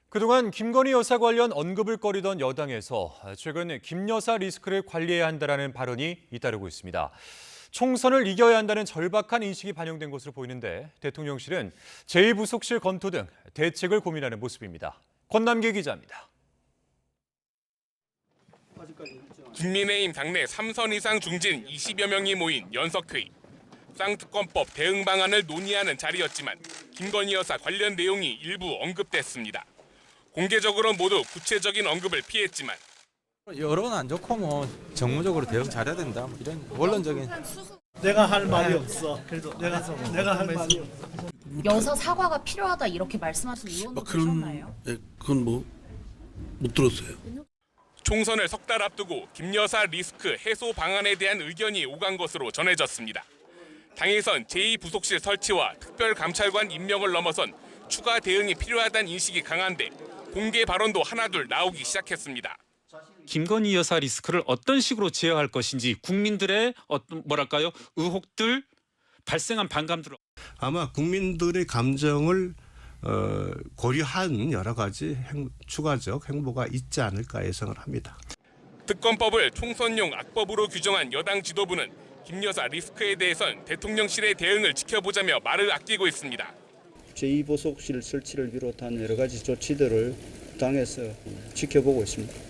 그동안 김건희 여사 관련 언급을 꺼리던 여당에서 최근 김 여사 리스크를 관리해야 한다는 발언이 잇따르고 있습니다. 총선을 이겨야 한다는 절박한 인식이 반영된 것으로 보이는데 대통령실은 제2부속실 검토 등 대책을 고민하는 모습입니다. 권남기 기자입니다. 국민의힘 당내 3선 이상 중진 20여 명이 모인 연석회의. 쌍특검법 대응 방안을 논의하는 자리였지만 김건희 여사 관련 내용이 일부 언급됐습니다. 공개적으로 모두 구체적인 언급을 피했지만 여론 안 좋고 뭐 정무적으로 대응 잘해야 된다 이런 원론적인 내가 할 말이 없어. 그래도 내가 할 말이 없어. 여사 사과가 필요하다 이렇게 말씀하신 의원도 계셨나요? 그건 못 들었어요. 총선을 석 달 앞두고 김 여사 리스크 해소 방안에 대한 의견이 오간 것으로 전해졌습니다. 당에선 제2부속실 설치와 특별감찰관 임명을 넘어선 추가 대응이 필요하다는 인식이 강한데 공개 발언도 하나둘 나오기 시작했습니다. 김건희 여사 리스크를 어떤 식으로 제어할 것인지 국민들의 의혹들, 발생한 반감들을 아마 국민들의 감정을 고려한 여러 가지 추가적 행보가 있지 않을까 예상을 합니다. 특검법을 총선용 악법으로 규정한 여당 지도부는 김 여사 리스크에 대해선 대통령실의 대응을 지켜보자며 말을 아끼고 있습니다. 제2부속실 설치를 비롯한 여러 가지 조치들을 당에서 지켜보고 있습니다.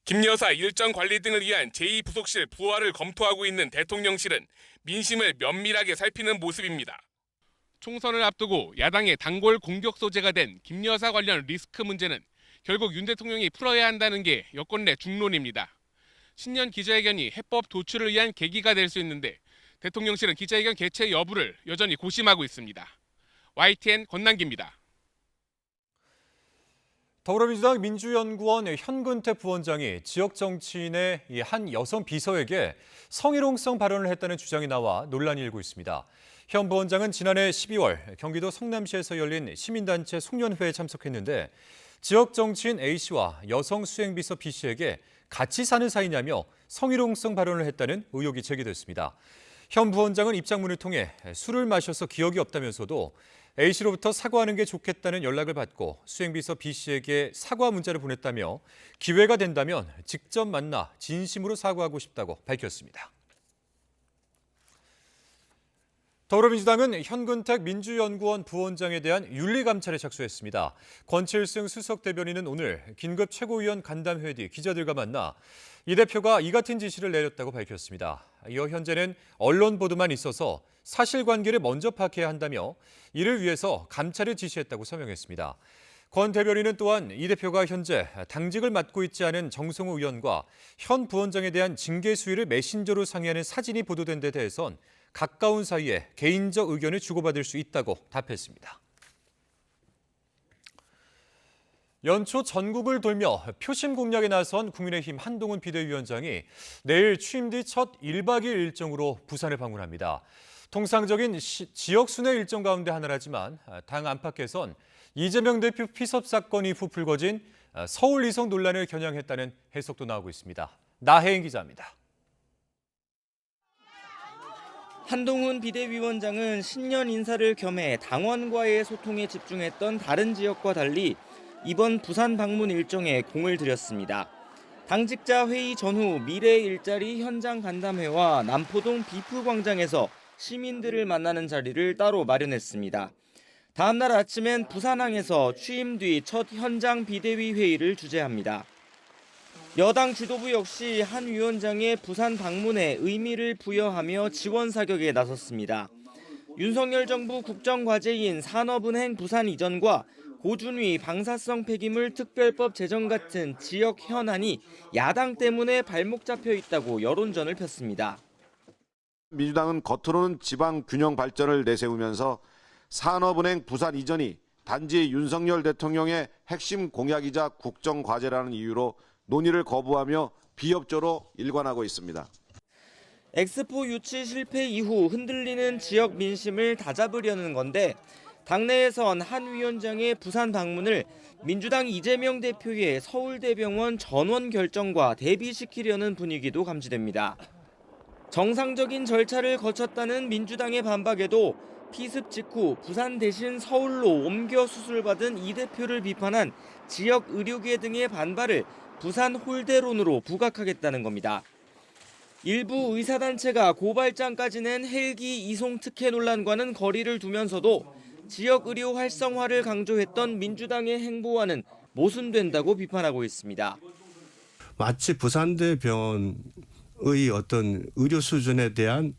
김 여사 일정 관리 등을 위한 제2부속실 부활을 검토하고 있는 대통령실은 민심을 면밀하게 살피는 모습입니다. 총선을 앞두고 야당의 단골 공격 소재가 된 김 여사 관련 리스크 문제는 결국 윤 대통령이 풀어야 한다는 게 여권 내 중론입니다. 신년 기자회견이 해법 도출을 위한 계기가 될 수 있는데 대통령실은 기자회견 개최 여부를 여전히 고심하고 있습니다. YTN 권남기입니다. 더불어민주당 민주연구원 현근택 부원장이 지역 정치인의 한 여성 비서에게 성희롱성 발언을 했다는 주장이 나와 논란이 일고 있습니다. 현 부원장은 지난해 12월 경기도 성남시에서 열린 시민단체 송년회에 참석했는데 지역 정치인 A씨와 여성 수행비서 B씨에게 같이 사는 사이냐며 성희롱성 발언을 했다는 의혹이 제기됐습니다. 현 부원장은 입장문을 통해 술을 마셔서 기억이 없다면서도 A씨로부터 사과하는 게 좋겠다는 연락을 받고 수행비서 B씨에게 사과 문자를 보냈다며 기회가 된다면 직접 만나 진심으로 사과하고 싶다고 밝혔습니다. 더불어민주당은 현근택 민주연구원 부원장에 대한 윤리감찰에 착수했습니다. 권칠승 수석 대변인은 오늘 긴급 최고위원 간담회 뒤 기자들과 만나 이 대표가 이 같은 지시를 내렸다고 밝혔습니다. 이어 현재는 언론 보도만 있어서 사실관계를 먼저 파악해야 한다며 이를 위해서 감찰을 지시했다고 설명했습니다. 권 대변인은 또한 이 대표가 현재 당직을 맡고 있지 않은 정성호 의원과 현 부원장에 대한 징계 수위를 메신저로 상의하는 사진이 보도된 데 대해선 가까운 사이에 개인적 의견을 주고받을 수 있다고 답했습니다. 연초 전국을 돌며 표심 공략에 나선 국민의힘 한동훈 비대위원장이 내일 취임 뒤 첫 1박 2일 일정으로 부산을 방문합니다. 통상적인 지역 순회 일정 가운데 하나라지만 당 안팎에선 이재명 대표 피섭 사건 이후 불거진 서울 이성 논란을 겨냥했다는 해석도 나오고 있습니다. 나혜인 기자입니다. 한동훈 비대위원장은 신년 인사를 겸해 당원과의 소통에 집중했던 다른 지역과 달리 이번 부산 방문 일정에 공을 들였습니다. 당직자 회의 전후 미래 일자리 현장 간담회와 남포동 비프광장에서 시민들을 만나는 자리를 따로 마련했습니다. 다음 날 아침엔 부산항에서 취임 뒤 첫 현장 비대위 회의를 주재합니다. 여당 지도부 역시 한 위원장의 부산 방문에 의미를 부여하며 지원 사격에 나섰습니다. 윤석열 정부 국정과제인 산업은행 부산 이전과 고준위 방사성 폐기물 특별법 제정 같은 지역 현안이 야당 때문에 발목 잡혀 있다고 여론전을 폈습니다. 민주당은 겉으로는 지방 균형 발전을 내세우면서 산업은행 부산 이전이 단지 윤석열 대통령의 핵심 공약이자 국정과제라는 이유로 논의를 거부하며 비협조로 일관하고 있습니다. 엑스포 유치 실패 이후 흔들리는 지역 민심을 다잡으려는 건데 당내에선 한 위원장의 부산 방문을 민주당 이재명 대표의 서울대병원 전원 결정과 대비시키려는 분위기도 감지됩니다. 정상적인 절차를 거쳤다는 민주당의 반박에도 피습 직후 부산 대신 서울로 옮겨 수술받은 이 대표를 비판한 지역 의료계 등의 반발을 부산 홀대론으로 부각하겠다는 겁니다. 일부 의사단체가 고발장까지 낸 헬기 이송 특혜 논란과는 거리를 두면서도 지역 의료 활성화를 강조했던 민주당의 행보와는 모순된다고 비판하고 있습니다. 마치 부산대병원의 어떤 의료 수준에 대한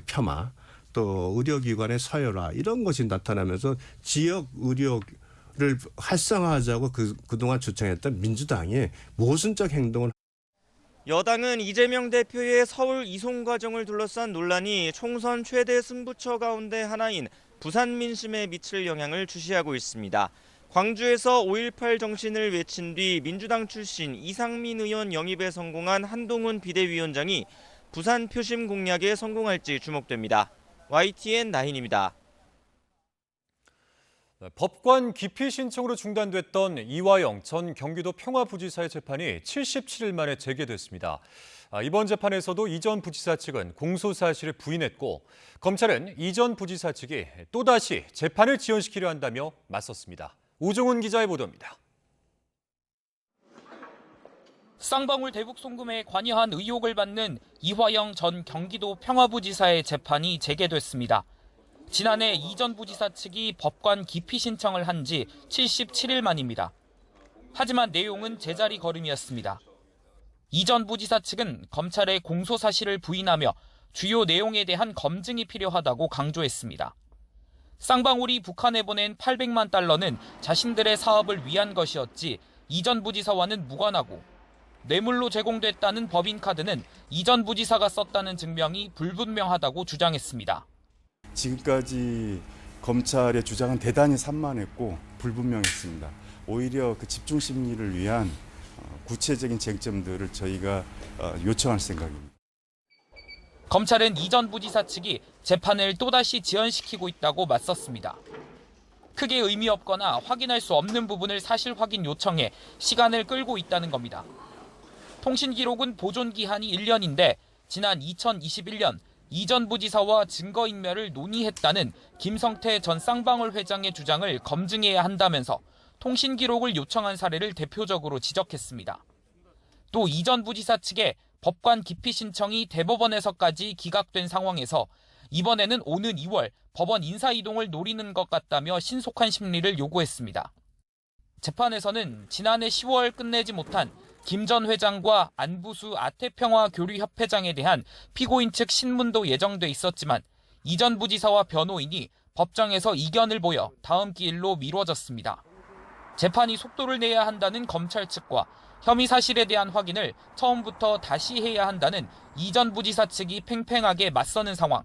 폄하, 또 의료기관의 서열화 이런 것이 나타나면서 지역 의료를 활성화하자고 그동안 주창했던 민주당의 모순적 행동을 여당은 이재명 대표의 서울 이송 과정을 둘러싼 논란이 총선 최대 승부처 가운데 하나인 부산 민심에 미칠 영향을 주시하고 있습니다. 광주에서 5.18 정신을 외친 뒤 민주당 출신 이상민 의원 영입에 성공한 한동훈 비대위원장이 부산 표심 공략에 성공할지 주목됩니다. YTN 나인입니다. 법관 기피 신청으로 중단됐던 이화영 전 경기도 평화부지사의 재판이 77일 만에 재개됐습니다. 이번 재판에서도 이 전 부지사 측은 공소 사실을 부인했고 검찰은 이 전 부지사 측이 또다시 재판을 지연시키려 한다며 맞섰습니다. 우종훈 기자의 보도입니다. 쌍방울 대북 송금에 관여한 의혹을 받는 이화영 전 경기도 평화부지사의 재판이 재개됐습니다. 지난해 이 전 부지사 측이 법관 기피 신청을 한 지 77일 만입니다. 하지만 내용은 제자리 걸음이었습니다. 이 전 부지사 측은 검찰의 공소 사실을 부인하며 주요 내용에 대한 검증이 필요하다고 강조했습니다. 쌍방울이 북한에 보낸 800만 달러는 자신들의 사업을 위한 것이었지 이 전 부지사와는 무관하고 뇌물로 제공됐다는 법인카드는 이 전 부지사가 썼다는 증명이 불분명하다고 주장했습니다. 지금까지 검찰의 주장은 대단히 산만했고 불분명했습니다. 오히려 그 집중 심리를 위한 구체적인 쟁점들을 저희가 요청할 생각입니다. 검찰은 이 전 부지사 측이 재판을 또다시 지연시키고 있다고 맞섰습니다. 크게 의미 없거나 확인할 수 없는 부분을 사실 확인 요청해 시간을 끌고 있다는 겁니다. 통신 기록은 보존 기한이 1년인데 지난 2021년 이 전 부지사와 증거인멸을 논의했다는 김성태 전 쌍방울 회장의 주장을 검증해야 한다면서 통신 기록을 요청한 사례를 대표적으로 지적했습니다. 또 이 전 부지사 측의 법관 기피 신청이 대법원에서까지 기각된 상황에서 이번에는 오는 2월 법원 인사이동을 노리는 것 같다며 신속한 심리를 요구했습니다. 재판에서는 지난해 10월 끝내지 못한 김 전 회장과 안부수 아태평화교류협회장에 대한 피고인 측 신문도 예정돼 있었지만 이 전 부지사와 변호인이 법정에서 이견을 보여 다음 기일로 미뤄졌습니다. 재판이 속도를 내야 한다는 검찰 측과 혐의 사실에 대한 확인을 처음부터 다시 해야 한다는 이 전 부지사 측이 팽팽하게 맞서는 상황.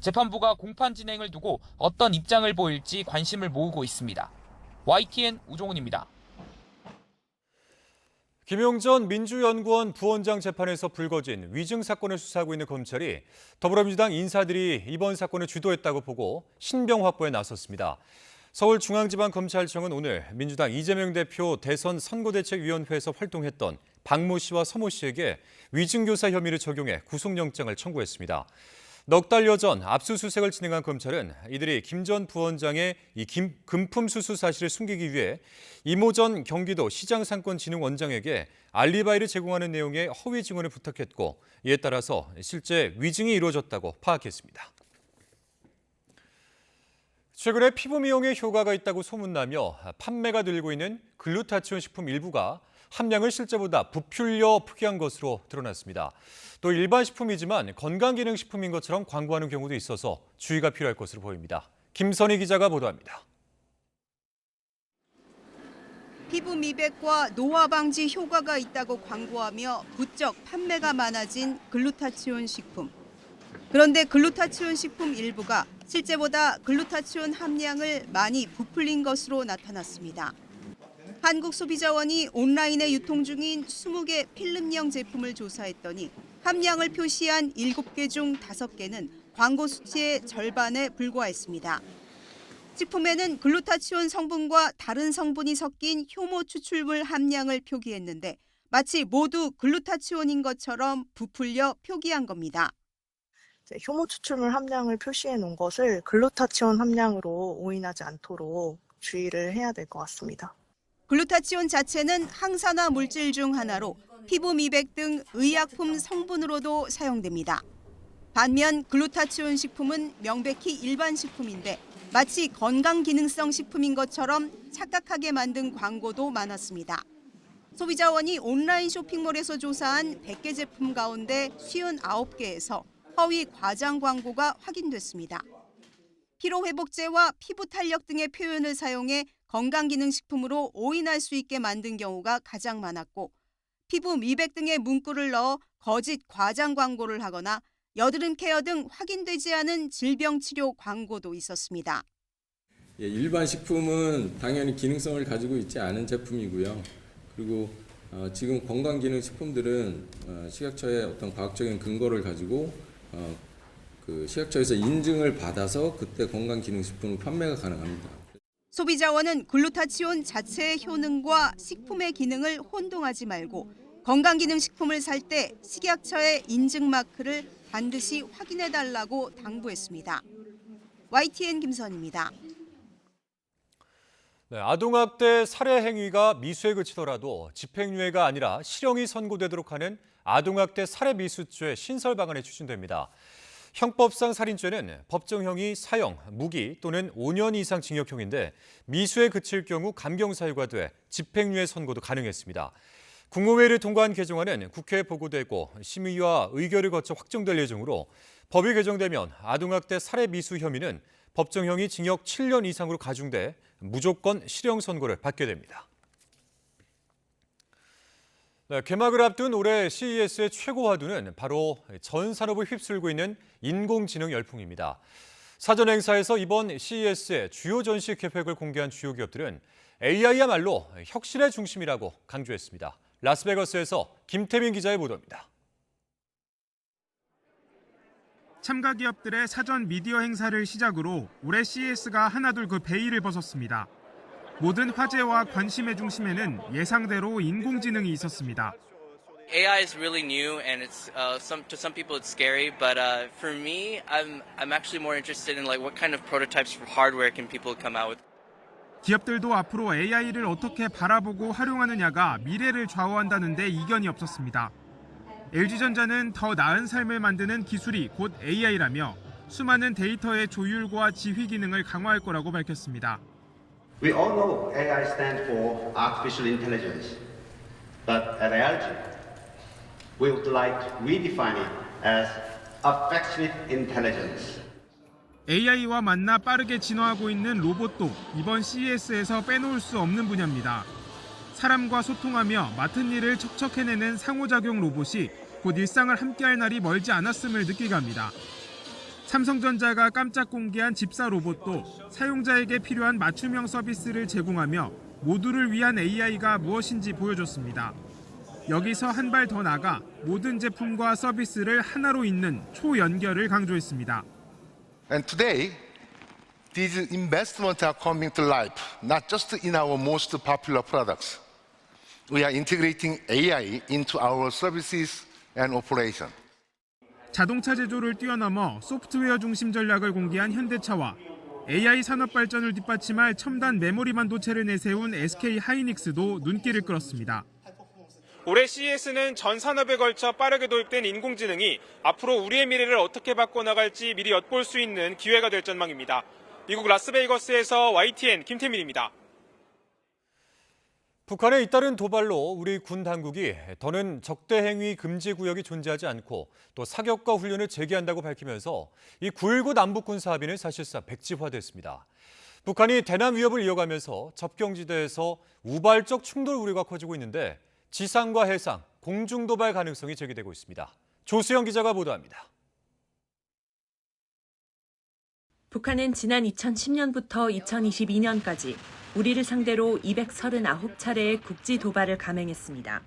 재판부가 공판 진행을 두고 어떤 입장을 보일지 관심을 모으고 있습니다. YTN 우종훈입니다. 김용전 민주연구원 부원장 재판에서 불거진 위증 사건을 수사하고 있는 검찰이 더불어민주당 인사들이 이번 사건을 주도했다고 보고 신병 확보에 나섰습니다. 서울중앙지방검찰청은 오늘 민주당 이재명 대표 대선 선거대책위원회에서 활동했던 박모 씨와 서모 씨에게 위증교사 혐의를 적용해 구속영장을 청구했습니다. 넉 달여 전 압수수색을 진행한 검찰은 이들이 김 전 부원장의 금품 수수 사실을 숨기기 위해 이모 전 경기도 시장상권진흥원장에게 알리바이를 제공하는 내용의 허위 증언을 부탁했고 이에 따라서 실제 위증이 이루어졌다고 파악했습니다. 최근에 피부 미용에 효과가 있다고 소문나며 판매가 늘고 있는 글루타치온 식품 일부가 함량을 실제보다 부풀려 표기한 것으로 드러났습니다. 또 일반 식품이지만 건강기능식품인 것처럼 광고하는 경우도 있어서 주의가 필요할 것으로 보입니다. 김선희 기자가 보도합니다. 피부 미백과 노화 방지 효과가 있다고 광고하며 부쩍 판매가 많아진 글루타치온 식품. 그런데 글루타치온 식품 일부가 실제보다 글루타치온 함량을 많이 부풀린 것으로 나타났습니다. 한국소비자원이 온라인에 유통 중인 20개 필름형 제품을 조사했더니 함량을 표시한 7개 중 5개는 광고 수치의 절반에 불과했습니다. 식품에는 글루타치온 성분과 다른 성분이 섞인 효모 추출물 함량을 표기했는데 마치 모두 글루타치온인 것처럼 부풀려 표기한 겁니다. 효모 추출물 함량을 표시해 놓은 것을 글루타치온 함량으로 오인하지 않도록 주의를 해야 될 것 같습니다. 글루타치온 자체는 항산화 물질 중 하나로 피부 미백 등 의약품 성분으로도 사용됩니다. 반면 글루타치온 식품은 명백히 일반 식품인데 마치 건강기능성 식품인 것처럼 착각하게 만든 광고도 많았습니다. 소비자원이 온라인 쇼핑몰에서 조사한 100개 제품 가운데 59개에서 허위 과장 광고가 확인됐습니다. 피로회복제와 피부 탄력 등의 표현을 사용해 건강기능식품으로 오인할 수 있게 만든 경우가 가장 많았고 피부 미백 등의 문구를 넣어 거짓 과장 광고를 하거나 여드름 케어 등 확인되지 않은 질병 치료 광고도 있었습니다. 일반 식품은 당연히 기능성을 가지고 있지 않은 제품이고요. 그리고 지금 건강기능식품들은 식약처의 어떤 과학적인 근거를 가지고 그 식약처에서 인증을 받아서 그때 건강기능식품 판매가 가능합니다. 소비자원은 글루타치온 자체의 효능과 식품의 기능을 혼동하지 말고 건강기능식품을 살 때 식약처의 인증 마크를 반드시 확인해달라고 당부했습니다. YTN 김선입니다. 네, 아동학대 살해 행위가 미수에 그치더라도 집행유예가 아니라 실형이 선고되도록 하는 아동학대 살해 미수죄 신설 방안이 추진됩니다. 형법상 살인죄는 법정형이 사형, 무기 또는 5년 이상 징역형인데 미수에 그칠 경우 감경사유가 돼 집행유예 선고도 가능했습니다. 국무회의를 통과한 개정안은 국회에 보고되고 심의와 의결을 거쳐 확정될 예정으로 법이 개정되면 아동학대 살해 미수 혐의는 법정형이 징역 7년 이상으로 가중돼 무조건 실형 선고를 받게 됩니다. 네, 개막을 앞둔 올해 CES의 최고 화두는 바로 전 산업을 휩쓸고 있는 인공지능 열풍입니다. 사전 행사에서 이번 CES의 주요 전시 계획을 공개한 주요 기업들은 AI야말로 혁신의 중심이라고 강조했습니다. 라스베가스에서 김태민 기자의 보도입니다. 참가 기업들의 사전 미디어 행사를 시작으로 올해 CES가 하나둘 그 베일을 벗었습니다. 모든 화제와 관심의 중심에는 예상대로 인공지능이 있었습니다. AI is really new, and it's to some people it's scary, but for me, I'm actually more interested in like what kind of prototypes for hardware can people come out with. 기업들도 앞으로 AI를 어떻게 바라보고 활용하느냐가 미래를 좌우한다는 데 이견이 없었습니다. LG전자는 더 나은 삶을 만드는 기술이 곧 AI라며 수많은 데이터의 조율과 지휘 기능을 강화할 거라고 밝혔습니다. We all know AI stands for artificial intelligence, but at LG, we would like to redefine it as affectionate intelligence. AI와 만나 빠르게 진화하고 있는 로봇도 이번 CES에서 빼놓을 수 없는 분야입니다. 사람과 소통하며 맡은 일을 척척 해내는 상호작용 로봇이 곧 일상을 함께할 날이 멀지 않았음을 느끼게 합니다. 삼성전자가 깜짝 공개한 집사 로봇도 사용자에게 필요한 맞춤형 서비스를 제공하며 모두를 위한 AI가 무엇인지 보여줬습니다. 여기서 한 발 더 나가 모든 제품과 서비스를 하나로 잇는 초연결을 강조했습니다. And today, these investments are coming to life, not just in our most popular products. We are integrating AI into our services and operation. 자동차 제조를 뛰어넘어 소프트웨어 중심 전략을 공개한 현대차와 AI 산업 발전을 뒷받침할 첨단 메모리 반도체를 내세운 SK 하이닉스도 눈길을 끌었습니다. 올해 CES는 전 산업에 걸쳐 빠르게 도입된 인공지능이 앞으로 우리의 미래를 어떻게 바꿔나갈지 미리 엿볼 수 있는 기회가 될 전망입니다. 미국 라스베이거스에서 YTN 김태민입니다. 북한의 잇따른 도발로 우리 군 당국이 더는 적대 행위 금지 구역이 존재하지 않고 또 사격과 훈련을 재개한다고 밝히면서 이 9.19 남북군 합의는 사실상 백지화됐습니다. 북한이 대남 위협을 이어가면서 접경지대에서 우발적 충돌 우려가 커지고 있는데 지상과 해상, 공중 도발 가능성이 제기되고 있습니다. 조수영 기자가 보도합니다. 북한은 지난 2010년부터 2022년까지 우리를 상대로 239차례의 국지 도발을 감행했습니다.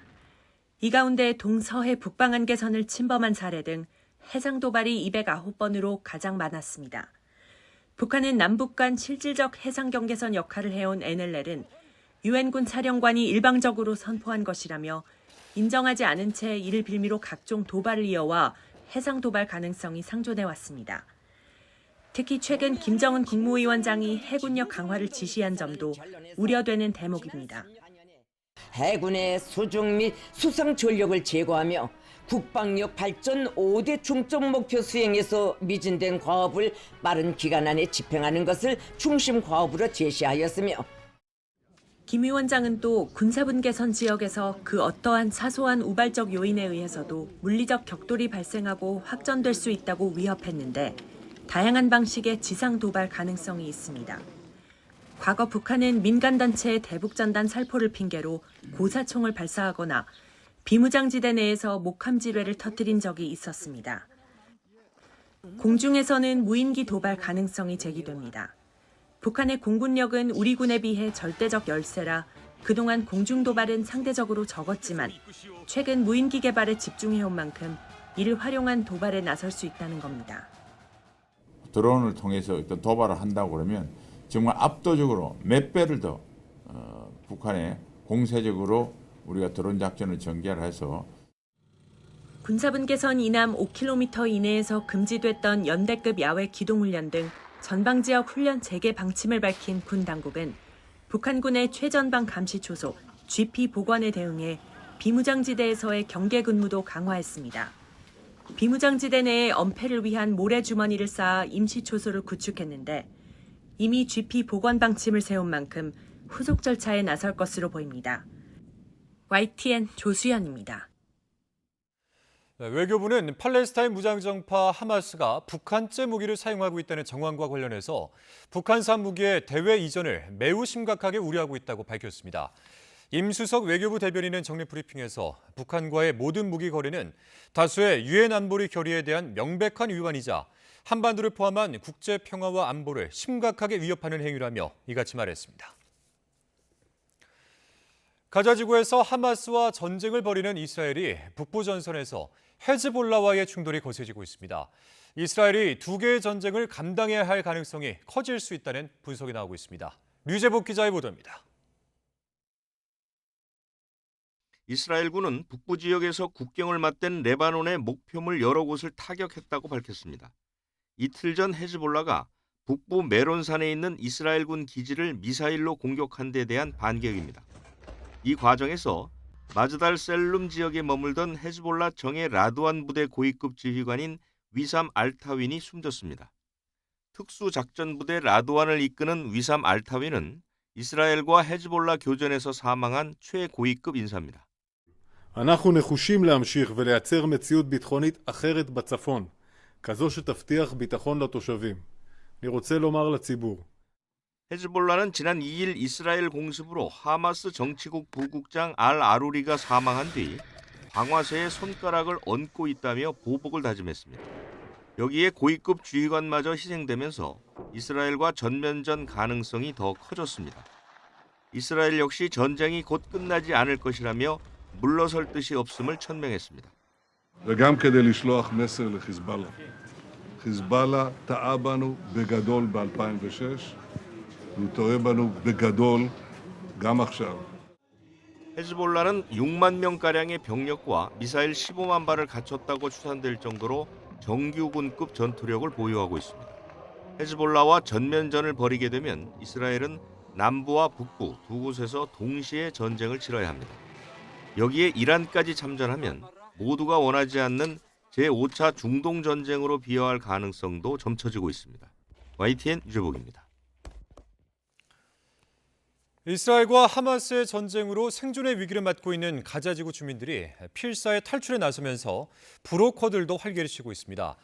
이 가운데 동서해 북방한계선을 침범한 사례 등 해상 도발이 209번으로 가장 많았습니다. 북한은 남북 간 실질적 해상 경계선 역할을 해온 NLL은 유엔군 사령관이 일방적으로 선포한 것이라며 인정하지 않은 채 이를 빌미로 각종 도발을 이어와 해상 도발 가능성이 상존해 왔습니다. 특히 최근 김정은 국무위원장이 해군력 강화를 지시한 점도 우려되는 대목입니다. 해군의 수중 및 수상 전력을 제고하며 국방력 발전 5대 중점 목표 수행에서 미진된 과업을 빠른 기간 안에 집행하는 것을 중심 과업으로 제시하였으며 김 위원장은 또 군사분계선 지역에서 그 어떠한 사소한 우발적 요인에 의해서도 물리적 격돌이 발생하고 확전될 수 있다고 위협했는데 다양한 방식의 지상 도발 가능성이 있습니다. 과거 북한은 민간단체의 대북전단 살포를 핑계로 고사총을 발사하거나 비무장지대 내에서 목함지뢰를 터뜨린 적이 있었습니다. 공중에서는 무인기 도발 가능성이 제기됩니다. 북한의 공군력은 우리 군에 비해 절대적 열세라 그동안 공중 도발은 상대적으로 적었지만 최근 무인기 개발에 집중해온 만큼 이를 활용한 도발에 나설 수 있다는 겁니다. 드론을 통해서 어떤 도발을 한다고 그러면 정말 압도적으로 몇 배를 더 북한에 공세적으로 우리가 드론 작전을 전개해서 군사분계선 이남 5km 이내에서 금지됐던 연대급 야외 기동훈련 등 전방 지역 훈련 재개 방침을 밝힌 군 당국은 북한군의 최전방 감시 초소 GP 복원에 대응해 비무장지대에서의 경계 근무도 강화했습니다. 비무장지대 내에 엄폐를 위한 모래주머니를 쌓아 임시 초소를 구축했는데 이미 GP 복원 방침을 세운 만큼 후속 절차에 나설 것으로 보입니다. YTN 조수연입니다. 외교부는 팔레스타인 무장정파 하마스가 북한제 무기를 사용하고 있다는 정황과 관련해서 북한산 무기의 대외 이전을 매우 심각하게 우려하고 있다고 밝혔습니다. 임수석 외교부 대변인은 정례 브리핑에서 북한과의 모든 무기 거래는 다수의 유엔 안보리 결의에 대한 명백한 위반이자 한반도를 포함한 국제 평화와 안보를 심각하게 위협하는 행위라며 이같이 말했습니다. 가자 지구에서 하마스와 전쟁을 벌이는 이스라엘이 북부 전선에서 헤즈볼라와의 충돌이 거세지고 있습니다. 이스라엘이 두 개의 전쟁을 감당해야 할 가능성이 커질 수 있다는 분석이 나오고 있습니다. 류재복 기자의 보도입니다. 이스라엘군은 북부 지역에서 국경을 맞댄 레바논의 목표물 여러 곳을 타격했다고 밝혔습니다. 이틀 전 헤즈볼라가 북부 메론산에 있는 이스라엘군 기지를 미사일로 공격한 데 대한 반격입니다. 이 과정에서 마즈달 셀룸 지역에 머물던 헤즈볼라 정예 라드완 부대 고위급 지휘관인 위삼 알타윈이 숨졌습니다. 특수작전부대 라드완을 이끄는 위삼 알타윈은 이스라엘과 헤즈볼라 교전에서 사망한 최고위급 인사입니다. אנחנו נחושים להמשיך ולייצר מציאות ביטחונית אחרת בצפון, כזו שתבטיח ביטחון לתושבים. אני רוצה לומר לציבור. 헤즈볼라는 지난 2일 이스라엘 공습으로 하마스 정치국 부국장 알 아루리가 사망한 뒤 방화쇠에 손가락을 얹고 있다며 보복을 다짐했습니다. 여기에 고위급 지휘관마저 희생되면서 이스라엘과 전면전 가능성이 더 커졌습니다. 이스라엘 역시 전쟁이 곧 끝나지 않을 것이라며 물러설 뜻이 없음을 천명했습니다. וגם כדי לשלוח מסר לחיזבאללה. חיזבאללה טעה בנו בגדול ב-2006. הוא טועה בנו בגדול גם עכשיו. 헤즈볼라는 6만 명가량의 병력과 미사일 15만 발을 갖췄다고 추산될 정도로 정규군급 전투력을 보유하고 있습니다. 헤즈볼라와 전면전을 벌이게 되면 이스라엘은 남부와 북부 두 곳에서 동시에 전쟁을 치러야 합니다. 여기에 이란까지 참전하면 모두가 원하지 않는 제5차 중동 전쟁으로 비화할 가능성도 점쳐지고 있습니다. YTN 유재복입니다. 이스라엘과 하마스의 전쟁으로 생존의 위기를 맞고 있는 가자지구 주민들이 필사의 탈출에 나서면서 브로커들도 활개를 치고 있습니다.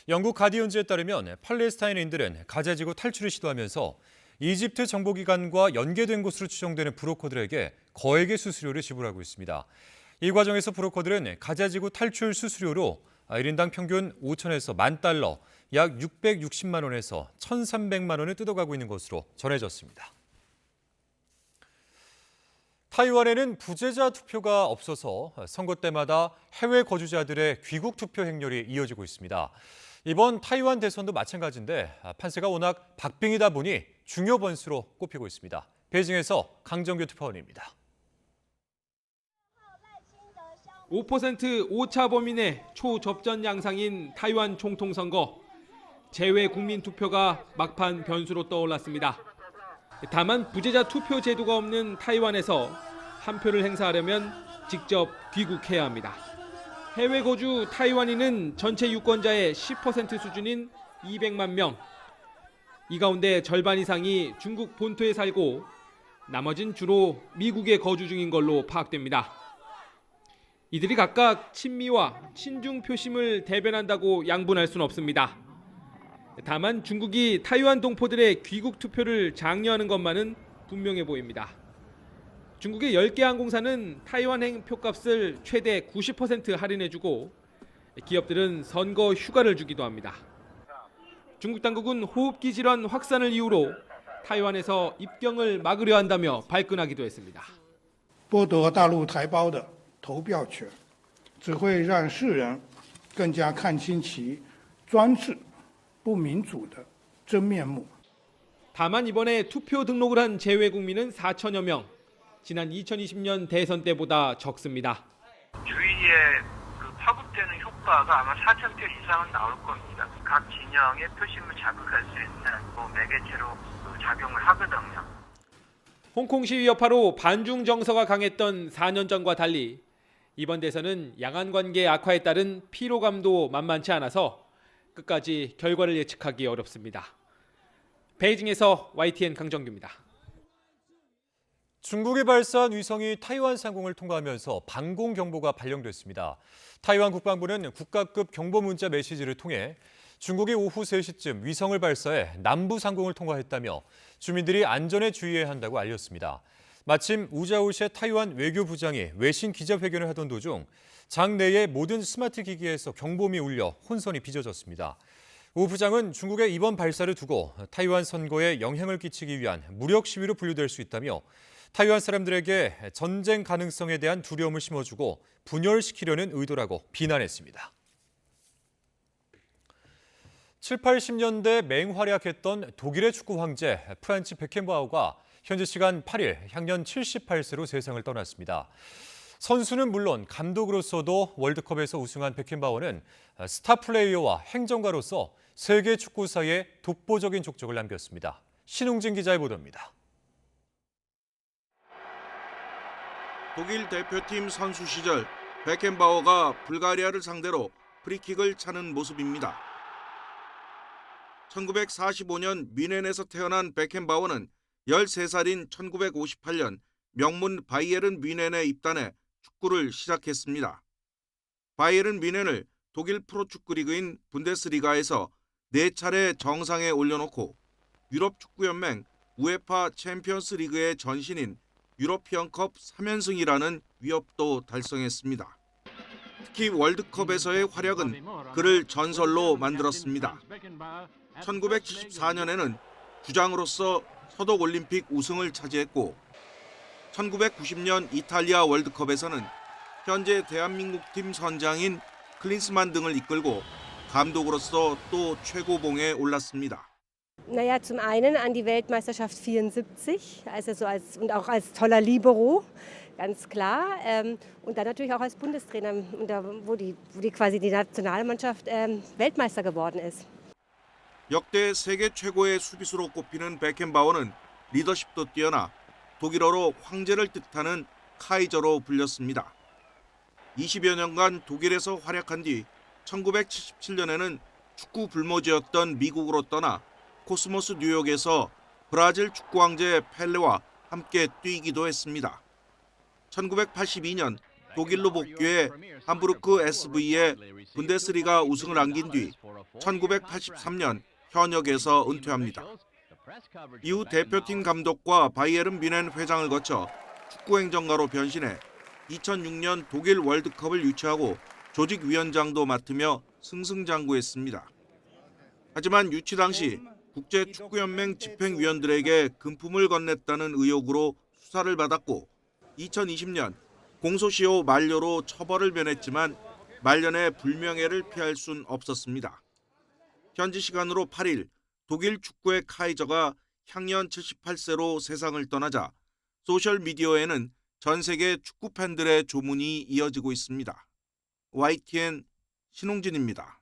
영국 가디언즈에 따르면 팔레스타인인들은 가자지구 탈출을 시도하면서 이집트 정보기관과 연계된 곳으로 추정되는 브로커들에게 거액의 수수료를 지불하고 있습니다. 이 과정에서 브로커들은 가자지구 탈출 수수료로 1인당 평균 5천에서 10,000달러, 약 660만 원에서 1,300만 원을 뜯어가고 있는 것으로 전해졌습니다. 타이완에는 부재자 투표가 없어서 선거 때마다 해외 거주자들의 귀국 투표 행렬이 이어지고 있습니다. 이번 타이완 대선도 마찬가지인데 판세가 워낙 박빙이다 보니 중요 번수로 꼽히고 있습니다. 베이징에서 강정규 특파원입니다. 5% 오차 범위 내 초접전 양상인 타이완 총통선거. 재외 국민 투표가 막판 변수로 떠올랐습니다. 다만 부재자 투표 제도가 없는 타이완에서 한 표를 행사하려면 직접 귀국해야 합니다. 해외 거주 타이완인은 전체 유권자의 10% 수준인 200만 명. 이 가운데 절반 이상이 중국 본토에 살고 나머진 주로 미국에 거주 중인 걸로 파악됩니다. 이들이 각각 친미와 친중 표심을 대변한다고 양분할 수는 없습니다. 다만 중국이 타이완 동포들의 귀국 투표를 장려하는 것만은 분명해 보입니다. 중국의 10개 항공사는 타이완행 표값을 최대 90% 할인해주고 기업들은 선거 휴가를 주기도 합니다. 중국 당국은 호흡기 질환 확산을 이유로 타이완에서 입경을 막으려 한다며 발끈하기도 했습니다. 剥夺大陆台胞的投票权，只会让世人更加看清其专制、不民主的真面目。 다만 이번에 투표 등록을 한 제외 국민은 4천여 명. 지난 2020년 대선 때보다 적습니다. 주위에 파급되는 효과가 아마 4,000표 이상은 나올 겁니다. 각 진영의 표심을 자극할 수 있는 매개체로 작용을 하거든요. 홍콩 시위 여파로 반중 정서가 강했던 4년 전과 달리 이번 대선은 양안 관계 악화에 따른 피로감도 만만치 않아서 끝까지 결과를 예측하기 어렵습니다. 베이징에서 YTN 강정규입니다. 중국이 발사한 위성이 타이완 상공을 통과하면서 방공 경보가 발령됐습니다. 타이완 국방부는 국가급 경보 문자 메시지를 통해 중국이 오후 3시쯤 위성을 발사해 남부 상공을 통과했다며 주민들이 안전에 주의해야 한다고 알렸습니다. 마침 우자우시의 타이완 외교부장이 외신 기자회견을 하던 도중 장내의 모든 스마트 기기에서 경보음이 울려 혼선이 빚어졌습니다. 우 부장은 중국의 이번 발사를 두고 타이완 선거에 영향을 끼치기 위한 무력 시위로 분류될 수 있다며 타이완 사람들에게 전쟁 가능성에 대한 두려움을 심어주고 분열시키려는 의도라고 비난했습니다. 7, 80년대 맹활약했던 독일의 축구 황제 프란츠 베켄바우어가 현지 시간 8일 향년 78세로 세상을 떠났습니다. 선수는 물론 감독으로서도 월드컵에서 우승한 베켄바우어는 스타 플레이어와 행정가로서 세계 축구사에 독보적인 족적을 남겼습니다. 신웅진 기자의 보도입니다. 독일 대표팀 선수 시절 베켄바워가 불가리아를 상대로 프리킥을 차는 모습입니다. 1945년 뮌헨에서 태어난 베켄바워는 13살인 1958년 명문 바이에른 뮌헨에 입단해 축구를 시작했습니다. 바이에른 뮌헨을 독일 프로축구 리그인 분데스리가에서 4차례 정상에 올려놓고 유럽 축구연맹 우에파 챔피언스 리그의 전신인 유러피언컵 3연승이라는 위협도 달성했습니다. 특히 월드컵에서의 활약은 그를 전설로 만들었습니다. 1974년에는 주장으로서 서독 올림픽 우승을 차지했고 1990년 이탈리아 월드컵에서는 현재 대한민국 팀 선장인 클린스만 등을 이끌고 감독으로서 또 최고봉에 올랐습니다. Naja, zum einen an die Weltmeisterschaft 74, also so und auch als toller Libero, ganz klar. Und dann natürlich auch als Bundestrainer, wo die quasi die Nationalmannschaft Weltmeister geworden ist. 역대 세계 최고의 수비수로 꼽히는 베켄바워는 리더십도 뛰어나 독일어로 황제를 뜻하는 카이저로 불렸습니다. 20여 년간 독일에서 활약한 뒤 1977년에는 축구 불모지였던 미국으로 떠나 코스모스 뉴욕에서 브라질 축구 황제 펠레와 함께 뛰기도 했습니다. 1982년 독일로 복귀해 함부르크 SV의 분데스리가 우승을 안긴 뒤 1983년 현역에서 은퇴합니다. 이후 대표팀 감독과 바이에른 뮌헨 회장을 거쳐 축구행정가로 변신해 2006년 독일 월드컵을 유치하고 조직위원장도 맡으며 승승장구했습니다. 하지만 유치 당시 국제축구연맹 집행위원들에게 금품을 건넸다는 의혹으로 수사를 받았고 2020년 공소시효 만료로 처벌을 면했지만 말년에 불명예를 피할 순 없었습니다. 현지 시간으로 8일 독일 축구의 카이저가 향년 78세로 세상을 떠나자 소셜미디어에는 전 세계 축구 팬들의 조문이 이어지고 있습니다. YTN 신홍진입니다.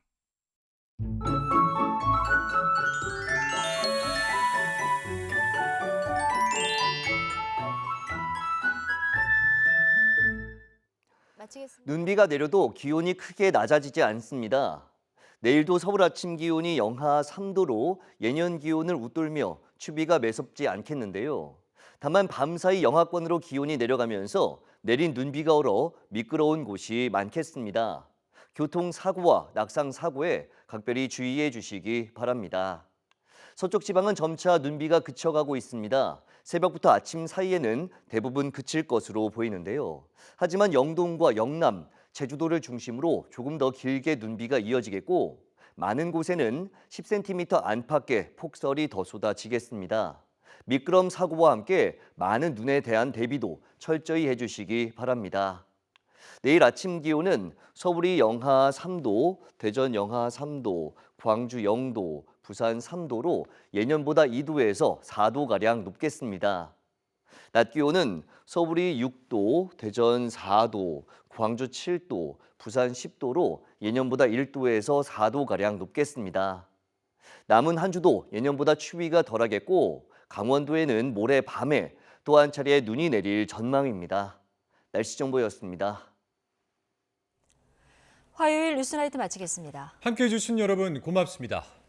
눈비가 내려도 기온이 크게 낮아지지 않습니다. 내일도 서울 아침 기온이 영하 3도로 예년 기온을 웃돌며 추위가 매섭지 않겠는데요. 다만 밤사이 영하권으로 기온이 내려가면서 내린 눈비가 얼어 미끄러운 곳이 많겠습니다. 교통사고와 낙상사고에 각별히 주의해 주시기 바랍니다. 서쪽 지방은 점차 눈비가 그쳐가고 있습니다. 새벽부터 아침 사이에는 대부분 그칠 것으로 보이는데요. 하지만 영동과 영남, 제주도를 중심으로 조금 더 길게 눈비가 이어지겠고 많은 곳에는 10cm 안팎의 폭설이 더 쏟아지겠습니다. 미끄럼 사고와 함께 많은 눈에 대한 대비도 철저히 해주시기 바랍니다. 내일 아침 기온은 서울이 영하 3도, 대전 영하 3도, 광주 0도, 부산 3도로 예년보다 2도에서 4도가량 높겠습니다. 낮 기온은 서울이 6도, 대전 4도, 광주 7도, 부산 10도로 예년보다 1도에서 4도가량 높겠습니다. 남은 한 주도 예년보다 추위가 덜하겠고 강원도에는 모레 밤에 또 한 차례 눈이 내릴 전망입니다. 날씨 정보였습니다. 화요일 뉴스나이트 마치겠습니다. 함께해 주신 여러분 고맙습니다.